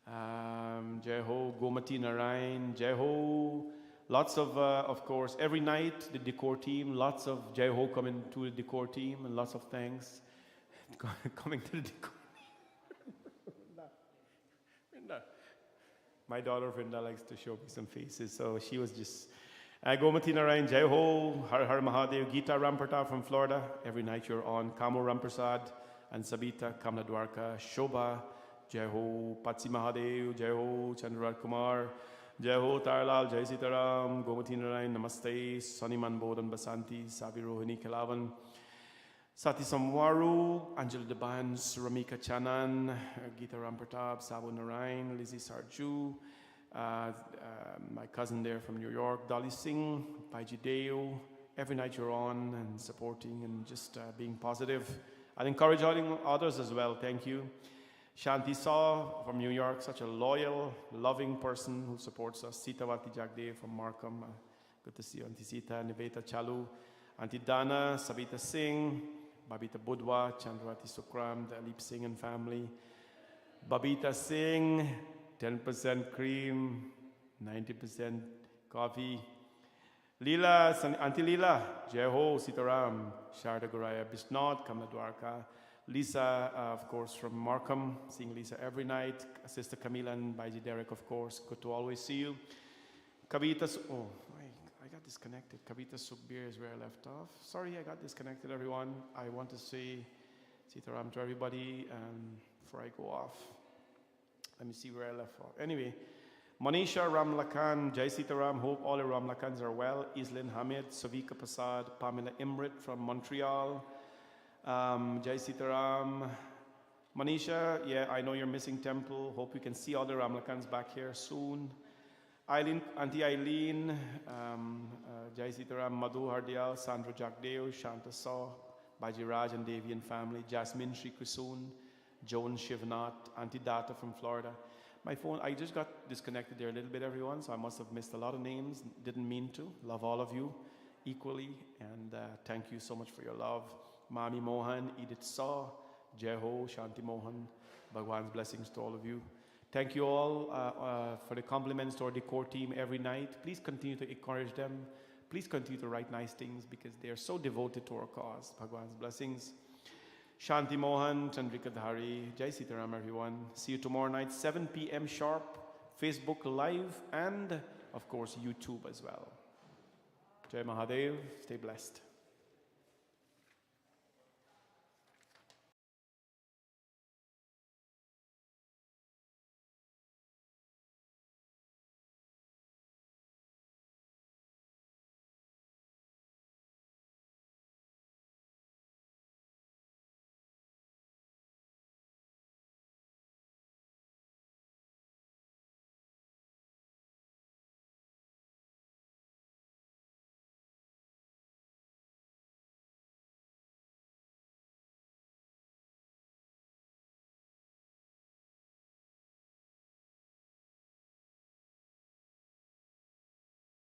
A: Jai Ho, Gomati Narayan, Jai Ho. Lots of course, every night the decor team, lots of Jai Ho coming to the decor team and lots of thanks coming to the decor. My daughter Vrinda likes to show me some faces, so she was just Gomati Narayan, Jai Ho, Har Har Mahadev, Geeta Ramparta from Florida. Every night you're on. Kamo Ramprasad and Sabita, Kamla Dwarka, Shobha, Jai Ho, Patsi Mahadev, Jai Ho, Chandra Kumar, Jai Ho, Tarlal, Jai Sitaram, Gomati Narayan, Namaste, Soniman Bodhan Basanti, Sabi Rohini Kalavan, Sati Samwaru, Angela Debans, Ramika Chanan, Geeta Rampartab, Sabu Narayan, Lizzie Sarju, my cousin there from New York, Dolly Singh, Paiji Deo. Every night you're on and supporting and just being positive and encouraging others as well. Thank you. Shanti Saw from New York, such a loyal, loving person who supports us. Sita Vati Jagdev from Markham. Good to see you, Auntie Sita, Niveta Chalu, Auntie Dana, Sabita Singh, Babita Budwa, Chandravati Sukram, the Alip Singh and family. Babita Singh, 10% cream, 90% coffee. Leela, Auntie Leela, Jai Ho, Sitaram, Sharda Guraya, Bishnod, Kamla Dwarka. Lisa, of course, from Markham, seeing Lisa every night. Sister Camila and Baiji Derek, of course. Good to always see you. Kavita, I got disconnected. Kavita Sukhbir is where I left off. Sorry, I got disconnected, everyone. I want to say Sitaram to everybody before I go off. Let me see where I left off. Anyway, Manisha Ramlakan, Jai Sitaram, hope all the Ramlakans are well. Islin Hamid, Savika Prasad, Pamela Imrit from Montreal. Jai Sitaram. Manisha, yeah, I know you're missing temple. Hope you can see all the Ramlakans back here soon. Eileen, Auntie Eileen, Jai Sitaram, Madhu Hardial, Sandra Jagdeo, Shanta Saw, Baji Raj and Devi and family, Jasmine Shri Kusun, Joan Shivnath, Auntie Data from Florida. My phone, I just got disconnected there a little bit, everyone, so I must have missed a lot of names. Didn't mean to. Love all of you equally, and thank you so much for your love.
E: Mami Mohan, Edith Saw, Jai Ho, Shanti Mohan. Bhagwan's blessings to all of you. Thank you all for the compliments to our decor team every night. Please continue to encourage them. Please continue to write nice things because they are so devoted to our cause. Bhagwan's blessings. Shanti Mohan, Chandrika Dhari, Jai Sitaram everyone. See you tomorrow night, 7 p.m. sharp, Facebook Live, and of course YouTube as well. Jai Mahadev, stay blessed.